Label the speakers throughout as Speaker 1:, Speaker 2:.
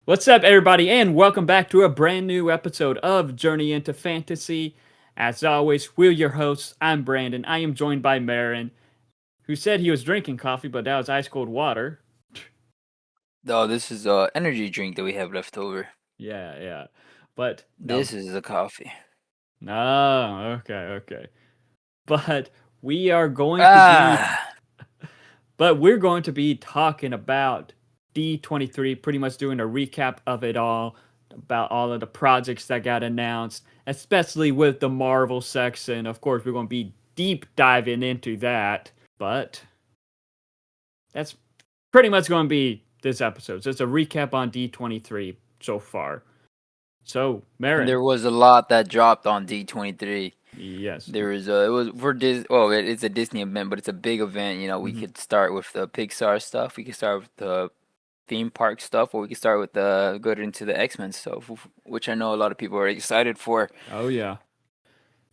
Speaker 1: What's up, everybody, and welcome back to a brand new episode of Journey into Fantasy. As always, we're your hosts. I'm Brandon. I am joined by Marin, who said he was drinking coffee, but that was ice cold water.
Speaker 2: No, this is energy drink that we have left over.
Speaker 1: Yeah. But no,
Speaker 2: This is a coffee.
Speaker 1: no, okay. But we are going to be,
Speaker 2: Ah,
Speaker 1: but we're going to be talking about D23, pretty much doing a recap of it all, about all of the projects that got announced, especially with the Marvel section. Of course, we're going to be deep diving into that, but that's pretty much going to be this episode. So it's a recap on D23 so far. So,
Speaker 2: and
Speaker 1: Marin,
Speaker 2: there was a lot that dropped on D23.
Speaker 1: yes.
Speaker 2: There was it was for Dis. Oh, it's a Disney event, but it's a big event. We
Speaker 1: Mm-hmm.
Speaker 2: could start with the Pixar stuff. We could start with the theme park stuff, or we could start with the go into the X-Men stuff, which I know a lot of people are excited for.
Speaker 1: Oh, yeah.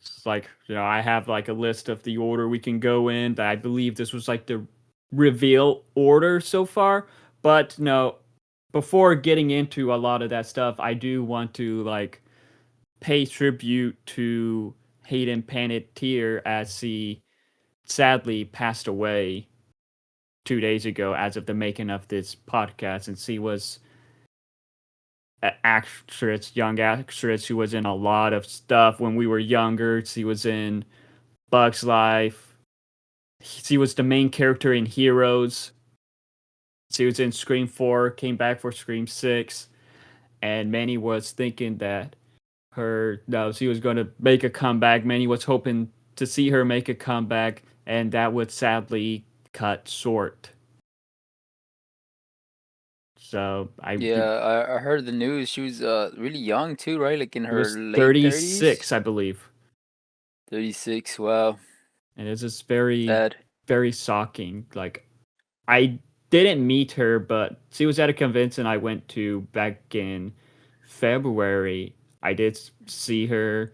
Speaker 1: It's like, I have like a list of the order we can go in. I believe this was like the reveal order so far. But no, before getting into a lot of that stuff, I do want to like pay tribute to Hayden Panettiere as he sadly passed away 2 days ago as of the making of this podcast. And she was an actress, young actress who was in a lot of stuff when we were younger. She was in Bug's Life. She was the main character in Heroes. She was in Scream 4, came back for Scream 6, and Manny was thinking that she was going to make a comeback. Manny was hoping to see her make a comeback, and that would sadly cut short. So
Speaker 2: Yeah, I heard the news. She was really young too, right? Like in
Speaker 1: it
Speaker 2: her
Speaker 1: was
Speaker 2: late
Speaker 1: 36,
Speaker 2: 30s.
Speaker 1: I believe.
Speaker 2: 36. Wow,
Speaker 1: And it's just very,
Speaker 2: sad.
Speaker 1: very shocking. Like, I didn't meet her, but she was at a convention I went to back in February. I did see her.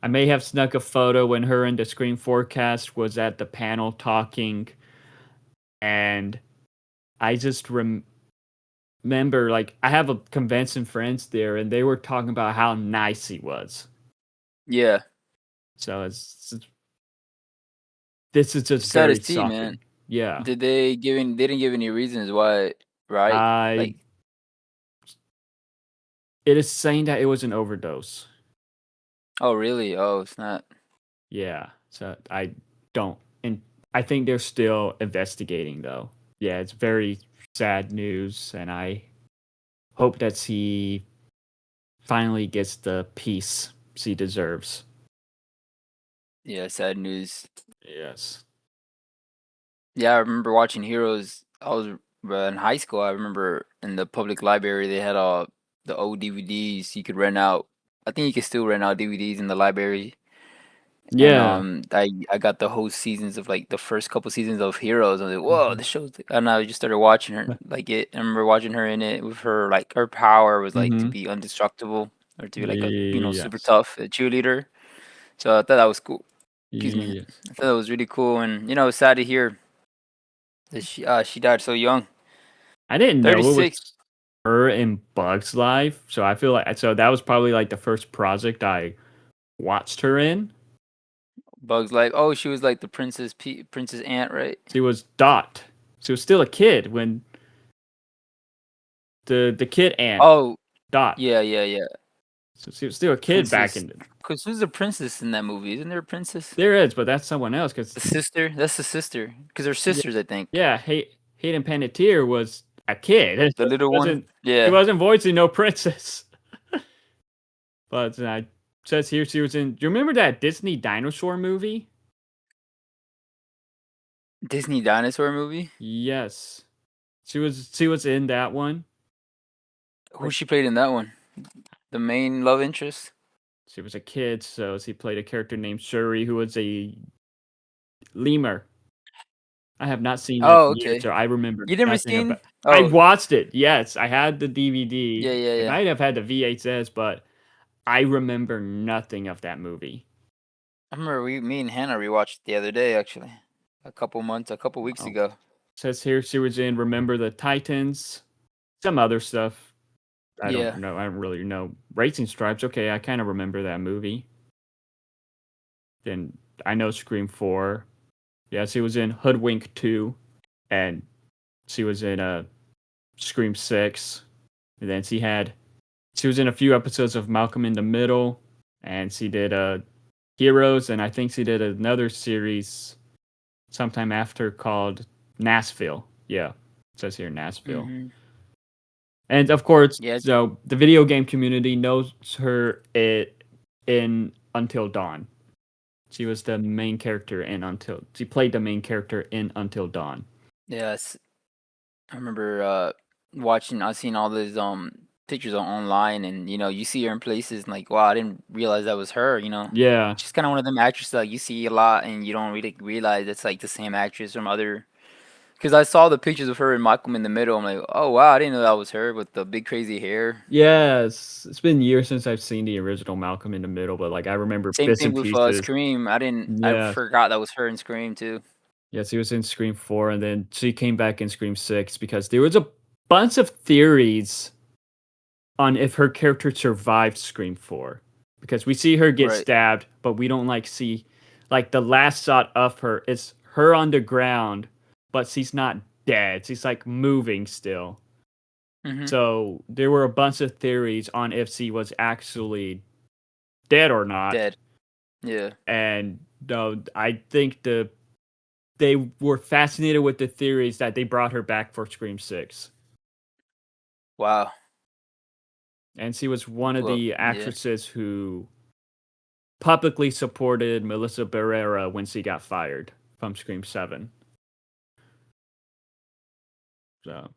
Speaker 1: I may have snuck a photo when her and the Screen Forecast was at the panel talking, and I just remember like I have a convention friends there, and they were talking about how nice he was.
Speaker 2: Yeah.
Speaker 1: So this is just
Speaker 2: Sad to
Speaker 1: very
Speaker 2: see, man.
Speaker 1: shocking. Yeah,
Speaker 2: They didn't give any reasons why, right?
Speaker 1: I
Speaker 2: Like,
Speaker 1: it is saying that it was an overdose.
Speaker 2: oh really? Oh, it's not.
Speaker 1: Yeah, so I don't, and I think they're still investigating though. Yeah, it's very sad news, and I hope that he finally gets the peace she deserves.
Speaker 2: Yeah, sad news.
Speaker 1: Yes.
Speaker 2: Yeah, I remember watching Heroes. I was in high school. I remember in the public library they had all the old DVDs you could rent out. I think you could still rent out DVDs in the library. And
Speaker 1: Yeah.
Speaker 2: I got the whole seasons of like the first couple seasons of Heroes. I was like, whoa,
Speaker 1: Hmm.
Speaker 2: this show's. And I just started watching her like it. I remember watching her in it with her like her power was like to
Speaker 1: Hmm.
Speaker 2: be indestructible or to be like a super
Speaker 1: Yes.
Speaker 2: tough cheerleader. So I thought that was cool. Excuse me.
Speaker 1: Yes.
Speaker 2: I thought that was really cool, and it was sad to hear that she died so young.
Speaker 1: I didn't know it
Speaker 2: 36.
Speaker 1: was her in Bug's Life, so I feel like so that was probably like the first project I watched her in.
Speaker 2: Bugs like, oh, she was like the Princess Ant, right?
Speaker 1: She was Dot. She was still a kid when the kid aunt
Speaker 2: Oh,
Speaker 1: Dot.
Speaker 2: yeah.
Speaker 1: So she was still a kid back
Speaker 2: Princess.
Speaker 1: in the.
Speaker 2: Cause who's the princess in that movie? Isn't there a princess?
Speaker 1: There is, but that's someone else. Because
Speaker 2: The sister. That's the sister. Cause they're
Speaker 1: yeah,
Speaker 2: sisters, I think.
Speaker 1: yeah, Hayden Panettiere was a kid.
Speaker 2: The little
Speaker 1: He
Speaker 2: one.
Speaker 1: wasn't he
Speaker 2: Yeah.
Speaker 1: wasn't voicing no princess. But I says here she was in. Do you remember that Disney dinosaur movie?
Speaker 2: Disney dinosaur movie.
Speaker 1: Yes, she was in that one.
Speaker 2: Who
Speaker 1: Like
Speaker 2: she played in that one? The main love interest.
Speaker 1: she was a kid, so she played a character named Shuri, who was a lemur. I have not seen that
Speaker 2: Oh,
Speaker 1: in years,
Speaker 2: okay.
Speaker 1: so I remember
Speaker 2: You never
Speaker 1: nothing
Speaker 2: seen?
Speaker 1: about. I
Speaker 2: Oh,
Speaker 1: watched it. Yes, I had the DVD. I
Speaker 2: yeah.
Speaker 1: might have had the VHS, but I remember nothing of that movie.
Speaker 2: I remember me and Hannah rewatched it the other day, actually. A couple weeks
Speaker 1: Oh,
Speaker 2: ago.
Speaker 1: says here she was in Remember the Titans, some other stuff. I don't
Speaker 2: Yeah.
Speaker 1: know. I don't really know. Racing Stripes. Okay, I kind of remember that movie. Then I know Scream 4. Yeah, she was in Hoodwink 2, and she was in Scream 6. And then she was in a few episodes of Malcolm in the Middle, and she did Heroes, and I think she did another series sometime after called Nashville. Yeah, it says here Nashville.
Speaker 2: Mm-hmm.
Speaker 1: And of course,
Speaker 2: Yeah.
Speaker 1: so the video game community knows her in Until Dawn. She was the main character in Until. She played the main character in Until Dawn.
Speaker 2: Yes. I remember watching. I seen all these pictures online, and you see her in places, and like, wow, I didn't realize that was her.
Speaker 1: Yeah,
Speaker 2: She's kind of one of them actresses that you see a lot, and you don't really realize it's like the same actress from other. Because I saw the pictures of her and Malcolm in the Middle. I'm like, oh wow, I didn't know that was her with the big crazy hair.
Speaker 1: yes. It's been years since I've seen the original Malcolm in the Middle, but like I remember
Speaker 2: Same
Speaker 1: bits
Speaker 2: thing
Speaker 1: and
Speaker 2: with
Speaker 1: pieces.
Speaker 2: Scream. I
Speaker 1: Yeah,
Speaker 2: forgot that was her in Scream too.
Speaker 1: yes, he was in Scream 4, and then she came back in Scream 6 because there was a bunch of theories on if her character survived Scream 4. Because we see her get
Speaker 2: Right.
Speaker 1: stabbed, but we don't like see like the last shot of her, it's her on the ground, but she's not dead. She's like moving still.
Speaker 2: Mm-hmm.
Speaker 1: So there were a bunch of theories on if she was actually dead or not.
Speaker 2: Dead. Yeah.
Speaker 1: And no, I think they were fascinated with the theories that they brought her back for Scream 6.
Speaker 2: Wow.
Speaker 1: And she was one of
Speaker 2: Well,
Speaker 1: the
Speaker 2: yeah.
Speaker 1: actresses who publicly supported Melissa Barrera when she got fired from Scream 7. So,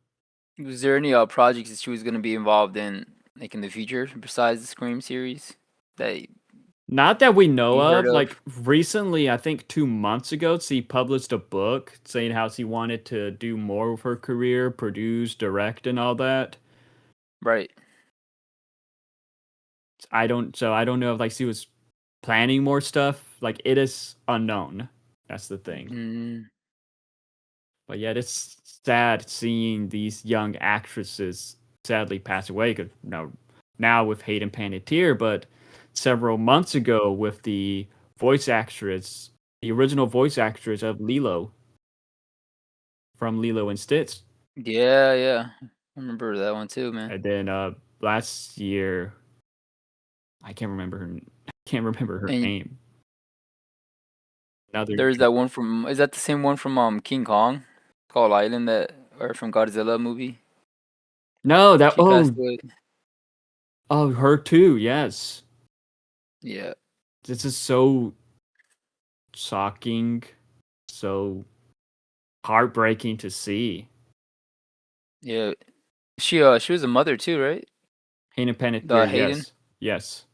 Speaker 2: Was there any projects that she was gonna be involved in, like in the future, besides the Scream series that
Speaker 1: not that we know
Speaker 2: you heard
Speaker 1: of.
Speaker 2: of?
Speaker 1: Like recently, I think 2 months ago, she published a book saying how she wanted to do more of her career, produce, direct, and all that.
Speaker 2: Right.
Speaker 1: I don't know if like she was planning more stuff. Like it is unknown. That's the thing.
Speaker 2: Mm,
Speaker 1: But yet it's sad seeing these young actresses sadly pass away. Cause now with Hayden Panettiere, but several months ago with the voice actress, the original voice actress of Lilo from Lilo and Stitch.
Speaker 2: yeah, yeah. I remember that one too, man.
Speaker 1: And then last year, I can't remember her
Speaker 2: And
Speaker 1: name. Another
Speaker 2: there's that one from. Is that the same one from King Kong, Skull Island, that or from Godzilla movie?
Speaker 1: no that
Speaker 2: She passed away.
Speaker 1: her too. Yes,
Speaker 2: Yeah,
Speaker 1: this is so shocking, so heartbreaking to see.
Speaker 2: yeah. She was a mother too, right?
Speaker 1: Hayden
Speaker 2: The
Speaker 1: Panettiere,
Speaker 2: Hayden.
Speaker 1: yes, yes,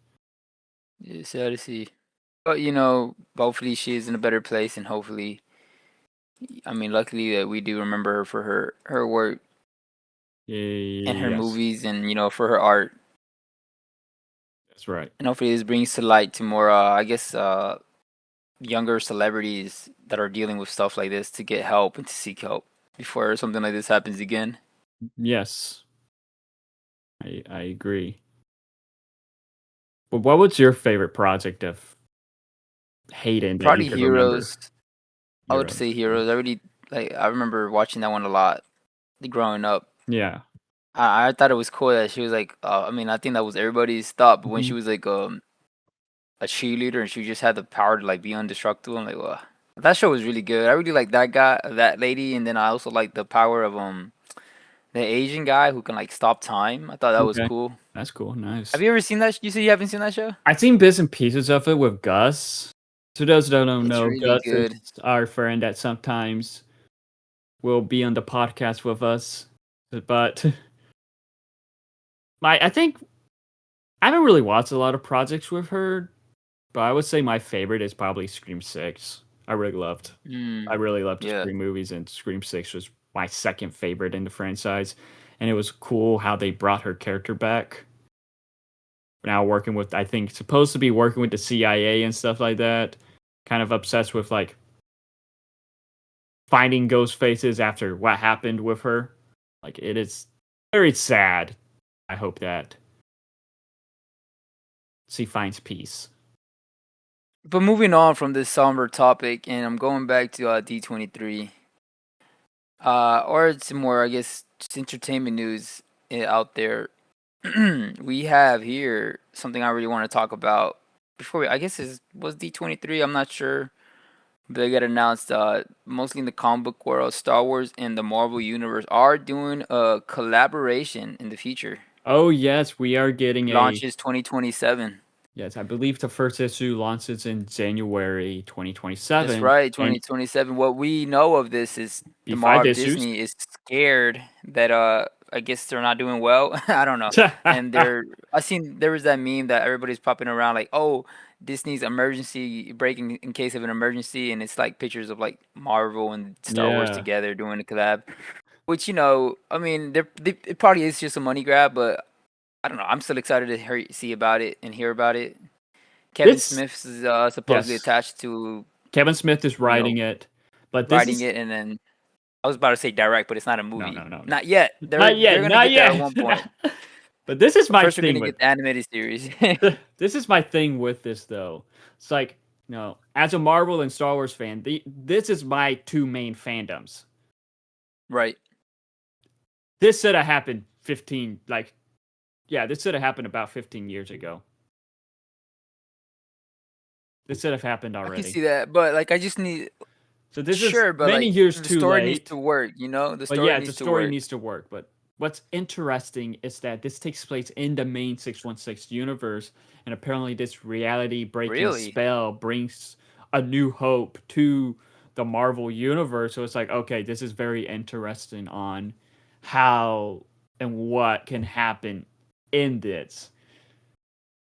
Speaker 2: Yeah, sad to see. But hopefully she is in a better place, and hopefully, I mean, luckily that we do remember her for her work and her
Speaker 1: yes,
Speaker 2: movies, and for her art.
Speaker 1: that's right.
Speaker 2: And hopefully this brings to light to more, I guess, younger celebrities that are dealing with stuff like this to get help and to seek help before something like this happens again.
Speaker 1: Yes, I agree. But what was your favorite project of Hayden that you
Speaker 2: Probably
Speaker 1: could remember?
Speaker 2: Heroes. I would
Speaker 1: Heroes.
Speaker 2: say Heroes. I really like. I remember watching that one a lot growing up.
Speaker 1: Yeah.
Speaker 2: I thought it was cool that she was like. I mean, I think that was everybody's thought. But when
Speaker 1: Mhm.
Speaker 2: she was like a cheerleader and she just had the power to like be indestructible, I'm like, wow. That show was really good. I really like that guy, that lady, and then I also like the power of the Asian guy who can like stop time. I thought that was
Speaker 1: Okay.
Speaker 2: cool.
Speaker 1: That's cool.
Speaker 2: Have
Speaker 1: Nice.
Speaker 2: you ever seen that? You say you haven't seen that show?
Speaker 1: I've seen bits and pieces of it with Gus. To those that don't
Speaker 2: It's
Speaker 1: know,
Speaker 2: really
Speaker 1: Gus is
Speaker 2: good.
Speaker 1: our friend that sometimes will be on the podcast with us. But I think I haven't really watched a lot of projects with her, but I would say my favorite is probably Scream 6. I
Speaker 2: Mm,
Speaker 1: really loved the
Speaker 2: yeah.
Speaker 1: Scream movies, and Scream 6 was my second favorite in the franchise. And it was cool how they brought her character back. Now working with, I think, supposed to be working with the CIA and stuff like that. Kind of obsessed with like finding ghost faces after what happened with her. Like it is very sad I hope that she finds peace.
Speaker 2: But moving on from this somber topic, and I'm going back to D23, or some more, I guess, just entertainment news out there. We have here something I really want to talk about before we, I guess it was D23. I'm not sure. They got announced mostly in the comic book world. Star Wars and the Marvel Universe are doing a collaboration in the future.
Speaker 1: Oh yes, we are getting a
Speaker 2: Launches 2027.
Speaker 1: yes. I believe the first issue launches in January
Speaker 2: That's
Speaker 1: 2027,
Speaker 2: right,
Speaker 1: and
Speaker 2: 2027. What we know of this is
Speaker 1: be
Speaker 2: the
Speaker 1: 5 issues.
Speaker 2: Disney is scared that I guess they're not doing well. I don't know. And I seen there was that meme that everybody's popping around like, "Oh, Disney's emergency breaking in case of an emergency," and it's like pictures of like Marvel and Star Wars
Speaker 1: Yeah,
Speaker 2: together doing a collab. Which I mean, it probably is just a money grab, but I don't know. I'm still excited to see about it and hear about it. Kevin
Speaker 1: this
Speaker 2: Smith is supposedly
Speaker 1: yes.
Speaker 2: attached to
Speaker 1: Kevin Smith is
Speaker 2: you know
Speaker 1: writing it, but this
Speaker 2: writing
Speaker 1: is
Speaker 2: it, and then I was about to say direct, but it's not a
Speaker 1: no,
Speaker 2: movie.
Speaker 1: no, no, no,
Speaker 2: Not yet.
Speaker 1: not
Speaker 2: They're
Speaker 1: yet,
Speaker 2: gonna
Speaker 1: not
Speaker 2: get there at
Speaker 1: yet.
Speaker 2: one point.
Speaker 1: But this is
Speaker 2: But
Speaker 1: my
Speaker 2: first, we're
Speaker 1: thing
Speaker 2: gonna
Speaker 1: with
Speaker 2: get the animated series.
Speaker 1: this is my thing with this though. It's like no, as a Marvel and Star Wars fan, this is my two main fandoms.
Speaker 2: Right.
Speaker 1: This should have happened 15 like yeah, this should have happened about 15 years ago. This should have happened
Speaker 2: I can
Speaker 1: already.
Speaker 2: see that, but like I just need
Speaker 1: So this is
Speaker 2: sure, but
Speaker 1: many
Speaker 2: like
Speaker 1: years
Speaker 2: the
Speaker 1: too
Speaker 2: story needs
Speaker 1: late.
Speaker 2: to work. The
Speaker 1: But
Speaker 2: story
Speaker 1: yeah, the
Speaker 2: needs to
Speaker 1: story
Speaker 2: work.
Speaker 1: needs to work. But what's interesting is that this takes place in the main 616 universe, and apparently this reality breaking
Speaker 2: Really?
Speaker 1: spell brings a new hope to the Marvel universe. So it's like, okay, this is very interesting on how and what can happen in this.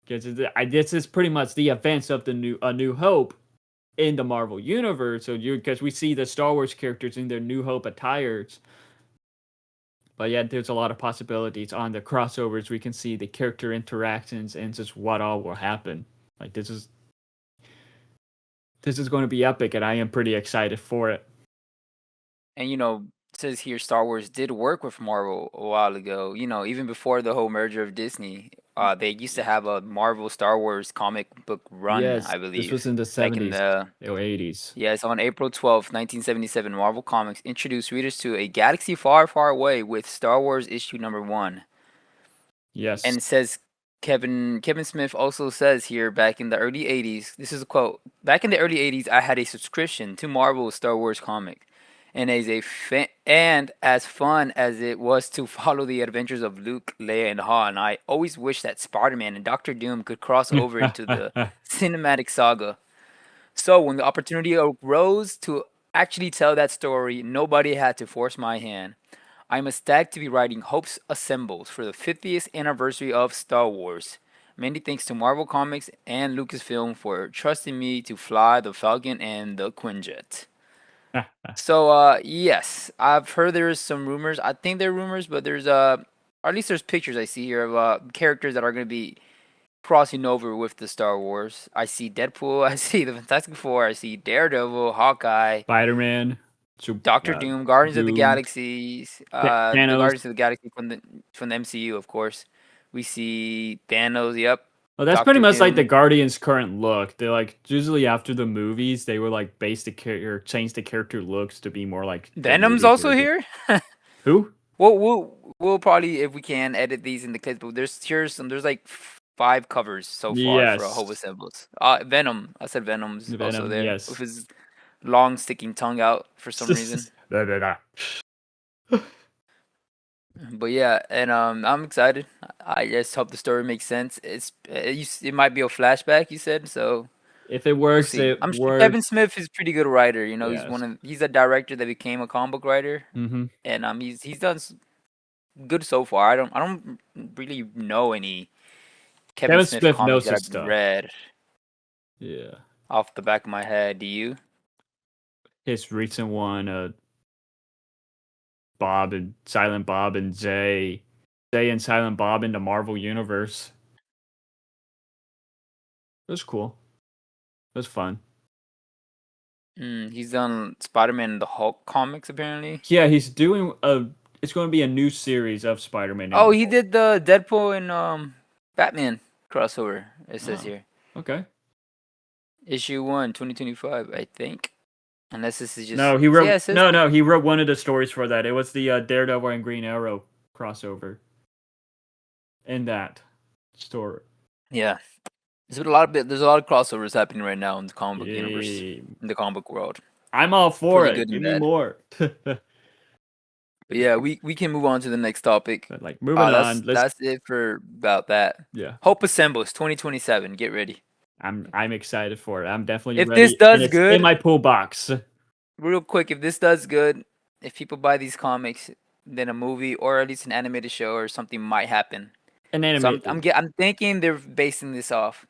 Speaker 1: Because this is pretty much the events of the new A New Hope in the Marvel universe. So you because we see the Star Wars characters in their New Hope attires, but yeah, there's a lot of possibilities on the crossovers. We can see the character interactions and just what all will happen. Like this is going to be epic, and I am pretty excited for it.
Speaker 2: And it says here Star Wars did work with Marvel a while ago. Even before the whole merger of Disney, they used to have a Marvel Star Wars comic book run,
Speaker 1: Yes,
Speaker 2: I
Speaker 1: this was
Speaker 2: believe,
Speaker 1: in the
Speaker 2: back in
Speaker 1: 70s
Speaker 2: the
Speaker 1: or 80s.
Speaker 2: yes, on April 12th, 1977, Marvel Comics introduced readers to a galaxy far, far away with Star Wars issue number 1.
Speaker 1: Yes.
Speaker 2: And it says Kevin Smith also says here back in the early 80s, this is a quote, back in the early 80s I had a subscription to Marvel's Star Wars comic. And as fun as it was to follow the adventures of Luke, Leia, and Han, I always wished that Spider-Man and Doctor Doom could cross over into the cinematic saga. So when the opportunity arose to actually tell that story, nobody had to force my hand. I'm ecstatic to be writing Hopes Assembles for the 50th anniversary of Star Wars. Many thanks to Marvel Comics and Lucasfilm for trusting me to fly the Falcon and the Quinjet. So yes, I've heard there's some rumors. I think they're rumors, but there's or at least there's pictures I see here of characters that are going to be crossing over with the Star Wars. I see Deadpool, I see the Fantastic Four, I see Daredevil, Hawkeye,
Speaker 1: Spider-Man,
Speaker 2: Doctor Doom, Guardians of the
Speaker 1: Doom,
Speaker 2: Galaxies, the
Speaker 1: Thanos.
Speaker 2: Guardians of the Galaxy from the MCU, of course. We see Thanos. Yep,
Speaker 1: Well, that's pretty
Speaker 2: Doctor
Speaker 1: much like the
Speaker 2: Doom.
Speaker 1: Guardians' current look. They're like usually after the movies, they would like base the character, change the character looks to be more like the
Speaker 2: Venom's
Speaker 1: movie
Speaker 2: also
Speaker 1: version.
Speaker 2: here.
Speaker 1: Who?
Speaker 2: We'll probably, if we can, edit these in the clips. But there's like 5 covers so far for
Speaker 1: Yes,
Speaker 2: Hope Assembles. Venom. I said Venom's also
Speaker 1: Venom.
Speaker 2: there with
Speaker 1: Yes.
Speaker 2: his long sticking tongue out for some reason.
Speaker 1: Da, da, da.
Speaker 2: But yeah, and I'm excited. I just hope the story makes sense. It might be a flashback, you said, so
Speaker 1: If it
Speaker 2: we'll
Speaker 1: works,
Speaker 2: see.
Speaker 1: it
Speaker 2: I'm sure Kevin
Speaker 1: works.
Speaker 2: Smith is a pretty good writer.
Speaker 1: Yes.
Speaker 2: He's a director that became a comic book writer,
Speaker 1: Mm-hmm.
Speaker 2: and he's done good so far. I don't really know any Kevin
Speaker 1: Kevin
Speaker 2: Smith
Speaker 1: Smith
Speaker 2: comics
Speaker 1: knows
Speaker 2: that
Speaker 1: his
Speaker 2: I've
Speaker 1: stuff.
Speaker 2: read
Speaker 1: Yeah.
Speaker 2: off the back of my head. Do you?
Speaker 1: His recent one, Bob and Jay and Silent Bob in the Marvel universe. It was cool. It was fun.
Speaker 2: He's done Spider-Man and the Hulk comics apparently.
Speaker 1: Yeah, he's doing a it's going to be a new series of Spider-Man
Speaker 2: Oh,
Speaker 1: in.
Speaker 2: he did the Deadpool and Batman crossover. It says
Speaker 1: Oh,
Speaker 2: here,
Speaker 1: okay.
Speaker 2: issue 1, 2025, I think. Unless this is just
Speaker 1: No, he
Speaker 2: yeah,
Speaker 1: wrote
Speaker 2: it says
Speaker 1: no, he wrote one of the stories for that. It was the Daredevil and Green Arrow crossover in that story.
Speaker 2: yeah. There's a lot of crossovers happening right now in the comic book universe,
Speaker 1: Yay.
Speaker 2: in the comic book world.
Speaker 1: I'm all for
Speaker 2: Pretty
Speaker 1: it.
Speaker 2: good and
Speaker 1: Give me
Speaker 2: bad.
Speaker 1: more.
Speaker 2: But yeah, we can move on to the next topic.
Speaker 1: But like moving on, let's
Speaker 2: That's it for about that.
Speaker 1: yeah.
Speaker 2: Hope Assembles 2027. Get ready.
Speaker 1: I'm excited for it. I'm definitely
Speaker 2: If this
Speaker 1: ready and
Speaker 2: does
Speaker 1: it's in
Speaker 2: good,
Speaker 1: my pool box.
Speaker 2: real quick, if this does good, if people buy these comics, then a movie or at least an animated show or something might happen.
Speaker 1: An
Speaker 2: So
Speaker 1: animated.
Speaker 2: I'm thinking they're basing this off.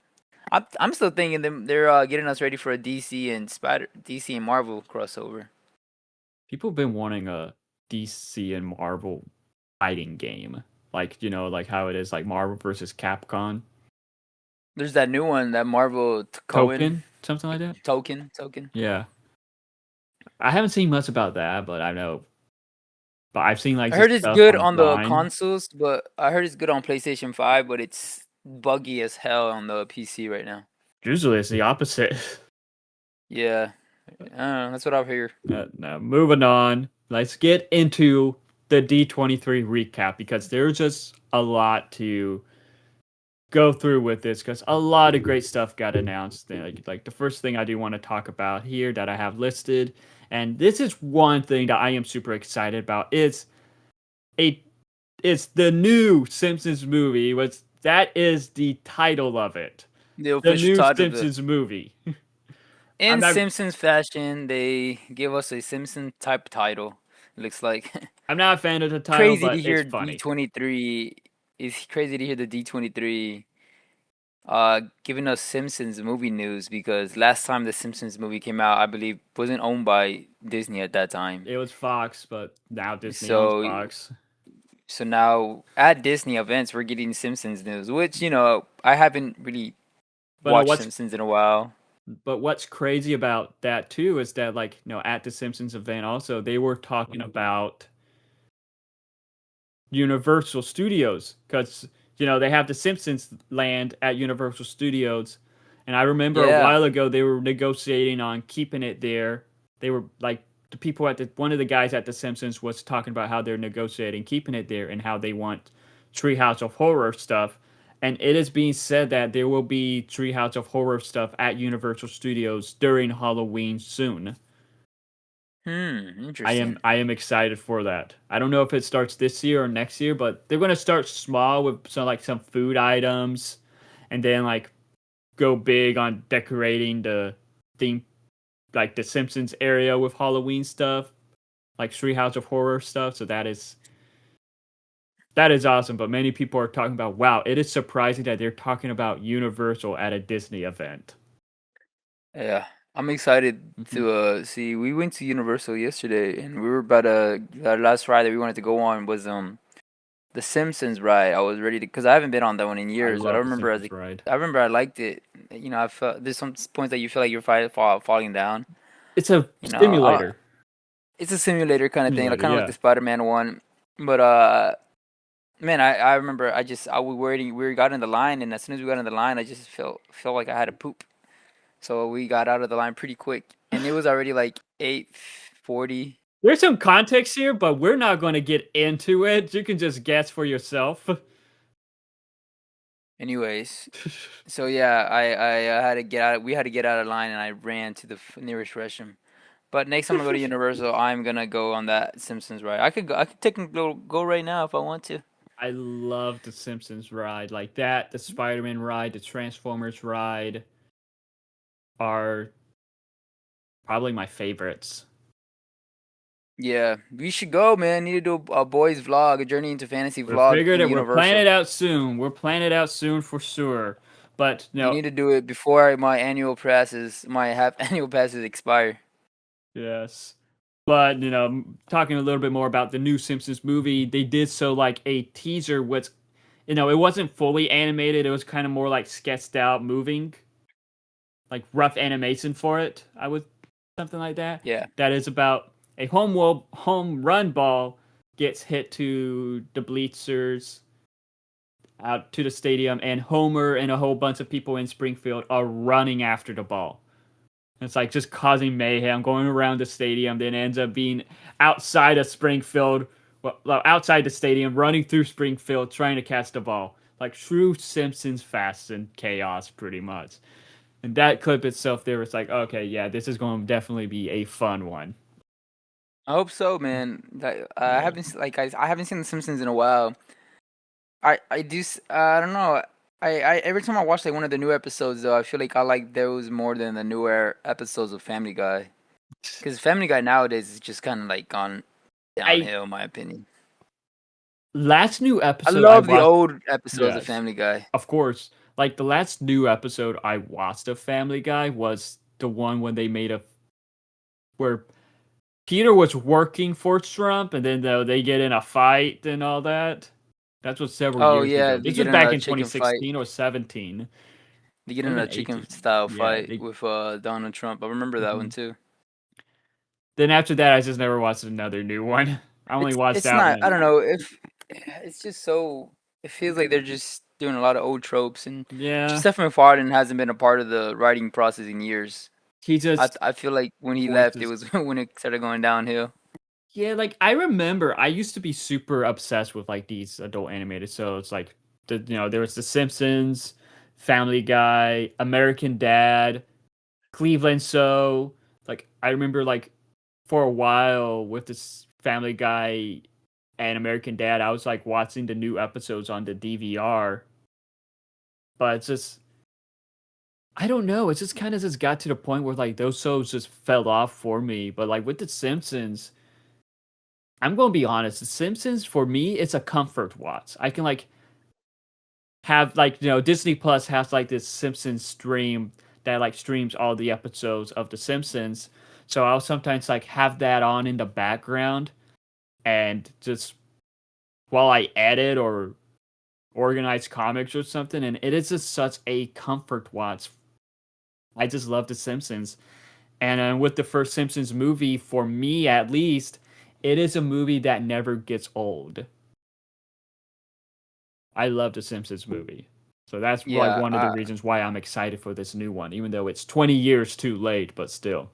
Speaker 2: I'm still thinking they're getting us ready for a DC and Marvel crossover.
Speaker 1: People have been wanting a DC and Marvel fighting game. Like, like how it is like Marvel versus Capcom.
Speaker 2: There's that new one, that Marvel Cohen
Speaker 1: Token? Something like that?
Speaker 2: token.
Speaker 1: Yeah. I haven't seen much about that, but I know. But I've seen like
Speaker 2: I
Speaker 1: this
Speaker 2: heard it's
Speaker 1: stuff
Speaker 2: good on the
Speaker 1: online.
Speaker 2: consoles, but I heard it's good on PlayStation 5, but it's buggy as hell on the PC right now.
Speaker 1: Usually it's the opposite.
Speaker 2: Yeah. I don't know, that's what I've heard.
Speaker 1: Now, moving on. Let's get into the D23 recap because there's just a lot to go through with this because a lot of great stuff got announced. Like the first thing I do want to talk about here that I have listed, and this is one thing that I am super excited about. A it's the new Simpsons movie. That is the title of it.
Speaker 2: The
Speaker 1: The
Speaker 2: official
Speaker 1: new
Speaker 2: title of the
Speaker 1: Simpsons movie. I'm
Speaker 2: in
Speaker 1: not
Speaker 2: Simpsons fashion, they give us a Simpson type title. It looks like
Speaker 1: I'm not a fan of the title,
Speaker 2: crazy to
Speaker 1: but it's
Speaker 2: hear
Speaker 1: funny.
Speaker 2: D23. It's crazy to hear the D23 giving us Simpsons movie news because last time the Simpsons movie came out, I believe wasn't owned by Disney at that time.
Speaker 1: It was Fox, but now Disney owns
Speaker 2: So
Speaker 1: Fox.
Speaker 2: so now at Disney events we're getting Simpsons news, which I haven't really
Speaker 1: But
Speaker 2: watched Simpsons in a while.
Speaker 1: what's crazy about that too is that like at the Simpsons event also they were talking about Universal Studios because they have the Simpsons land at Universal Studios, and I remember a
Speaker 2: Yeah.
Speaker 1: while ago they were negotiating on keeping it there. They were like the people at one of the guys at the Simpsons was talking about how they're negotiating keeping it there and how they want Treehouse of Horror stuff. And it is being said that there will be Treehouse of Horror stuff at Universal Studios during Halloween soon.
Speaker 2: Interesting.
Speaker 1: I am excited for that. I don't know if it starts this year or next year, but they're gonna start small with some food items, and then like go big on decorating the theme, like the Simpsons area with Halloween stuff, like Treehouse of Horror stuff. So that is awesome. But many people are talking about, wow, it is surprising that they're talking about Universal at a Disney event.
Speaker 2: Yeah, I'm excited
Speaker 1: Mhm.
Speaker 2: to see. We went to Universal yesterday, and we were about to. Our last ride that we wanted to go on was the Simpsons ride. I was ready to because I haven't been on that one in
Speaker 1: I
Speaker 2: years, but I
Speaker 1: love the
Speaker 2: remember
Speaker 1: Simpsons ride.
Speaker 2: I remember I liked it. I felt there's some points that you feel like you're falling down.
Speaker 1: It's a
Speaker 2: You know,
Speaker 1: simulator.
Speaker 2: it's a simulator kind of thing, like
Speaker 1: Simulator,
Speaker 2: kind of like the
Speaker 1: yeah.
Speaker 2: Spider-Man one. But man, I remember I was waiting. We got in the line, and as soon as we got in the line, I just felt like I had to poop. So we got out of the line pretty quick, and it was already like 8:40.
Speaker 1: There's some context here, but we're not going to get into it. You can just guess for yourself.
Speaker 2: Anyways, so yeah, I had to get out. We had to get out of line, and I ran to the nearest restroom. But next time I go to Universal, I'm gonna go on that Simpsons ride. I could take go right now if I want to.
Speaker 1: I love the Simpsons ride like that. The Spider-Man ride, the Transformers ride are probably my favorites.
Speaker 2: Yeah, we should go, man. Need to do a boys vlog, a journey into fantasy
Speaker 1: We're
Speaker 2: vlog
Speaker 1: figured
Speaker 2: in
Speaker 1: it. We're planning
Speaker 2: Universal.
Speaker 1: it out soon. We're planning it out soon for sure. But
Speaker 2: We need to do it before my half annual passes expire.
Speaker 1: yes. But talking a little bit more about the new Simpsons movie, they did so like a teaser. It wasn't fully animated. It was kind of more like sketched out, moving, like rough animation for it. I would something like that.
Speaker 2: Yeah.
Speaker 1: That is about a home run ball gets hit to the bleachers out to the stadium, and Homer and a whole bunch of people in Springfield are running after the ball. It's like just causing mayhem, going around the stadium, then ends up being outside of Springfield, well, outside the stadium, running through Springfield, trying to catch the ball. Like true Simpsons fast and chaos, pretty much. And that clip itself, there was like, okay, yeah, this is going to definitely be a fun one.
Speaker 2: I hope so, man. Like, I
Speaker 1: Yeah.
Speaker 2: haven't I haven't seen The Simpsons in a while. I don't know. I every time I watch like one of the new episodes though, I feel like I like those more than the newer episodes of Family Guy. Because Family Guy nowadays is just kind of like gone
Speaker 1: I
Speaker 2: downhill, in my opinion.
Speaker 1: last new
Speaker 2: I
Speaker 1: episode I
Speaker 2: love the
Speaker 1: watched.
Speaker 2: old episodes of
Speaker 1: Yes,
Speaker 2: Family Guy.
Speaker 1: of course. Like the last new episode I watched of Family Guy was the one when they made a where Peter was working for Trump, and then they get in a fight and all that. That was several
Speaker 2: Oh
Speaker 1: years
Speaker 2: yeah,
Speaker 1: ago.
Speaker 2: they
Speaker 1: This
Speaker 2: get
Speaker 1: was
Speaker 2: in
Speaker 1: back
Speaker 2: a
Speaker 1: in
Speaker 2: chicken fight.
Speaker 1: 2016 or 17,
Speaker 2: They get
Speaker 1: or
Speaker 2: in
Speaker 1: even
Speaker 2: a chicken
Speaker 1: 18.
Speaker 2: style
Speaker 1: Yeah,
Speaker 2: fight with Donald Trump. I remember that one
Speaker 1: mhm.
Speaker 2: too.
Speaker 1: Then after that, I just never watched another new one. I only watched
Speaker 2: It's
Speaker 1: that
Speaker 2: not. I
Speaker 1: one.
Speaker 2: don't know if it's just so. It feels like they're just doing a lot of old tropes, and
Speaker 1: Yeah,
Speaker 2: Stephen McFarlane hasn't been a part of the writing process in years.
Speaker 1: he just
Speaker 2: I feel like when he left, it
Speaker 1: voices.
Speaker 2: was when it started going downhill.
Speaker 1: Yeah, like I remember, I used to be super obsessed with like these adult animated. So it's like there was The Simpsons, Family Guy, American Dad, Cleveland. So like I remember like for a while with this Family Guy and American Dad, I was like watching the new episodes on the DVR, but it's just I don't know. It's just kind of just got to the point where like those shows just fell off for me. But like with The Simpsons, I'm gonna be honest. The Simpsons for me, it's a comfort watch. I can like have like Disney Plus has like this Simpsons stream that like streams all the episodes of The Simpsons. So I'll sometimes like have that on in the background and just while I edit or organize comics or something, and it is just such a comfort watch. I just love The Simpsons, and with the first Simpsons movie, for me at least, it is a movie that never gets old. I love the Simpsons movie. So that's like
Speaker 2: Yeah,
Speaker 1: one of the reasons why I'm excited for this new one, even though it's 20 years too late, but still.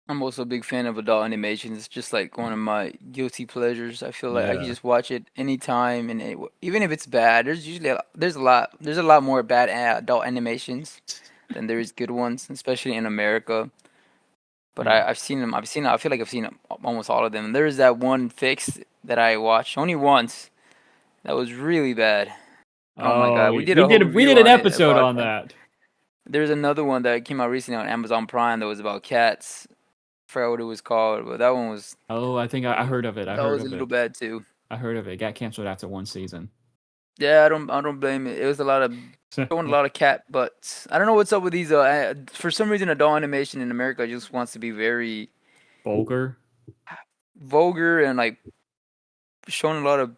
Speaker 2: I'm also a big fan of adult animation. It's just like one of my guilty pleasures. I feel like I can
Speaker 1: Yeah.
Speaker 2: just watch it anytime, and even if it's bad, there's a lot more bad adult animations than there is good ones, especially in America. But
Speaker 1: Yeah.
Speaker 2: I've seen them. I feel like I've seen almost all of them. There's that one fix that I watched only once. That was really bad. Oh my
Speaker 1: Oh,
Speaker 2: god, we did
Speaker 1: we
Speaker 2: a whole
Speaker 1: did
Speaker 2: review
Speaker 1: an
Speaker 2: on it
Speaker 1: episode
Speaker 2: about
Speaker 1: on
Speaker 2: that.
Speaker 1: that.
Speaker 2: There's another one that came out recently on Amazon Prime that was about cats. I forgot what it was called, but that one was
Speaker 1: Oh, I think I heard of it. I
Speaker 2: that
Speaker 1: heard
Speaker 2: was a
Speaker 1: of
Speaker 2: little
Speaker 1: it.
Speaker 2: bad too.
Speaker 1: I heard of it. It got canceled after one season.
Speaker 2: Yeah, I don't blame it. It was a lot of showing a lot of cat butts. I don't know what's up with these. For some reason, adult animation in America just wants to be very
Speaker 1: Vulgar.
Speaker 2: vulgar and like showing a lot of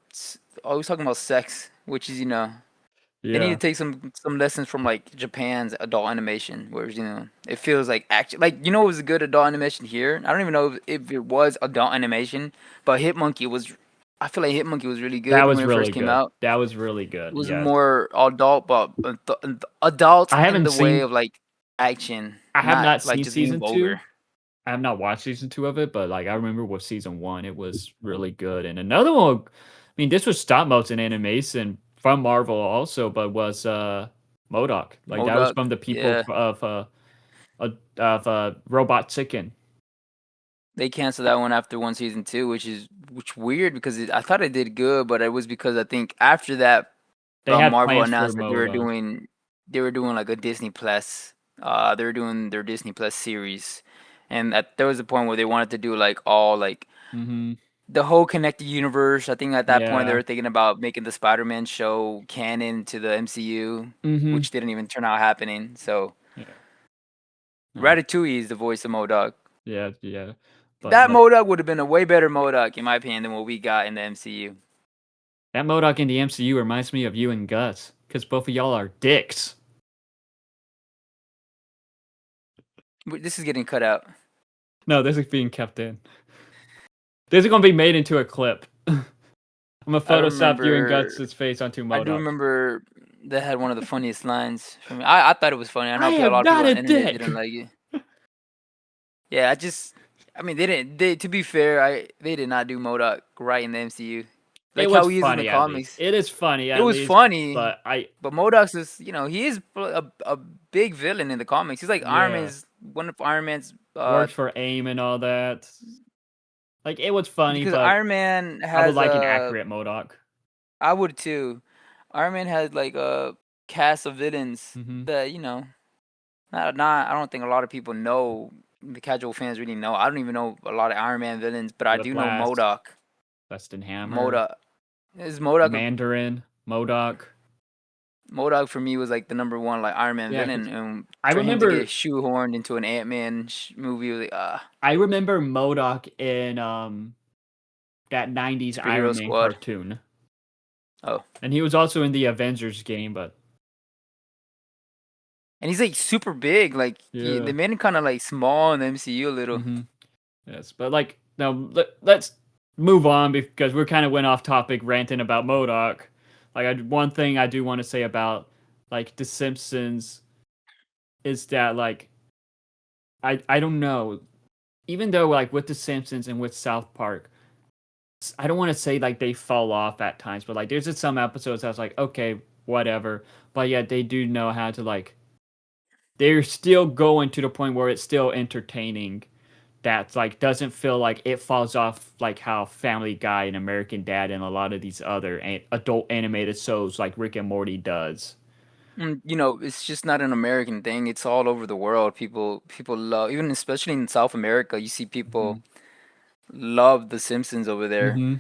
Speaker 2: always talking about sex, which is they need to
Speaker 1: Yeah.
Speaker 2: take some lessons from like Japan's adult animation, where it feels like action. Like it was a good adult animation here. I don't even know if it was adult animation, but Hitmonkey was. I feel like Hitmonkey was really
Speaker 1: That
Speaker 2: good
Speaker 1: was
Speaker 2: when it
Speaker 1: really
Speaker 2: first came
Speaker 1: good.
Speaker 2: out.
Speaker 1: That was really
Speaker 2: It
Speaker 1: good.
Speaker 2: was
Speaker 1: Yes.
Speaker 2: more adult, but adult
Speaker 1: I
Speaker 2: in
Speaker 1: haven't
Speaker 2: the way
Speaker 1: seen
Speaker 2: of like action,
Speaker 1: I have
Speaker 2: not
Speaker 1: not
Speaker 2: like
Speaker 1: seen
Speaker 2: just being
Speaker 1: season 2.
Speaker 2: vulgar.
Speaker 1: I have not watched season 2 of it, but like I remember with season 1 it was really good. And another one, I mean this was stop motion animation from Marvel also, but was Modoc. Like that was
Speaker 2: Modoc,
Speaker 1: from the people
Speaker 2: yeah,
Speaker 1: of Robot Chicken.
Speaker 2: they canceled that one after one season too, which weird because I thought it did good, but it was because I think after that,
Speaker 1: They had
Speaker 2: Marvel
Speaker 1: plans for
Speaker 2: announced that
Speaker 1: Modoc.
Speaker 2: they were doing like a Disney Plus, they were doing their Disney Plus series, and there was a point where they wanted to do like all like
Speaker 1: Mhm.
Speaker 2: the whole connected universe. I think at that point they
Speaker 1: Yeah.
Speaker 2: were thinking about making the Spider-Man show canon to the MCU,
Speaker 1: Mhm.
Speaker 2: which didn't even turn out happening. So
Speaker 1: Yeah. No.
Speaker 2: Ratatouille is the voice of MODOK.
Speaker 1: Yeah, yeah. But
Speaker 2: That
Speaker 1: like
Speaker 2: MODOK would have been a way better MODOK, in my opinion, than what we got in the MCU.
Speaker 1: that Modoc in the MCU reminds me of you and Gus, because both of y'all are dicks.
Speaker 2: This is getting cut out.
Speaker 1: No, this is being kept in. This is gonna be made into a clip. I'm gonna
Speaker 2: I
Speaker 1: Photoshop you and
Speaker 2: remember.
Speaker 1: Guts' face onto
Speaker 2: I do
Speaker 1: Modoc.
Speaker 2: remember that had one of the funniest lines for me. I thought it was funny. I know
Speaker 1: I
Speaker 2: a
Speaker 1: am
Speaker 2: lot of people
Speaker 1: not
Speaker 2: on
Speaker 1: a
Speaker 2: the internet
Speaker 1: dick.
Speaker 2: didn't like it. Yeah, I mean, they didn't. They to be fair, they did not do MODOK right in the MCU,
Speaker 1: It
Speaker 2: like
Speaker 1: was
Speaker 2: how he is in the
Speaker 1: funny at least.
Speaker 2: comics.
Speaker 1: It is funny
Speaker 2: It
Speaker 1: at
Speaker 2: was
Speaker 1: least,
Speaker 2: funny,
Speaker 1: but I
Speaker 2: but MODOK's is he is a big villain in the comics. He's like Iron
Speaker 1: yeah
Speaker 2: Man's one of Iron Man's
Speaker 1: works for AIM and all that. Like it was funny,
Speaker 2: because
Speaker 1: but
Speaker 2: Iron Man
Speaker 1: I would
Speaker 2: has
Speaker 1: like an accurate Modoc.
Speaker 2: I would too. Iron Man has like a cast of villains
Speaker 1: Hmm.
Speaker 2: that not I don't think a lot of people know. The casual fans really know. I don't even know a lot of Iron Man villains, but I do know
Speaker 1: Blast,
Speaker 2: MODOK.
Speaker 1: Weston Hammer,
Speaker 2: MODOK is MODOK.
Speaker 1: Mandarin, Modoc.
Speaker 2: MODOK for me was like the number one like Iron Man
Speaker 1: Yeah,
Speaker 2: villain,
Speaker 1: because
Speaker 2: and
Speaker 1: I
Speaker 2: for him to get
Speaker 1: remember
Speaker 2: shoehorned into an Ant-Man movie was like
Speaker 1: I remember Modoc in that '90s
Speaker 2: superhero
Speaker 1: Iron Man
Speaker 2: squad.
Speaker 1: cartoon,
Speaker 2: Oh,
Speaker 1: and he was also in the Avengers game. But
Speaker 2: and he's like super big. Like
Speaker 1: yeah,
Speaker 2: they made him kind of like small in the MCU a little.
Speaker 1: hmm yes. But like now, let's move on because we kind of went off topic ranting about Modoc. One thing I do want to say about like The Simpsons is that like I don't know. Even though like with The Simpsons and with South Park, I don't want to say like they fall off at times, but like there's just some episodes I was like, okay, whatever. But yet they do know how to like they're still going to the point where it's still entertaining. That like doesn't feel like it falls off like how Family Guy and American Dad and a lot of these other adult animated shows like Rick and Morty does.
Speaker 2: It's just not an American thing. It's all over the world. People love, even especially in South America. You see
Speaker 1: Hmm.
Speaker 2: people love The Simpsons over there.
Speaker 1: Hmm.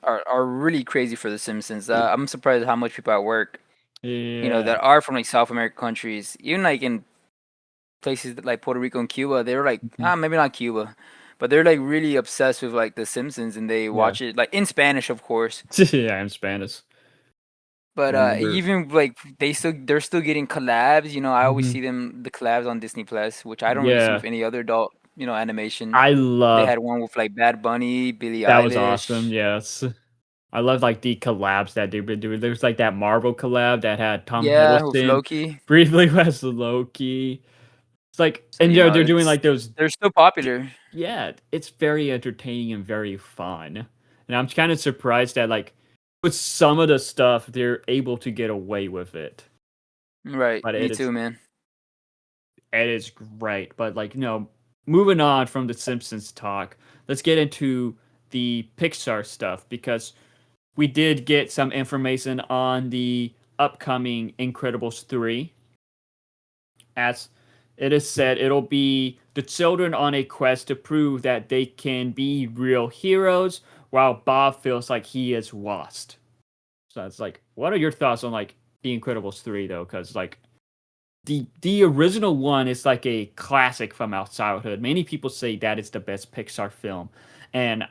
Speaker 2: Are really crazy for The Simpsons. I'm surprised how much people at work,
Speaker 1: Yeah.
Speaker 2: that are from like South American countries, even like in places like Puerto Rico and Cuba, they're like,
Speaker 1: Hmm.
Speaker 2: maybe not Cuba, but they're like really obsessed with like The Simpsons and they
Speaker 1: Yeah.
Speaker 2: watch it like in Spanish, of course.
Speaker 1: Yeah, I'm Spanish. I
Speaker 2: But
Speaker 1: remember.
Speaker 2: even like they're still getting collabs. I always
Speaker 1: Hmm.
Speaker 2: see the collabs on Disney Plus, which I don't really see
Speaker 1: Yeah.
Speaker 2: with any other adult, animation.
Speaker 1: I
Speaker 2: They
Speaker 1: love
Speaker 2: had one with like Bad Bunny, Billie
Speaker 1: that was awesome.
Speaker 2: Eilish.
Speaker 1: Yes. I love like the collabs that they've been doing. There's like that Marvel collab that had Tom
Speaker 2: Yeah, with
Speaker 1: Hiddleston
Speaker 2: Loki.
Speaker 1: briefly as Loki. It's like,
Speaker 2: So
Speaker 1: and they're doing like those.
Speaker 2: they're still popular.
Speaker 1: Yeah, it's very entertaining and very fun. And I'm kind of surprised that like with some of the stuff they're able to get away with it.
Speaker 2: Right,
Speaker 1: But
Speaker 2: me too, man.
Speaker 1: it is great. But like moving on from the Simpsons talk, let's get into the Pixar stuff because we did get some information on the upcoming Incredibles 3. As it is said, it'll be the children on a quest to prove that they can be real heroes, while Bob feels like he is lost. So it's like, what are your thoughts on like the Incredibles 3 though? Because like the original one is like a classic from our childhood. Many people say that is the best Pixar film, and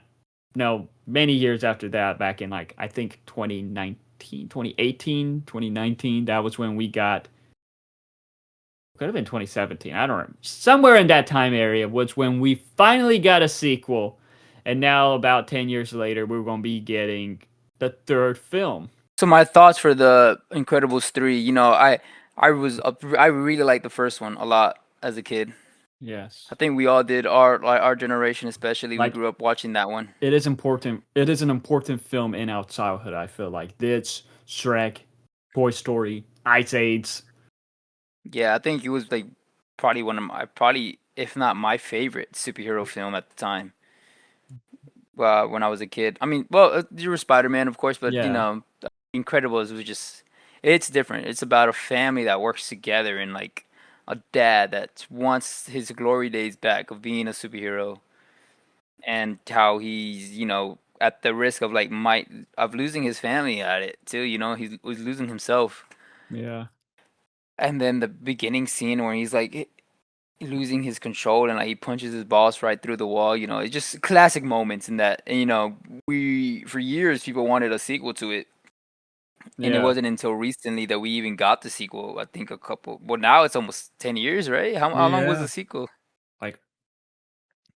Speaker 1: no, many years after that, back in like I think 2019, 2018, 2019, that was when we got could have been 2017. I don't remember. Somewhere in that time area was when we finally got a sequel. And now about 10 years later, we're going to be getting the third film.
Speaker 2: So my thoughts for the Incredibles 3, I really liked the first one a lot as a kid. I
Speaker 1: Yes.
Speaker 2: think we all did, our generation especially, we
Speaker 1: Like
Speaker 2: grew up watching that one.
Speaker 1: it is important. It is an important film in our childhood, I feel like. This, Shrek, Toy Story, Ice Age.
Speaker 2: Yeah, I think it was like probably one of my probably if not my favorite superhero film at the time. When I was a kid. I mean, well, you were Spider-Man, of course, but
Speaker 1: Yeah.
Speaker 2: Incredibles was just it's different. It's about a family that works together and like a dad that wants his glory days back of being a superhero and how he's, at the risk of like might of losing his family at it too, he was losing himself.
Speaker 1: Yeah.
Speaker 2: And then the beginning scene where he's like losing his control and like he punches his boss right through the wall, it's just classic moments in that. And we for years people wanted a sequel to it. And it
Speaker 1: Yeah.
Speaker 2: wasn't until recently that we even got the sequel. I think well, now it's almost 10 years, right? How long was
Speaker 1: Yeah.
Speaker 2: the sequel?
Speaker 1: Like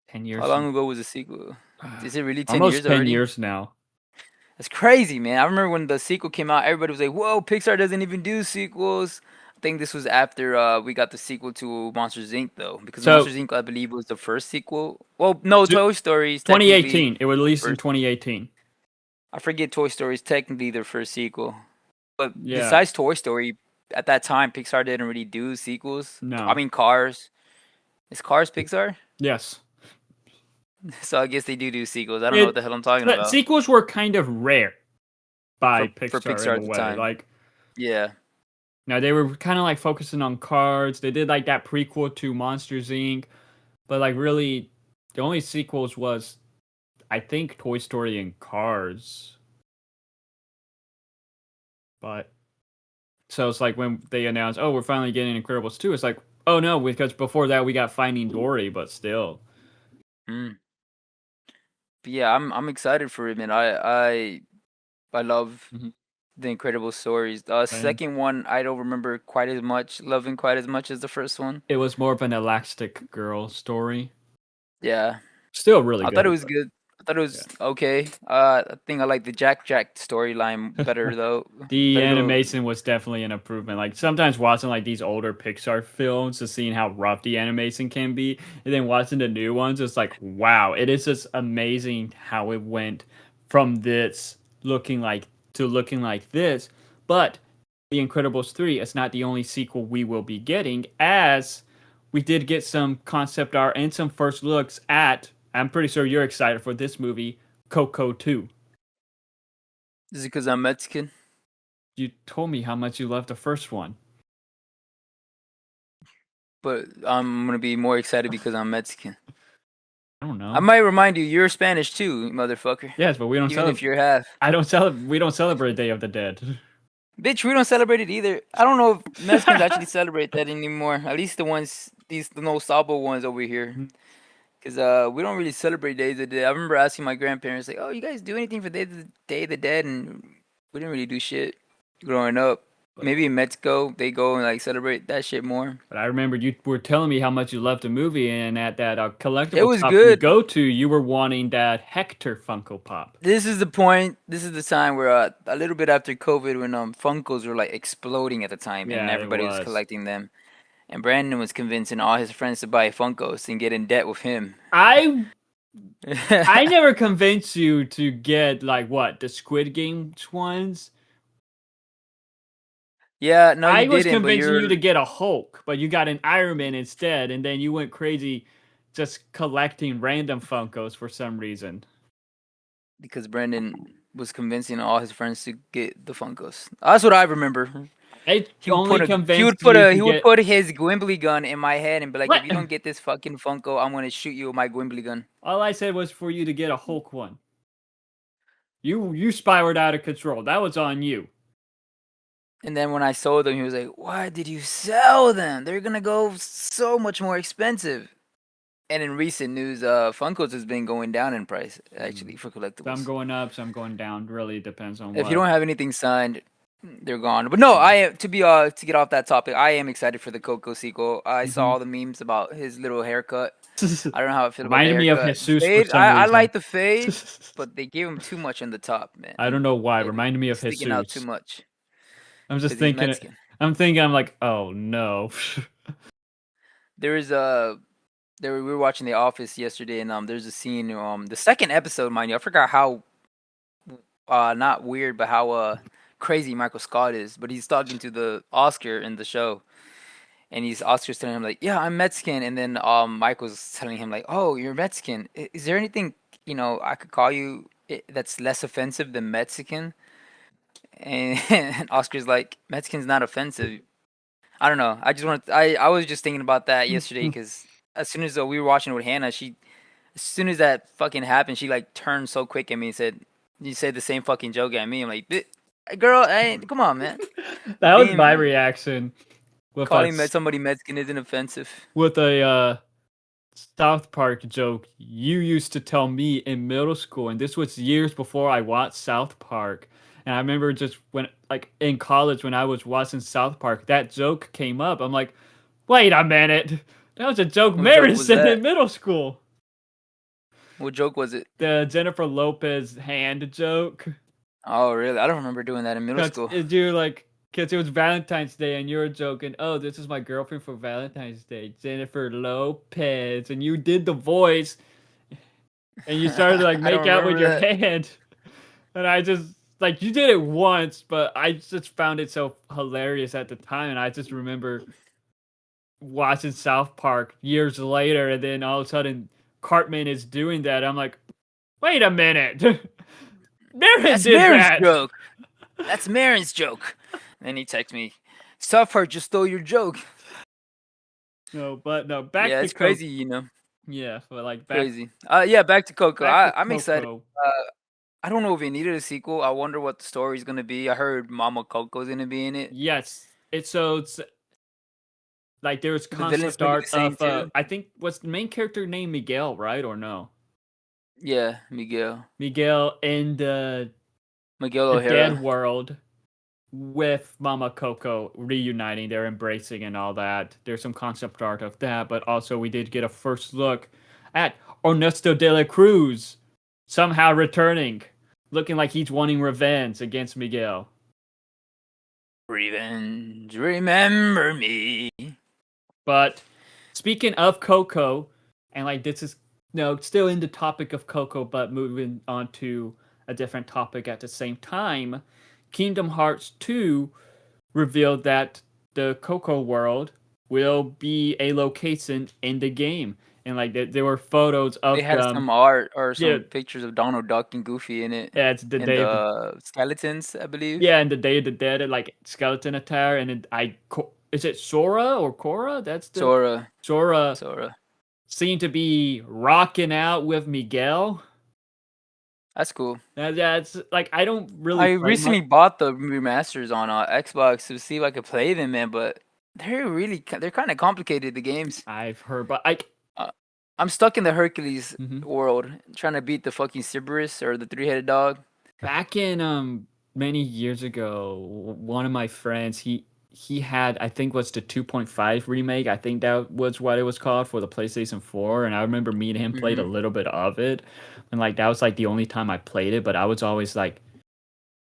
Speaker 1: 10
Speaker 2: How
Speaker 1: years.
Speaker 2: long ago was the sequel? Is it really 10
Speaker 1: Almost
Speaker 2: years
Speaker 1: 10
Speaker 2: already?
Speaker 1: years now.
Speaker 2: That's crazy, man. I remember when the sequel came out, everybody was like, "Whoa, Pixar doesn't even do sequels." I think this was after we got the sequel to Monsters Inc. though, because
Speaker 1: So
Speaker 2: Monsters Inc. I believe was the first sequel. Well, no,
Speaker 1: t-
Speaker 2: Toy Story is technically
Speaker 1: 2018. It was
Speaker 2: the
Speaker 1: released in
Speaker 2: first.
Speaker 1: 2018.
Speaker 2: I forget Toy Story is technically their first sequel, but
Speaker 1: Yeah.
Speaker 2: besides Toy Story, at that time Pixar didn't really do sequels. I
Speaker 1: No.
Speaker 2: mean, Cars. Is Cars Pixar?
Speaker 1: Yes.
Speaker 2: So I guess they do sequels. I don't know what
Speaker 1: It
Speaker 2: the hell I'm talking
Speaker 1: but
Speaker 2: about
Speaker 1: sequels were kind of rare by
Speaker 2: for
Speaker 1: Pixar in
Speaker 2: Pixar
Speaker 1: a
Speaker 2: at the
Speaker 1: way.
Speaker 2: time.
Speaker 1: Like
Speaker 2: Yeah.
Speaker 1: now they were kind of like focusing on cards. They did like that prequel to Monsters Inc. But like really, the only sequels was I think Toy Story and Cars. But so it's like when they announced, "Oh, we're finally getting Incredibles 2." It's like, "Oh no," because before that we got Finding Dory, but still.
Speaker 2: Mm. But yeah, I'm excited for it, man. I love
Speaker 1: Mhm.
Speaker 2: the incredible stories. The
Speaker 1: And
Speaker 2: second one I don't remember quite as much, loving quite as much as the first one.
Speaker 1: it was more of an Elastic Girl story.
Speaker 2: Yeah,
Speaker 1: Still really
Speaker 2: I thought it
Speaker 1: good,
Speaker 2: was
Speaker 1: but
Speaker 2: good. I thought it was
Speaker 1: yeah.
Speaker 2: okay. I think I like the Jack storyline better though.
Speaker 1: The
Speaker 2: Better though.
Speaker 1: animation was definitely an improvement. Like sometimes watching like these older Pixar films, just seeing how rough the animation can be, and then watching the new ones, it's like wow, it is just amazing how it went from this looking like to looking like this. But The Incredibles 3 is not the only sequel we will be getting, as we did get some concept art and some first looks at. I'm pretty sure you're excited for this movie, Coco 2.
Speaker 2: Is it because I'm Mexican?
Speaker 1: You told me how much you loved the first one.
Speaker 2: But I'm gonna be more excited because I'm Mexican.
Speaker 1: I don't
Speaker 2: I
Speaker 1: know.
Speaker 2: might remind you, you're Spanish too, motherfucker.
Speaker 1: Yes, but we don't
Speaker 2: Even if
Speaker 1: celebrate.
Speaker 2: you're half.
Speaker 1: I don't celebrate. We don't celebrate Day of the Dead.
Speaker 2: Bitch, we don't celebrate it either. I don't know if Mexicans actually celebrate that anymore. At least the ones, the no sabo ones over here. Cause we don't really celebrate Day of the Dead. I remember asking my grandparents like, "Oh, you guys do anything for Day of the Dead?" And we didn't really do shit growing up.
Speaker 1: but
Speaker 2: Maybe in Mexico they go and like celebrate that shit more.
Speaker 1: I remember you were telling me how much you loved the movie, and at that
Speaker 2: It
Speaker 1: collectible
Speaker 2: was
Speaker 1: shop we
Speaker 2: good.
Speaker 1: go to, you were wanting that Hector Funko Pop.
Speaker 2: This is the point. This is the time where a little bit after COVID, when Funkos were like exploding at the time, and
Speaker 1: Yeah, it
Speaker 2: everybody was
Speaker 1: was.
Speaker 2: collecting them. And Brandon was convincing all his friends to buy Funkos and get in debt with him.
Speaker 1: I I never convinced you to get like what the Squid Games ones.
Speaker 2: Yeah, no, you
Speaker 1: I was
Speaker 2: didn't, but
Speaker 1: convincing you
Speaker 2: you're
Speaker 1: to get a Hulk, but you got an Iron Man instead, and then you went crazy just collecting random Funkos for some reason.
Speaker 2: because Brandon was convincing all his friends to get the Funkos. That's what I remember.
Speaker 1: I
Speaker 2: He would
Speaker 1: only
Speaker 2: put a
Speaker 1: convinced you to
Speaker 2: he would
Speaker 1: get
Speaker 2: put his Gwimbly gun in my head and be like, if
Speaker 1: what?
Speaker 2: you don't get this fucking Funko, I'm gonna shoot you with my Gwimbly gun.
Speaker 1: All I said was for you to get a Hulk one. You spiraled out of control. That was on you.
Speaker 2: And then when I sold them, he was like, "Why did you sell them? They're gonna go so much more expensive." And in recent news, Funkos has been going down in price actually
Speaker 1: Mm.
Speaker 2: for
Speaker 1: Some
Speaker 2: collectibles.
Speaker 1: going up, some going down. Really depends on
Speaker 2: If you
Speaker 1: what.
Speaker 2: don't have anything signed, they're gone. But no,
Speaker 1: Mm.
Speaker 2: I am to get off that topic. I am excited for the Coco sequel. I saw
Speaker 1: Mhm.
Speaker 2: all the memes about his little haircut. I don't know how I feel about the
Speaker 1: Reminded me of
Speaker 2: haircut. The
Speaker 1: Jesus for
Speaker 2: fade,
Speaker 1: some
Speaker 2: I
Speaker 1: reason.
Speaker 2: like the fade, but they gave him too much on the top, man.
Speaker 1: I don't know why.
Speaker 2: It
Speaker 1: Reminded me of
Speaker 2: sticking out too
Speaker 1: Jesus.
Speaker 2: much
Speaker 1: I'm just
Speaker 2: because he's
Speaker 1: thinking.
Speaker 2: Mexican.
Speaker 1: I'm like, oh no.
Speaker 2: There is a we were watching The Office yesterday, and there's a scene the second episode, mind you. I forgot how not weird, but how crazy Michael Scott is. But he's talking to the Oscar in the show, and he's Oscar's telling him like, "Yeah, I'm Mexican," and then Michael's telling him like, "Oh, you're Mexican. Is there anything I could call you that's less offensive than Mexican?" And, and Oscar's like, "Mexican's not offensive." I don't know. I just want I was just thinking about that yesterday because as soon as we were watching it with Hannah, as soon as that fucking happened, she like turned so quick at me and said, "You said the same fucking joke at me." I'm like, "Girl, come on, man.
Speaker 1: That was my
Speaker 2: Being
Speaker 1: reaction with
Speaker 2: calling
Speaker 1: us
Speaker 2: somebody Mexican isn't offensive."
Speaker 1: with a South Park joke you used to tell me in middle school, and this was years before I watched South Park. And I remember just when, like, in college when I was watching South Park, that joke came up. I'm like, wait a minute, that was a joke
Speaker 2: What joke
Speaker 1: Mary
Speaker 2: was
Speaker 1: said
Speaker 2: that?
Speaker 1: in middle school.
Speaker 2: What joke was it?
Speaker 1: The Jennifer Lopez hand joke.
Speaker 2: Oh, really? I don't remember doing that in middle
Speaker 1: Cause
Speaker 2: school.
Speaker 1: you like, cause it was Valentine's Day and you were joking. Oh, this is my girlfriend for Valentine's Day, Jennifer Lopez, and you did the voice and you started to like
Speaker 2: I don't
Speaker 1: make out with
Speaker 2: remember
Speaker 1: your
Speaker 2: that.
Speaker 1: hand, and I just like you did it once, but I just found it so hilarious at the time, and I just remember watching South Park years later, and then all of a sudden Cartman is doing that. I'm like, wait a minute, Marin
Speaker 2: That's
Speaker 1: did
Speaker 2: Marin's
Speaker 1: that.
Speaker 2: joke. That's Marin's joke. And then he texts me, Suffer just stole your joke.
Speaker 1: No, but no, back
Speaker 2: Yeah,
Speaker 1: to
Speaker 2: it's
Speaker 1: Coke.
Speaker 2: crazy, you know.
Speaker 1: Yeah, but like
Speaker 2: Crazy. Yeah, back to Coco.
Speaker 1: back to
Speaker 2: I'm excited.
Speaker 1: Coco.
Speaker 2: Uh, I don't know if it needed a sequel. I wonder what the story's gonna be. I heard Mama Coco's gonna be in it.
Speaker 1: Yes, it's like there was
Speaker 2: The villain's
Speaker 1: concept
Speaker 2: gonna be
Speaker 1: art
Speaker 2: the same
Speaker 1: of
Speaker 2: too.
Speaker 1: I think what's the main character named Miguel, right or no?
Speaker 2: Yeah, Miguel.
Speaker 1: Miguel in
Speaker 2: Miguel
Speaker 1: the dead
Speaker 2: O'Hara.
Speaker 1: world with Mama Coco reuniting, they're embracing and all that. There's some concept art of that, but also we did get a first look at Ernesto de la Cruz somehow returning, looking like he's wanting revenge against Miguel.
Speaker 2: Revenge, remember me.
Speaker 1: But speaking of Coco, and like this is no still in the topic of Coco, but moving on to a different topic at the same time, Kingdom Hearts 2 revealed that the Coco world will be a location in the game. And like there were photos
Speaker 2: They
Speaker 1: of
Speaker 2: had
Speaker 1: them.
Speaker 2: some art or
Speaker 1: Yeah,
Speaker 2: some pictures of Donald Duck and Goofy in it,
Speaker 1: yeah, it's the
Speaker 2: and
Speaker 1: day of the
Speaker 2: the skeletons, I believe.
Speaker 1: yeah, and the Day of the Dead, like skeleton attire, and is it Sora or Cora? That's the
Speaker 2: Sora,
Speaker 1: Sora
Speaker 2: Sora.
Speaker 1: seemed to be rocking out with Miguel.
Speaker 2: That's cool.
Speaker 1: That's like I don't really
Speaker 2: I
Speaker 1: play much.
Speaker 2: recently bought the remasters on Xbox to see if I could play them, man. But they're kind of complicated. The games.
Speaker 1: I've heard, but like
Speaker 2: Uh, I'm stuck in the Hercules
Speaker 1: mhm.
Speaker 2: world, trying to beat the fucking Cerberus or the three-headed dog.
Speaker 1: Back in many years ago, one of my friends he had I think was the 2.5 remake. I think that was what it was called for the PlayStation 4, and I remember me and him played a
Speaker 2: Hmm.
Speaker 1: little bit of it, and like that was like the only time I played it. But I was always like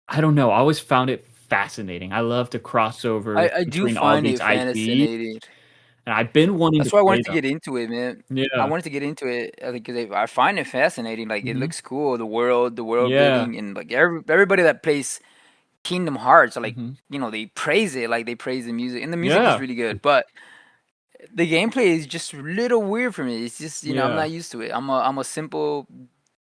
Speaker 1: I don't know, I always found it fascinating. I love the crossover
Speaker 2: I do
Speaker 1: between all
Speaker 2: find
Speaker 1: these
Speaker 2: it
Speaker 1: IPs,
Speaker 2: fascinating.
Speaker 1: and I've been wanting to
Speaker 2: That's why I
Speaker 1: play
Speaker 2: wanted to
Speaker 1: them.
Speaker 2: get into it, man. I
Speaker 1: Yeah.
Speaker 2: wanted to get into it because I find it fascinating. Like it
Speaker 1: Hmm.
Speaker 2: looks cool, the world
Speaker 1: Yeah.
Speaker 2: building, and like everybody that plays Kingdom Hearts, are like
Speaker 1: Hmm.
Speaker 2: they praise it, like they praise the music, and the music is
Speaker 1: Yeah.
Speaker 2: really good. But the gameplay is just a little weird for me. It's just I'm
Speaker 1: Yeah.
Speaker 2: not used to it. I'm a simple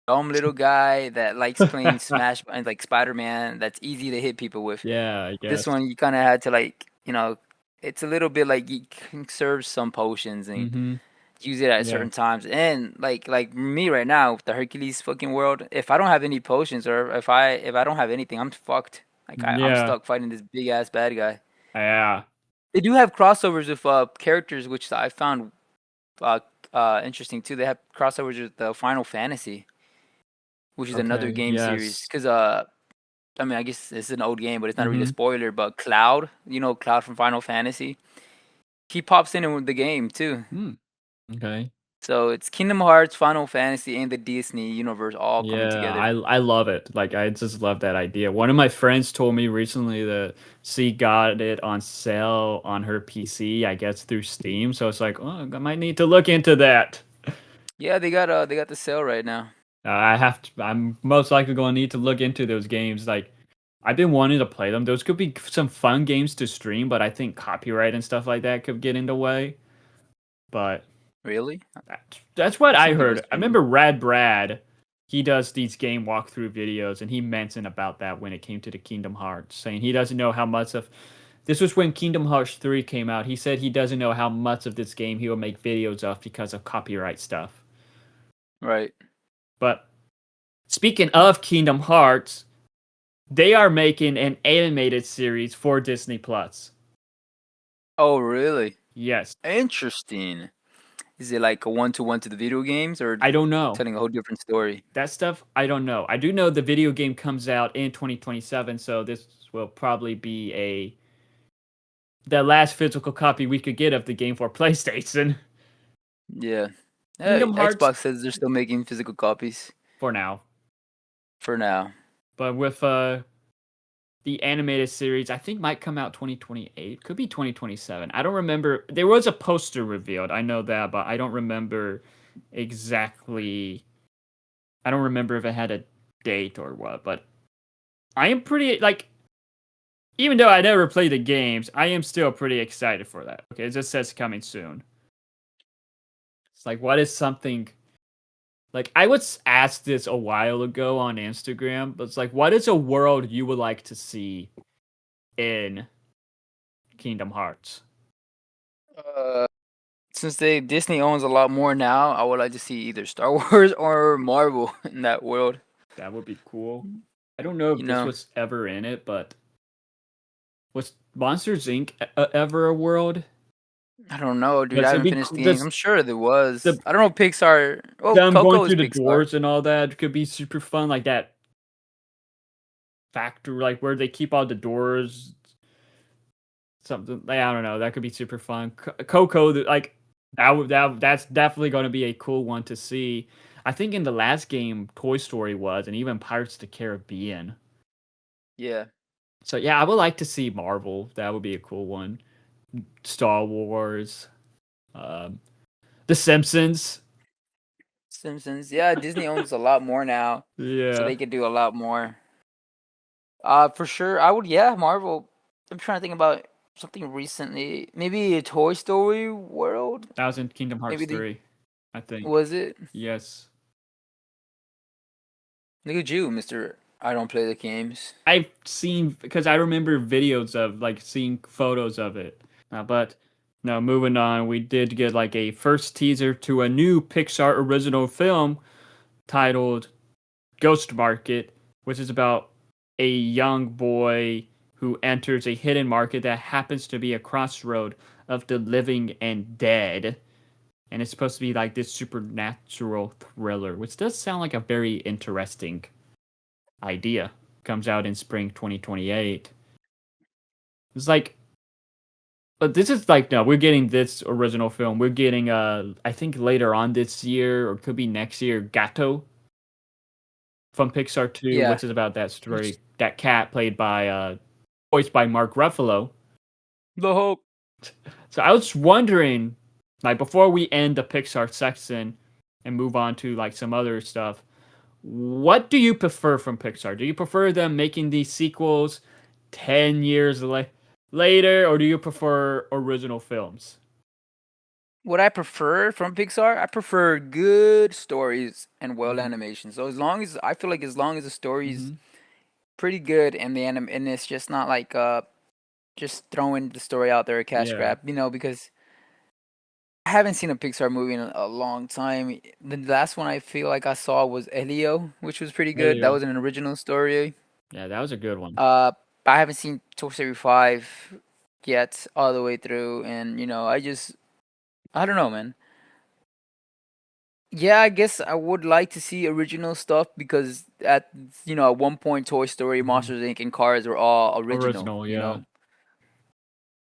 Speaker 2: dumb little guy that likes playing Smash and like Spider Man. That's easy to hit people with.
Speaker 1: Yeah, I
Speaker 2: This
Speaker 1: guess.
Speaker 2: one you kind of had to like it's a little bit like you can serve some potions and
Speaker 1: Hmm.
Speaker 2: use it at
Speaker 1: Yeah.
Speaker 2: certain times. And like me right now with the Hercules fucking world, if I don't have any potions or if I don't have anything, I'm fucked. Like I'm
Speaker 1: Yeah.
Speaker 2: stuck fighting this big ass bad guy.
Speaker 1: Yeah.
Speaker 2: They do have crossovers with characters, which I found uh, interesting too. They have crossovers with the Final Fantasy, which is another
Speaker 1: Okay.
Speaker 2: game series.
Speaker 1: Yes.
Speaker 2: Because I mean, I guess it's an old game, but it's not really a
Speaker 1: Hmm.
Speaker 2: spoiler. But Cloud, Cloud from Final Fantasy, he pops in the game too.
Speaker 1: Hmm. Okay.
Speaker 2: So it's Kingdom Hearts, Final Fantasy, and the Disney universe all coming
Speaker 1: Yeah,
Speaker 2: together.
Speaker 1: I love it. Like I just love that idea. One of my friends told me recently that she got it on sale on her PC, I guess through Steam. So it's like, oh, I might need to look into that.
Speaker 2: Yeah, they got the sale right now.
Speaker 1: I have to. I'm most likely going to need to look into those games. Like I've been wanting to play them. Those could be some fun games to stream, but I think copyright and stuff like that could get in the way. But
Speaker 2: Really?
Speaker 1: that's what
Speaker 2: I've
Speaker 1: I
Speaker 2: seen people
Speaker 1: heard. I
Speaker 2: streaming.
Speaker 1: remember Rad Brad. He does these game walkthrough videos, and he mentioned about that when it came to the Kingdom Hearts, saying he doesn't know how much of. This was when Kingdom Hearts 3 came out. He said he doesn't know how much of this game he will make videos of because of copyright stuff.
Speaker 2: Right.
Speaker 1: But speaking of Kingdom Hearts, they are making an animated series for Disney Plus.
Speaker 2: Oh, really?
Speaker 1: Yes.
Speaker 2: Interesting. Is it like a one-to-one to the video games, or
Speaker 1: I don't know.
Speaker 2: telling a whole different story?
Speaker 1: That stuff, I don't know. I do know the video game comes out in 2027, so this will probably be the last physical copy we could get of the game for PlayStation.
Speaker 2: Yeah.
Speaker 1: Kingdom Hearts
Speaker 2: Xbox says they're still making physical copies
Speaker 1: for now.
Speaker 2: for now.
Speaker 1: But with the animated series, I think might come out 2028. Could be 2027. I don't remember. There was a poster revealed. I know that, but I don't remember exactly. I don't remember if it had a date or what. But I am pretty like. Even though I never played the games, I am still pretty excited for that. Okay, it just says coming soon. It's like, what is something like I was asked this a while ago on Instagram, but it's like, what is a world you would like to see in Kingdom Hearts?
Speaker 2: Uh, since Disney owns a lot more now, I would like to see either Star Wars or Marvel in that world.
Speaker 1: That would be cool. I don't know
Speaker 2: You
Speaker 1: if this
Speaker 2: know,
Speaker 1: was ever in it, but was Monsters Inc. Ever a world?
Speaker 2: I don't know, dude. I
Speaker 1: Because it'd
Speaker 2: haven't
Speaker 1: be
Speaker 2: finished the games.
Speaker 1: this
Speaker 2: I'm sure there was.
Speaker 1: the
Speaker 2: I don't know Pixar. Oh,
Speaker 1: them going
Speaker 2: Coco is
Speaker 1: through the
Speaker 2: Pixar.
Speaker 1: doors and all that could be super fun. Like that factory, like where they keep all the doors. Something like, I don't know. That could be super fun. Coco, like that's definitely going to be a cool one to see. I think in the last game, Toy Story was, and even Pirates of the Caribbean.
Speaker 2: Yeah.
Speaker 1: So yeah, I would like to see Marvel. That would be a cool one. Star Wars, um, The Simpsons.
Speaker 2: Simpsons. Yeah, Disney owns a lot more now, so
Speaker 1: Yeah,
Speaker 2: they could do a lot more. For sure. I would. Yeah, Marvel. I'm trying to think about something recently. Maybe a Toy Story world.
Speaker 1: that was in Kingdom Hearts
Speaker 2: Maybe the
Speaker 1: 3, I think.
Speaker 2: was it?
Speaker 1: Yes,
Speaker 2: Look at you, Mister. I don't play the games.
Speaker 1: I've seen because I remember videos of like seeing photos of it. But no, moving on, we did get like a first teaser to a new Pixar original film titled Ghost Market, which is about a young boy who enters a hidden market that happens to be a crossroad of the living and dead. And it's supposed to be like this supernatural thriller, which does sound like a very interesting idea. Comes out in spring 2028. It's like, but this is like, no, we're getting this original film. We're getting, I think later on this year, or could be next year, Gato from Pixar 2,
Speaker 2: Yeah.
Speaker 1: which is about that story, that cat played by, voiced by Mark Ruffalo.
Speaker 2: The Hulk.
Speaker 1: So I was wondering, like, before we end the Pixar section and move on to like some other stuff, what do you prefer from Pixar? Do you prefer them making these sequels 10 years later, or do you prefer original films?
Speaker 2: What I prefer from Pixar, I prefer good stories and well
Speaker 1: Mm-hmm.
Speaker 2: animation. So as long as I feel like as long as the story's
Speaker 1: Mm-hmm.
Speaker 2: pretty good and and it's just not like just throwing the story out there a cash
Speaker 1: Yeah.
Speaker 2: grab, because I haven't seen a Pixar movie in a long time. The last one I feel like I saw was Elio, which was pretty
Speaker 1: There
Speaker 2: good.
Speaker 1: you
Speaker 2: That
Speaker 1: go.
Speaker 2: was an original story.
Speaker 1: Yeah, that was a good one.
Speaker 2: Uh, I haven't seen Toy Story 5 yet all the way through, and I don't know, man. Yeah, I guess I would like to see original stuff because at one point Toy Story,
Speaker 1: Mm-hmm.
Speaker 2: Monsters Inc. and Cars were all original,
Speaker 1: Original, yeah.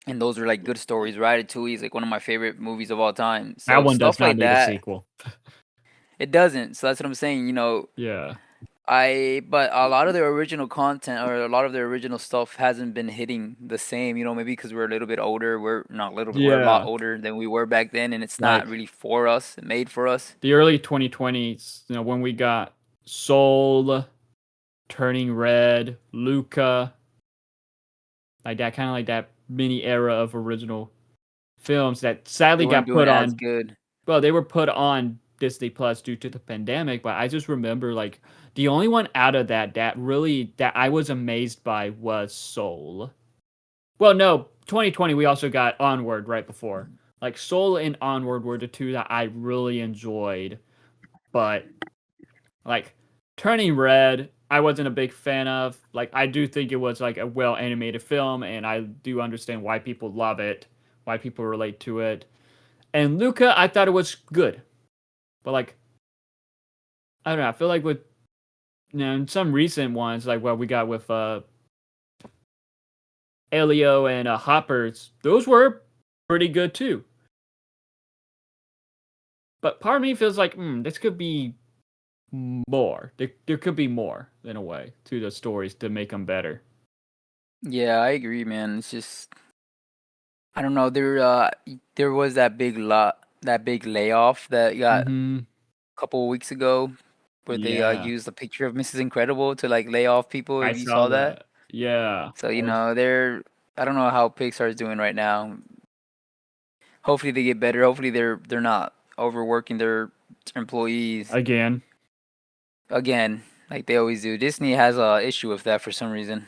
Speaker 2: and those are like good stories. Ratatouille is like one of my favorite movies of all time.
Speaker 1: That
Speaker 2: So
Speaker 1: one does
Speaker 2: stuff
Speaker 1: not
Speaker 2: like
Speaker 1: need a
Speaker 2: that,
Speaker 1: sequel.
Speaker 2: it doesn't. So that's what I'm saying.
Speaker 1: Yeah.
Speaker 2: But a lot of their original content or a lot of their original stuff hasn't been hitting the same. Maybe because we're a little bit older. We're not a little bit. We're a lot
Speaker 1: Yeah.
Speaker 2: older than we were back then, and it's not
Speaker 1: Like
Speaker 2: really for us, made for us.
Speaker 1: the early 2020s, when we got Soul, Turning Red, Luca, like that kind of like that mini era of original films that
Speaker 2: They
Speaker 1: sadly
Speaker 2: weren't
Speaker 1: got
Speaker 2: doing
Speaker 1: put
Speaker 2: as
Speaker 1: on.
Speaker 2: good.
Speaker 1: Well, they were put on Disney Plus due to the pandemic, but I just remember like the only one out of that really that I was amazed by was Soul. Well, no, 2020 we also got Onward right before. Like Soul and Onward were the two that I really enjoyed, but like Turning Red, I wasn't a big fan of. Like I do think it was like a well animated film, and I do understand why people love it, why people relate to it. And Luca, I thought it was good, but like I don't know. I feel like with in some recent ones, like what we got with Elio and Hoppers, those were pretty good too. But part of me feels like this could be more. There could be more in a way to the stories to make them better.
Speaker 2: Yeah, I agree, man. It's just I don't know. There was that big layoff that got a
Speaker 1: Hmm.
Speaker 2: couple of weeks ago, where they
Speaker 1: Yeah,
Speaker 2: used a picture of Mrs. Incredible to like lay off people.
Speaker 1: I
Speaker 2: If you
Speaker 1: saw
Speaker 2: saw that,
Speaker 1: that. Yeah,
Speaker 2: so
Speaker 1: that was
Speaker 2: I don't know how Pixar is doing right now. Hopefully they get better. Hopefully they're not overworking their employees
Speaker 1: again.
Speaker 2: again, like they always do. Disney has a issue with that for some reason.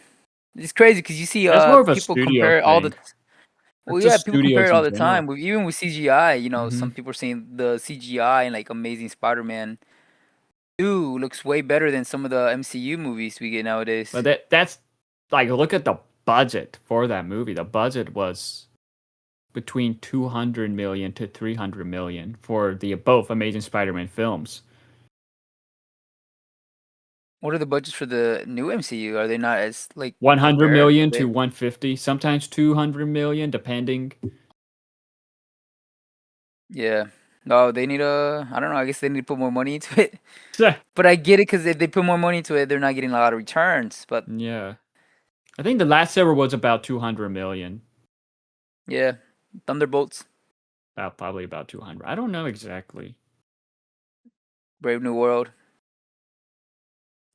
Speaker 2: It's crazy because you see
Speaker 1: That's more of a
Speaker 2: people
Speaker 1: studio
Speaker 2: compare all the
Speaker 1: thing.
Speaker 2: well,
Speaker 1: It's
Speaker 2: yeah,
Speaker 1: just
Speaker 2: people compare
Speaker 1: studios
Speaker 2: it all
Speaker 1: in
Speaker 2: the time.
Speaker 1: general.
Speaker 2: Even with CGI,
Speaker 1: Hmm.
Speaker 2: some people are saying the CGI in like Amazing Spider-Man 2 looks way better than some of the MCU movies we get
Speaker 1: But
Speaker 2: nowadays.
Speaker 1: that's like look at the budget for that movie. The budget was between 200 million to 300 million for the both Amazing Spider-Man films.
Speaker 2: What are the budgets for the new MCU? Are they not as like
Speaker 1: 100
Speaker 2: prepared?
Speaker 1: million to 150, sometimes 200 million depending.
Speaker 2: Yeah. No, they need I don't know. I guess they need to put more money into it. But I get it because if they put more money into it, they're not getting a lot of returns. But
Speaker 1: Yeah. I think the last ever was about 200 million.
Speaker 2: yeah, Thunderbolts,
Speaker 1: Probably about 200. I don't know exactly.
Speaker 2: Brave New World,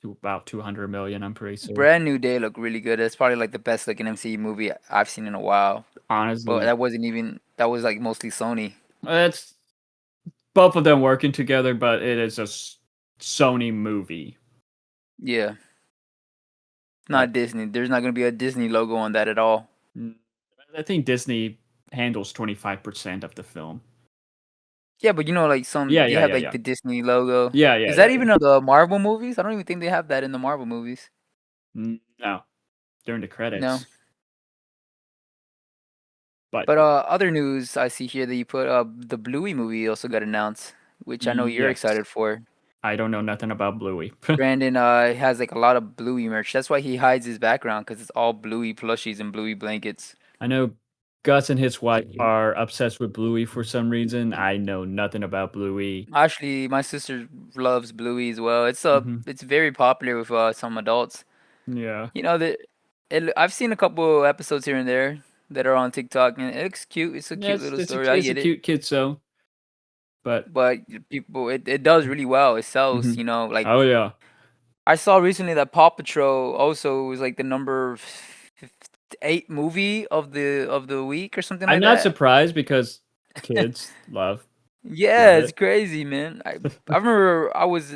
Speaker 1: About 200 million, I'm pretty sure.
Speaker 2: Brand New Day look really good. It's probably like the best looking MCU movie I've seen in a while. But
Speaker 1: Honestly,
Speaker 2: that was like mostly Sony.
Speaker 1: it's both of them working together, but it is a Sony movie.
Speaker 2: Yeah,
Speaker 1: But
Speaker 2: not Disney. There's not gonna be a Disney logo on that at all.
Speaker 1: mm, I think Disney handles 25% of the film.
Speaker 2: Yeah, but like
Speaker 1: Yeah,
Speaker 2: they
Speaker 1: yeah,
Speaker 2: have
Speaker 1: yeah,
Speaker 2: like
Speaker 1: yeah.
Speaker 2: the Disney logo.
Speaker 1: Yeah, yeah,
Speaker 2: Is that
Speaker 1: yeah, yeah.
Speaker 2: even on the Marvel movies? I don't even think they have that in the Marvel movies.
Speaker 1: No, during the
Speaker 2: No.
Speaker 1: credits. But
Speaker 2: But other news I see here that you put the Bluey movie also got announced, which I know you're
Speaker 1: yes,
Speaker 2: excited for.
Speaker 1: I don't know nothing about Bluey.
Speaker 2: Brandon has like a lot of Bluey merch. That's why he hides his background because it's all Bluey plushies and Bluey blankets.
Speaker 1: I know Gus and his wife are obsessed with Bluey for some reason. I know nothing about Bluey.
Speaker 2: Actually, my sister loves Bluey as well.
Speaker 1: Hmm.
Speaker 2: It's very popular with some adults.
Speaker 1: Yeah,
Speaker 2: That I've seen a couple episodes here and there that are on TikTok, and it looks cute. It's a
Speaker 1: yeah,
Speaker 2: cute little
Speaker 1: it's a
Speaker 2: story. I
Speaker 1: it's a
Speaker 2: get it,
Speaker 1: cute kid show, but
Speaker 2: but it does really well. It sells.
Speaker 1: hmm.
Speaker 2: Like
Speaker 1: Oh yeah,
Speaker 2: I saw recently that Paw Patrol also was like the number 8 movie of the week or something
Speaker 1: I'm
Speaker 2: like
Speaker 1: not
Speaker 2: that.
Speaker 1: surprised because kids love
Speaker 2: Yeah, it's
Speaker 1: it.
Speaker 2: crazy, man. I remember I was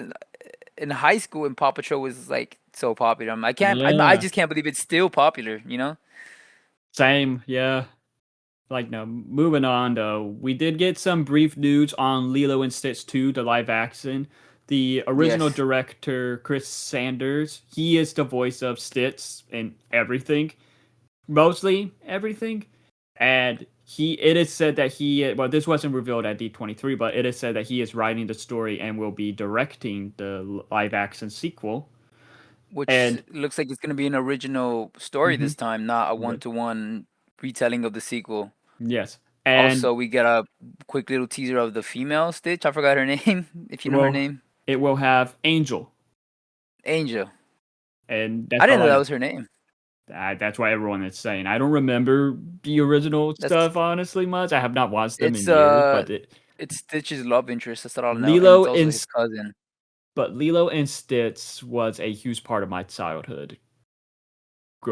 Speaker 2: in high school and Paw Patrol was like so popular. I
Speaker 1: Yeah,
Speaker 2: just can't believe it's still popular.
Speaker 1: same. Yeah. Like no, moving on though, we did get some brief news on Lilo and Stitch 2, the live action. The original
Speaker 2: Yes.
Speaker 1: director, Chris Sanders, he is the voice of Stitch in everything, mostly everything. And it is said that well, this wasn't revealed at D23, but it is said that he is writing the story and will be directing the live action sequel.
Speaker 2: Which
Speaker 1: And
Speaker 2: looks like it's gonna be an original story
Speaker 1: mhm,
Speaker 2: this time, not a
Speaker 1: right,
Speaker 2: one-to-one retelling of the sequel.
Speaker 1: yes, and
Speaker 2: Also, we get a quick little teaser of the female Stitch. I forgot her name. If you know her
Speaker 1: well,
Speaker 2: name,
Speaker 1: it will have Angel,
Speaker 2: Angel.
Speaker 1: and that's
Speaker 2: I didn't
Speaker 1: all
Speaker 2: know
Speaker 1: I
Speaker 2: that
Speaker 1: know.
Speaker 2: was her name.
Speaker 1: That's why everyone is saying. I don't remember the original
Speaker 2: That's
Speaker 1: stuff honestly much. I have not watched them
Speaker 2: it's
Speaker 1: in years,
Speaker 2: it's Stitch's love interest. That's all I know, and it's
Speaker 1: Lilo
Speaker 2: also
Speaker 1: and
Speaker 2: his cousin.
Speaker 1: Lilo and Stitch was a huge part of my childhood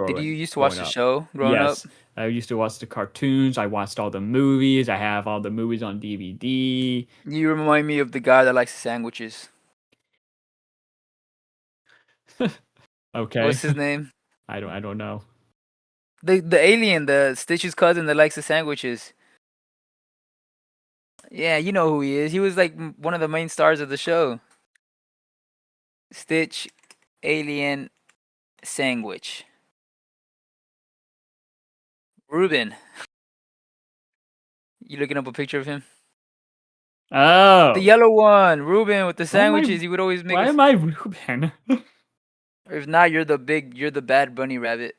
Speaker 2: Did you used to watch
Speaker 1: growing
Speaker 2: the
Speaker 1: up.
Speaker 2: show growing up?
Speaker 1: Yes, I used to watch the cartoons. I watched all the movies. I have all the movies on DVD.
Speaker 2: You remind me of the guy that likes sandwiches.
Speaker 1: Okay,
Speaker 2: What's his name?
Speaker 1: I don't know.
Speaker 2: The alien, the Stitch's cousin that likes the sandwiches. Yeah, you know who he is. He was like one of the main stars of the show. Stitch, alien, sandwich. Ruben. You looking up a picture of him? The
Speaker 1: Oh,
Speaker 2: yellow one, Ruben with the
Speaker 1: why am I
Speaker 2: sandwiches. He would always make
Speaker 1: why
Speaker 2: us.
Speaker 1: am I Ruben?
Speaker 2: Or if not, you're the bad bunny rabbit.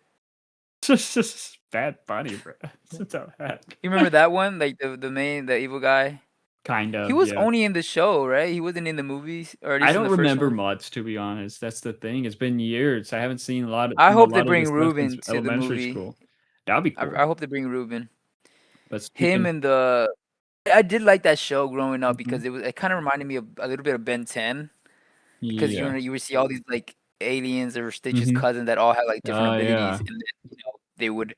Speaker 1: Bad bunny, bro. What the heck?
Speaker 2: You remember that one? Like the evil guy?
Speaker 1: kind
Speaker 2: He
Speaker 1: of,
Speaker 2: was
Speaker 1: yeah.
Speaker 2: only in the show, right? He wasn't in the movies, or at
Speaker 1: I
Speaker 2: least in
Speaker 1: don't
Speaker 2: the first
Speaker 1: remember
Speaker 2: one.
Speaker 1: much, to be honest. That's the thing. It's been years. I haven't seen
Speaker 2: I
Speaker 1: seen a
Speaker 2: hope they
Speaker 1: lot of
Speaker 2: bring
Speaker 1: this stuff since
Speaker 2: Ruben to the
Speaker 1: elementary
Speaker 2: movie.
Speaker 1: school. That'd be cool.
Speaker 2: I hope they bring Ruben.
Speaker 1: But
Speaker 2: Him
Speaker 1: speaking,
Speaker 2: and the I did like that show growing up
Speaker 1: mhm,
Speaker 2: because it kind of reminded me of a little bit of Ben 10 because
Speaker 1: yeah.
Speaker 2: you would see all these like aliens or Stitch's
Speaker 1: Hmm.
Speaker 2: cousins that all had like different
Speaker 1: Oh
Speaker 2: abilities,
Speaker 1: yeah.
Speaker 2: and then they would